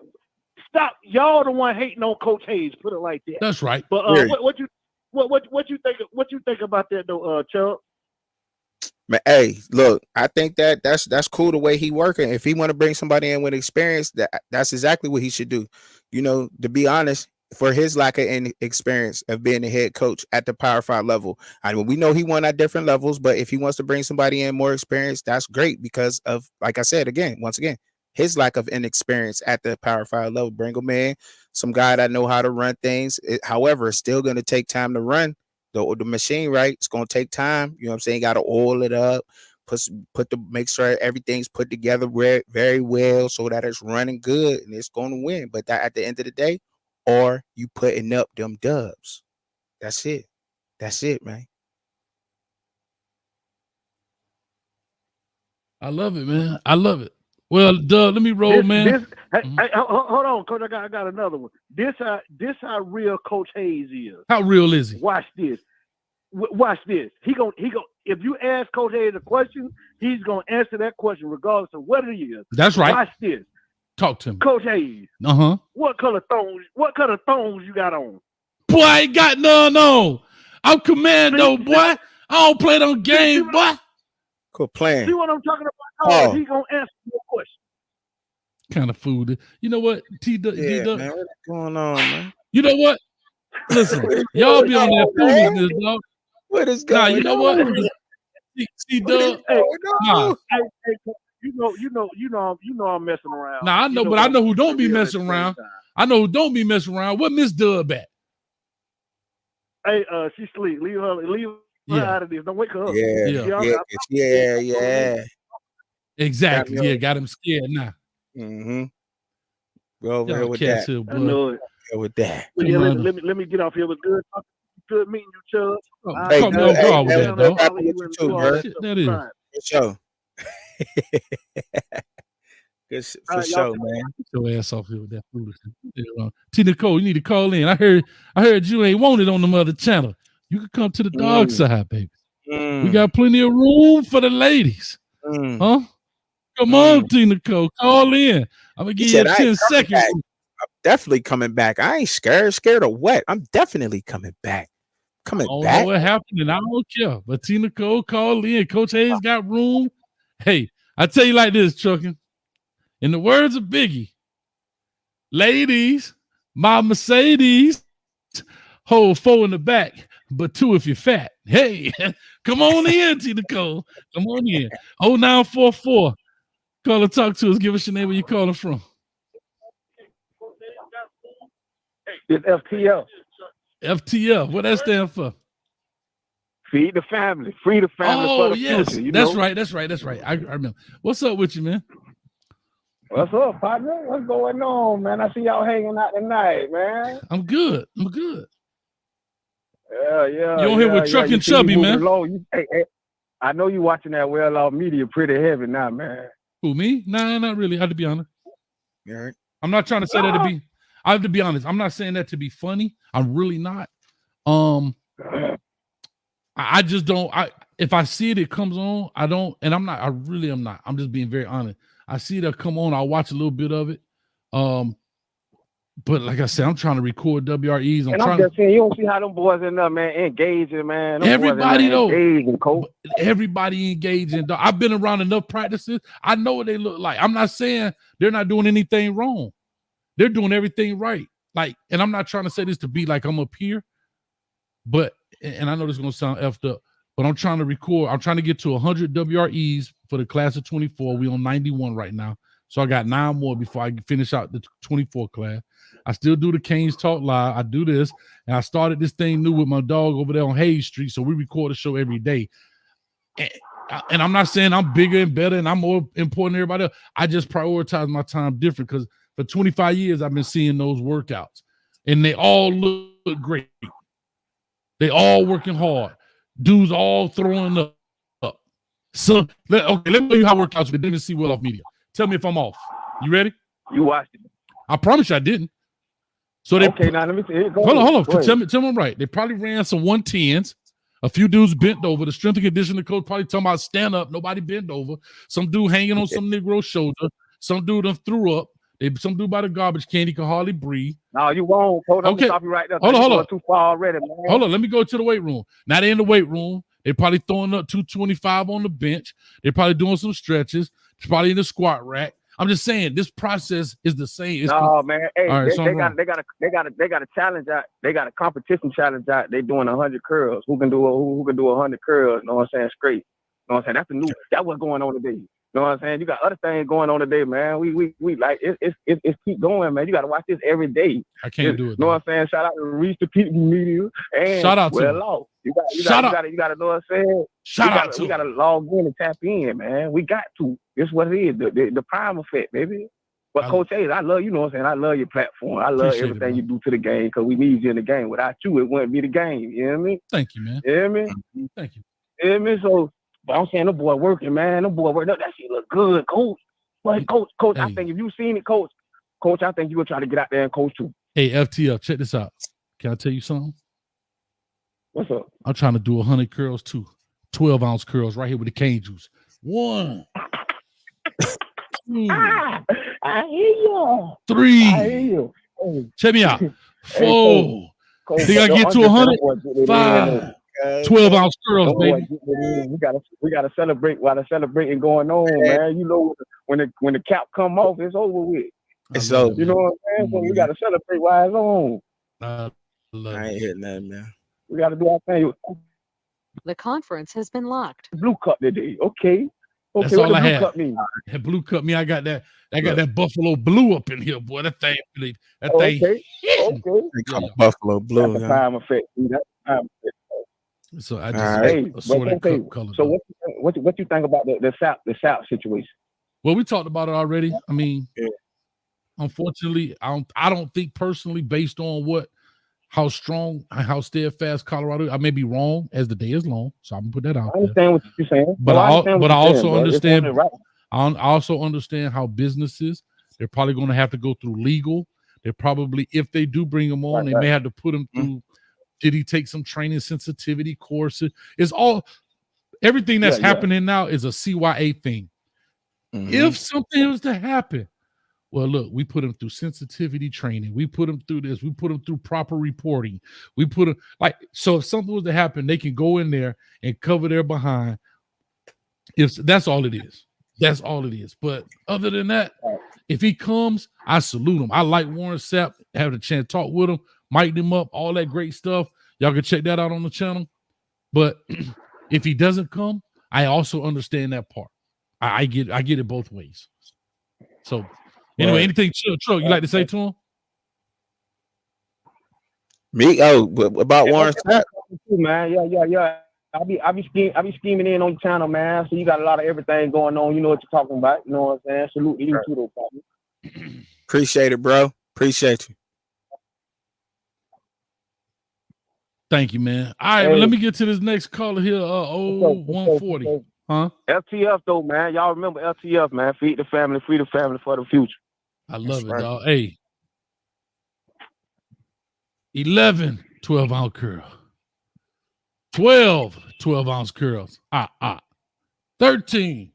Stop. Y'all the one hating on Coach Hayes. Put it like that. That's right. But what you think about that though, Chuck? Man, hey, look, I think that's cool the way he working. If he want to bring somebody in with experience, that's exactly what he should do. To be honest, for his lack of experience of being a head coach at the Power 5 level, I mean, we know he won at different levels, but if he wants to bring somebody in more experience, that's great because of, like I said, once again, his lack of inexperience at the Power 5 level. Bring him in, some guy that know how to run things. However, it's still going to take time to run the machine right. It's going to take time. You know what I'm saying? Got to oil it up, make sure everything's put together very well so that it's running good and it's going to win. But that at the end of the day, or you putting up them dubs. That's it. That's it, man. I love it, man. I love it. Well, Doug, let me roll, man. Hey, hold on, Coach. I got another one. This how real Coach Hayes is. How real is he? Watch this. Watch this. He gonna. If you ask Coach Hayes a question, he's gonna answer that question regardless of what it is. That's right. Watch this. Talk to him, Coach Hayes. What color thongs you got on? Boy, I ain't got none on. I'm commando, boy. I don't play them games, boy. Quit playing. See what I'm talking about? Oh, he gonna answer your question. Kind of food. You know what? Man, what's going on, man? You know what? Listen, y'all be on that foolishness, dog. What is going on? You know what? See, Doug. Nah. You know I'm messing around. Nah, I know, but I know who don't be messing around. I know who don't be messing around. What Miss Dub at? Hey, she sleep. Leave her out of this. Don't wake her up. Yeah. Exactly. Got him scared now. Mm-hmm. Go over here with that. I know it. With that. Yeah, let me get off here. It was good meeting you, Chubb. Hey, with that, dog. That is. Good show. Good for show, man. Get your ass off here with that foolishness. T. Nicole, you need to call in. I heard you ain't wanted on them other channel. You can come to the dog side, baby. We got plenty of room for the ladies. Huh? Come on, T. Nicole. Call in. I'm gonna give you 10 seconds. I'm definitely coming back. I ain't scared. Scared of what? I'm definitely coming back. I don't know what happened, and I don't care. But T. Nicole, call in. Coach Hayes got room. Hey, I tell you like this, Truckin'. In the words of Biggie, ladies, my Mercedes hold 4 in the back, but 2 if you're fat. Hey, come on in, T. Nicole. Come on in. 0944. Call and talk to us. Give us your name, where you calling from. It's FTL. FTL. What that stand for? Feed the family. Free the family for the future. You That's know? right. That's right. I remember. What's up with you, man? What's up, partner? What's going on, man? I see y'all hanging out tonight, man. I'm good. Yeah. You on here with Truck and Chubby, man? Hey, I know you watching that well-off media pretty heavy now, man. Who, me? Nah, not really. I have to be honest. Yeah. I'm not trying to say that to be. I have to be honest. I'm not saying that to be funny. I'm really not. I just don't. If I see it, it comes on. I don't, and I'm not. I really am not. I'm just being very honest. I see it come on. I'll watch a little bit of it. But like I said, I'm trying to record WREs. I'm just saying, you don't see how them boys in there, man, engaging, man. Everybody though, engaging, everybody engaging. I've been around enough practices. I know what they look like. I'm not saying they're not doing anything wrong. They're doing everything right. Like, and I'm not trying to say this to be like I'm up here, but and I know this is gonna sound effed up, but I'm trying to record. I'm trying to get to 100 WREs for the class of 24. We on 91 right now. So I got 9 more before I finish out the 24 class. I still do the Canes Talk Live. I do this. And I started this thing new with my dog over there on Hayes Street. So we record a show every day. And I'm not saying I'm bigger and better and I'm more important than everybody else. I just prioritize my time different because for 25 years, I've been seeing those workouts. And they all look great. They all working hard. Dudes all throwing up. So, let me tell you how workouts we didn't see well off media. Tell me if I'm off. You ready? You watched it. I promise you I didn't. So they now let me see. Hold on. Tell me I'm right. They probably ran some 110s. A few dudes bent over. The strength and conditioning coach probably talking about stand up. Nobody bent over. Some dude hanging on some Negro shoulder. Some dude done threw up. Some dude by the garbage can. He can hardly breathe. No, you won't. Hold on. Stop you right there. Hold on. Too far already, man. Hold on. Let me go to the weight room. Now they in the weight room. They probably throwing up 225 on the bench. They're probably doing some stretches. It's probably in the squat rack. I'm just saying this process is the same. Man. Hey, right, they got a challenge out. They got a competition challenge out. They doing 100 curls. Who can do 100 curls? You know what I'm saying? Straight. You know what I'm saying? That's the new. That what's going on today. know what I'm saying? You got other things going on today, man. We like it's keep going, man. You got to watch this every day. I can't do it. Know what I'm saying? Shout out to Reach the People Media and Shout out to Well him. Lost. You Shout out. got to know what I'm saying? Shout out to we got to log in and tap in, man. We got to. It's what it is. The prime effect, baby. But Coach Hayes, I love you. Know what I'm saying? I love your platform. I love everything you do to the game because we need you in the game. Without you, it wouldn't be the game. You know what I mean? Thank you, man. You know what I mean? Thank you. You know what I mean? So, but I'm saying the boy working, man. The boy working. That shit look good, Coach. But Coach, hey. I think if you seen it, Coach, I think you will try to get out there and coach too. Hey, FTF, check this out. Can I tell you something? What's up? I'm trying to do 100 curls too. 12-ounce curls right here with the cane juice. 1, 2, I hear you. 3. I hear you. Check me out. 4. Hey, Coach, Think I get to 100? 5. 12-ounce curls, baby. We gotta celebrate while the celebrating going on, man. You know when the cap come off, it's over with. It's over. You know what I'm saying? So we gotta celebrate while it's on. I ain't hitting that, man. We gotta do our thing. The conference has been locked. Blue cup today. Okay. That's what all I blue had. cup mean? That blue cup me. I got that that Buffalo Blue up in here, boy. That thing. Okay. They call it Buffalo Blue. That's a time effect. That's a time effect. So I just assorted cup colors. So what you think about the South situation? Well, we talked about it already. I mean, unfortunately, I don't think personally, based on how strong, how steadfast Colorado. I may be wrong as the day is long, so I'm gonna put that out. I understand what you're saying, but I also understand. Right. I also understand how businesses, they're probably going to have to go through legal. They're probably, if they do bring them on, they may have to put them through. Did he take some training sensitivity courses? It's all, everything that's happening now is a CYA thing. If something was to happen, well, look, we put them through sensitivity training. We put them through this. We put them through proper reporting. We put them so if something was to happen, they can go in there and cover their behind. If that's all it is. That's all it is. But other than that, if he comes, I salute him. I like Warren Sapp, have a chance to talk with him, mic him up, all that great stuff. Y'all can check that out on the channel. But if he doesn't come, I also understand that part. I get it both ways. So anyway, anything chill, you like to say to him? Me? About Warren Sapp? Man, yeah. I be scheming in on your channel, man. So you got a lot of everything going on. You know what you're talking about. You know what I'm saying? Salute to you too, though, partner. Appreciate it, bro. Appreciate you. Thank you, man. All right, well, let me get to this next caller here. 140. Huh? LTF though, man. Y'all remember LTF, man. Feed the family, free the family for the future. I love it, dog. Hey. 11 12-ounce curl. 12 12-ounce curls. 13.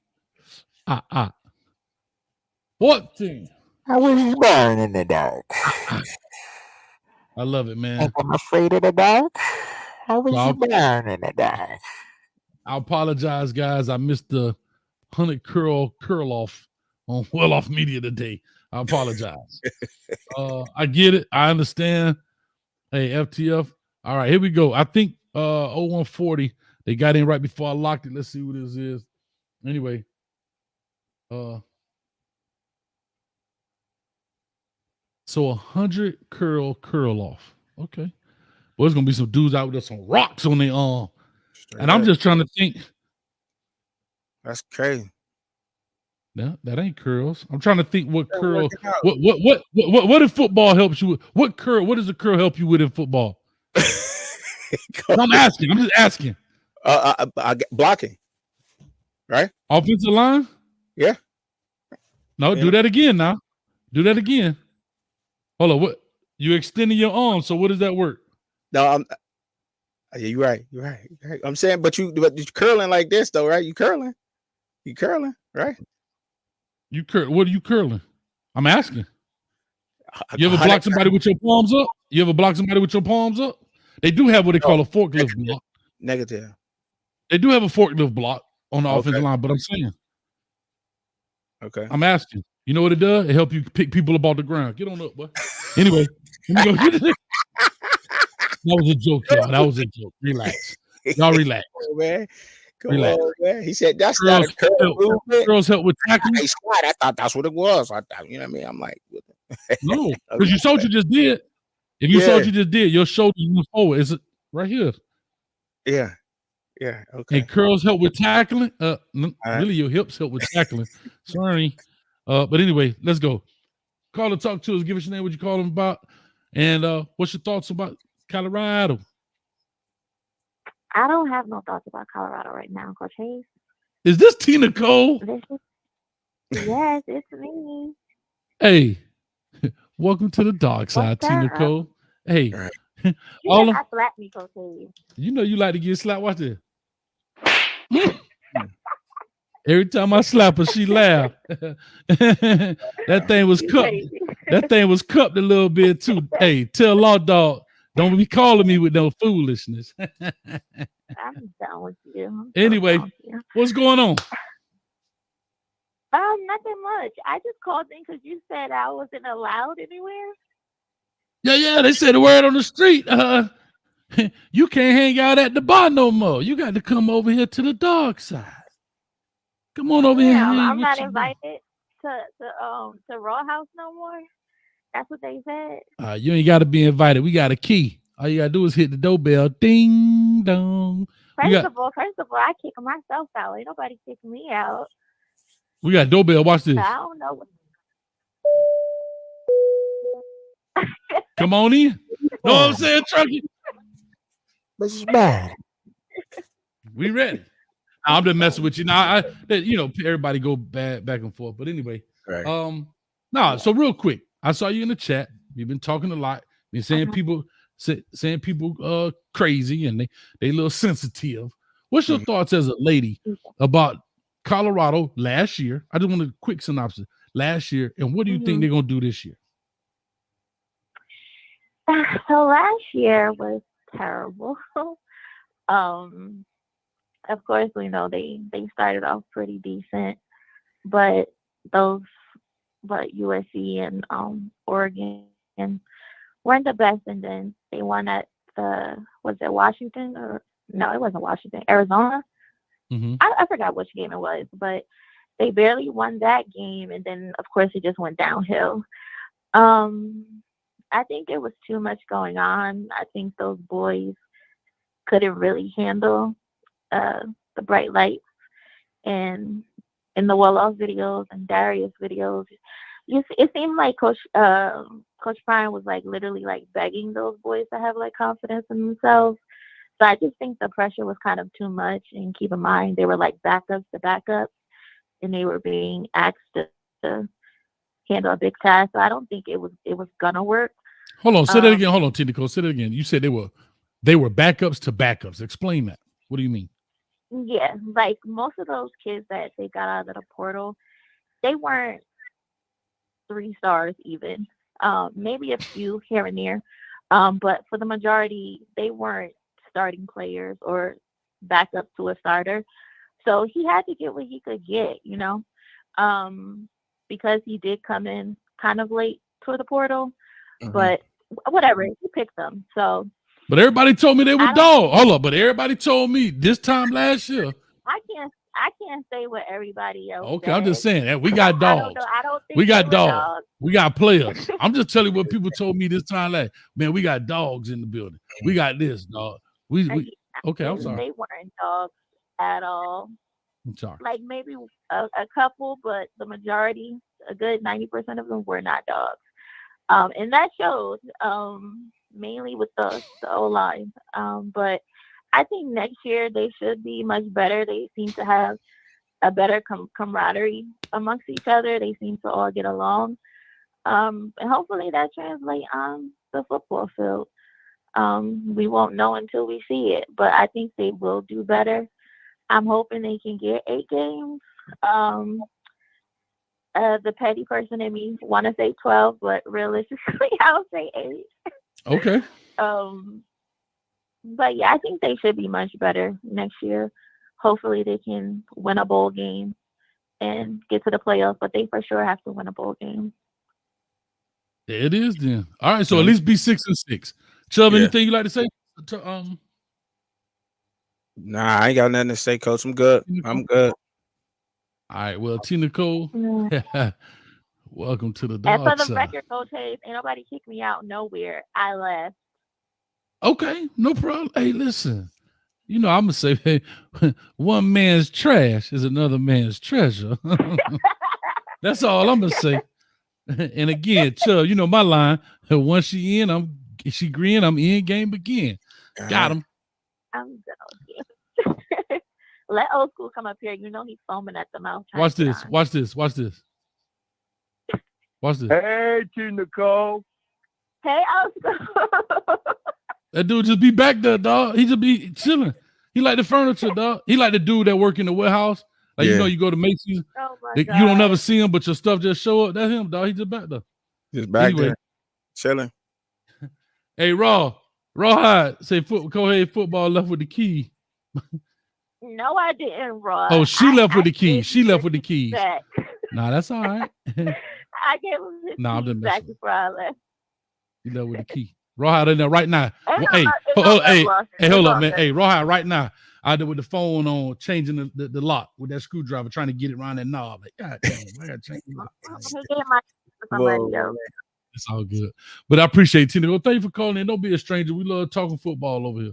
14. I was born in the dark. I love it, man. I'm afraid of the dark. I was born in the dark. I apologize, guys. I missed the 100 curl off on Well Off Media today. I apologize. I get it. I understand. Hey, FTF. All right, here we go. I think 0140. They got in right before I locked it. Let's see what this is. Anyway. So 100 curl off. Okay. Well, there's gonna be some dudes out with some rocks on their arm. And I'm just trying to think. That's crazy. No, that ain't curls. I'm trying to think what curl. What in football helps you with? What does a curl help you with in football? I'm asking. I'm just asking. Blocking. Right? Offensive line? Yeah. No, do that again now. Do that again. Hold on. What? You extending your arm, so what does that work? No, you're right. You're right. I'm saying, but you're curling like this though, right? You curling, right? What are you curling? I'm asking. You ever block somebody with your palms up? They do have what they call a forklift block. Negative. They do have a forklift block on the offensive line, but I'm saying. Okay. I'm asking. You know what it does? It help you pick people up off the ground. Get on up, boy. Anyway, let me go. That was a joke, y'all. That was a joke. Relax. Y'all relax. Man. Come Relax. on, man. He said that's not a curl movement. Girls help with tackling. Hey, slide. I thought that's what it was. I thought, you know what I mean? I'm like, No, because you saw what you just did. If you saw what you just did, your shoulders move forward. Is it right here? Yeah. Okay. And curls help with tackling. Really, your hips help with tackling. Sorry. But anyway, let's go. Call and talk to us. Give us your name, what you call them about, and what's your thoughts about Colorado? I don't have no thoughts about Colorado right now, Coach Hayes. Is this Tina Cole? Yes, it's me. Hey, welcome to the dark side, Tina Cole. Hey, You all not slap me, Coach Hayes. you know you like to get slapped. Watch this. Every time I slap her, she laugh. That thing was cupped. That thing was cupped a little bit too. Hey, tell Law Dog, don't be calling me with no foolishness. I'm done with you. Anyway, what's going on? Nothing much. I just called in because you said I wasn't allowed anywhere. Yeah, they said the word on the street. You can't hang out at the bar no more. You got to come over here to the dark side. Come on over here. I'm not invited to Raw House no more. That's what they said. You ain't got to be invited. We got a key. All you got to do is hit the doorbell. Ding dong. First of all, I kick myself out. Ain't nobody kicking me out. We got doorbell. Watch this. So I don't know. Come on in. Know what I'm saying, Truckee? This is bad. We ready. I'm just messing with you. Now, everybody go back and forth. But anyway, right. So real quick, I saw you in the chat. You've been talking a lot. Been saying people crazy and they a little sensitive. What's your thoughts as a lady about Colorado last year? I just want a quick synopsis. Last year, and what do you think they're gonna do this year? So last year was terrible. Of course, we know they started off pretty decent, but USC and Oregon weren't the best, and then they won at was it Washington or no, it wasn't Washington, Arizona. Mm-hmm. I forgot which game it was, but they barely won that game, and then of course it just went downhill. I think it was too much going on. I think those boys couldn't really handle the bright lights and in the Well-Off videos and Darius videos. It seemed like Coach Prime was like literally like begging those boys to have like confidence in themselves. So I just think the pressure was kind of too much. And keep in mind, they were like backups to backups, and they were being asked to handle a big task. So I don't think it was gonna work. Hold on, say that again. Hold on, Tinico, say that again. You said they were backups to backups. Explain that. What do you mean? Yeah, like most of those kids that they got out of the portal, they weren't 3 stars even. Maybe a few here and there. But for the majority, they weren't starting players or backup to a starter. So he had to get what he could get, because he did come in kind of late to the portal. Mm-hmm. But whatever, he picked them. So. But everybody told me they were dogs. Hold up, but everybody told me this time last year. I can't say what everybody else. Okay, said. I'm just saying that we got dogs. I don't think we got dogs. We got players. I'm just telling you what people told me this time last. Man, we got dogs in the building. We got this dog. Okay, I'm sorry. They weren't dogs at all. I'm sorry. Like maybe a couple, but the majority, a good 90% of them were not dogs. And that showed mainly with the O-line. But I think next year they should be much better. They seem to have a better camaraderie amongst each other. They seem to all get along. And hopefully that translates on the football field. We won't know until we see it, but I think they will do better. I'm hoping they can get 8 games. The petty person in me want to say 12, but realistically, I'll say 8. Okay. But yeah, I think they should be much better next year. Hopefully they can win a bowl game and get to the playoffs, but they for sure have to win a bowl game. There it is then. All right, so at least be 6-6. Chubb, anything you like to say? Nah, I ain't got nothing to say, Coach. I'm good. I'm good. All right. Well, T. Nicole, Mm. welcome to the And for dark the side. record, Coach Hayes, ain't nobody kicked me out nowhere. I left. Okay, no problem. Hey, listen. You know, I'm gonna say, hey, one man's trash is another man's treasure. That's all I'm gonna say. And again, Chubb, you know my line. Once she in, she green. I'm in. Game begin. Got him. I'm done. Let old school come up here. You know he's foaming at the mouth trying Watch to get this. on. Watch this. Watch this. Watch this. Hey, T. Nicole. Hey, old school. That dude just be back there, dog. He just be chilling. He like the furniture, dog. He like the dude that work in the warehouse. Like, you know, you go to Macy's, Oh my you don't never God. see him, but your stuff just show up. That's him, dog. He just back there. Just back Anyway, there, chilling. hey, Rawhide, say Coheed football left with the key. No, I didn't, Raw. Oh, she left with the gave keys. She him left his with the keys keys. back. Nah, that's all right. I gave him his Nah, I'm keys just back messing. before I left. She left with the key. Rawhide in there right now. Ain't Hey, no love hey, lost. hey, It's hold up, all man. good. Hey, Rawhide right now. I did with the phone on, changing the lock with that screwdriver, trying to get it around that knob. Like, God damn, I gotta change it. He gave my keys to somebody else. It's all good. But I appreciate Tina. Well, thank you for calling in. Don't be a stranger. We love talking football over here.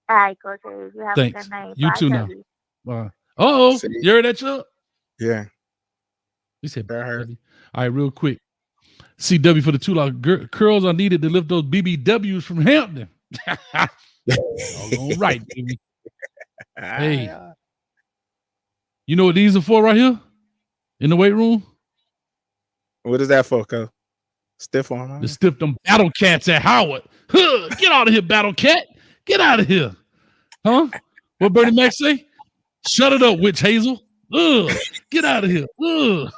All right, Coach Hayes. You have Thanks. a good night. You Bye, too now. Cubby. Bye. Oh, you heard that, Chuck? Yeah. He said, all right, real quick. CW for the $2 curls are needed to lift those BBWs from Hampton. All right, baby. Hey, you know what these are for right here in the weight room? What is that for, Coach? Stiff arm. To stiff them battle cats at Howard. Huh, get out of here, battle cat. Get out of here. Huh? What Bernie Mac say? Shut it up, witch hazel. Ugh, get out of here. Ugh.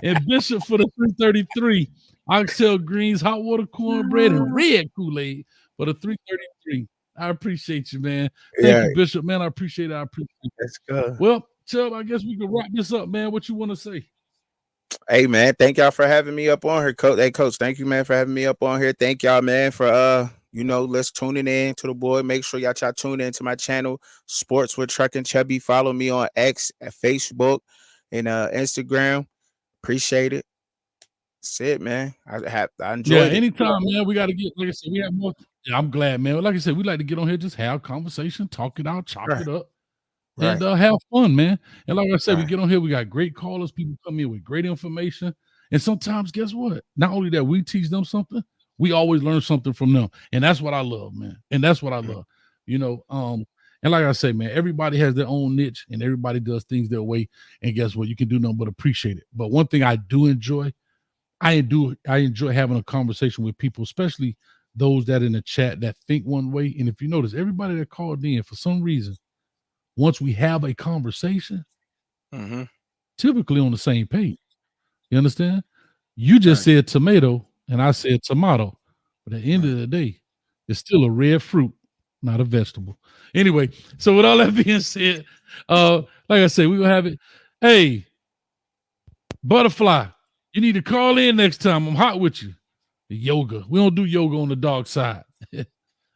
And Bishop for the 333. Oxtail greens, hot water cornbread, and red Kool-Aid for the 333. I appreciate you, man. Thank you, Bishop, man. I appreciate it. I appreciate it. That's good. Well, Chubb, I guess we can wrap this up, man. What you want to say? Hey, man, thank y'all for having me up on here, Coach. Hey, Coach, thank you, man, for having me up on here. Thank y'all, man, for let's tuning in to the boy. Make sure y'all tune in to my channel, Sports with Truck and Chubby. Follow me on X, at Facebook, and Instagram. Appreciate it. That's it, man. I enjoyed it. Anytime, man. We got to get, like I said, we have more. Yeah, I'm glad, man. Like I said, we like to get on here, just have conversation, talk it out, chop it up, and have fun, man. And like I said, we get on here, we got great callers, people come in with great information. And sometimes, guess what? Not only that we teach them something, we always learn something from them. And that's what I love, man. And that's what I love. You know, and like I say, man, everybody has their own niche and everybody does things their way. And guess what? You can do nothing but appreciate it. But one thing I do enjoy, I enjoy having a conversation with people, especially those that in the chat that think one way. And if you notice, everybody that called in, for some reason, once we have a conversation, typically on the same page. You understand? You just said tomato and I said tomato. But at the end of the day, it's still a red fruit, not a vegetable. Anyway, so with all that being said, like I said, we will have it. Hey, Butterfly, you need to call in next time. I'm hot with you. Yoga. We don't do yoga on the dog side.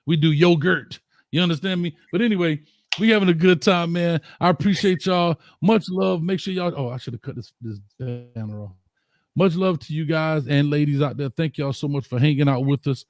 We do yogurt. You understand me? But anyway, we having a good time, man. I appreciate y'all. Much love. Make sure y'all. Oh, I should have cut this banner off. Much love to you guys and ladies out there. Thank y'all so much for hanging out with us.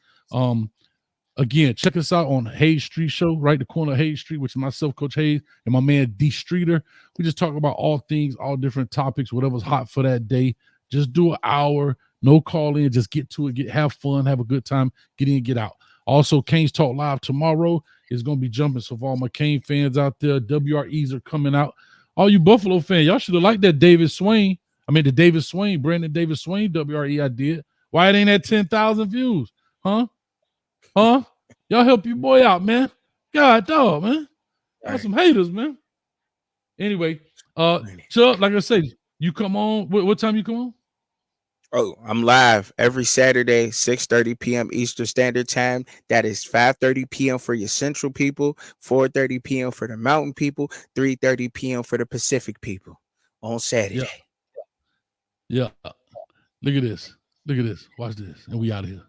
Again, check us out on Hayes Street Show, right the corner of Hayes Street, which is myself, Coach Hayes, and my man D Streeter. We just talk about all things, all different topics, whatever's hot for that day. Just do an hour, no call in, just get to it, have fun, have a good time, get in, get out. Also, Canes Talk Live tomorrow is going to be jumping. So for all my Cane fans out there, WREs are coming out. All you Buffalo fans, y'all should have liked that Brandon David Swain WRE I did. Why it ain't at 10,000 views? Huh? Y'all help your boy out, man. God dog, man. Y'all some haters, man. Anyway, Chuck, like I said, you come on. What time you come on? Oh, I'm live every Saturday, 6:30 p.m. Eastern Standard Time. That is 5:30 p.m. for your Central people, 4:30 p.m. for the Mountain people, 3:30 p.m. for the Pacific people on Saturday. Yeah. Look at this. Watch this. And we out of here.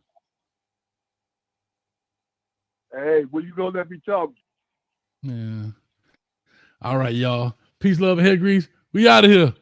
Hey, well, you gonna let me talk? Yeah. All right, y'all. Peace, love, and head grease. We out of here.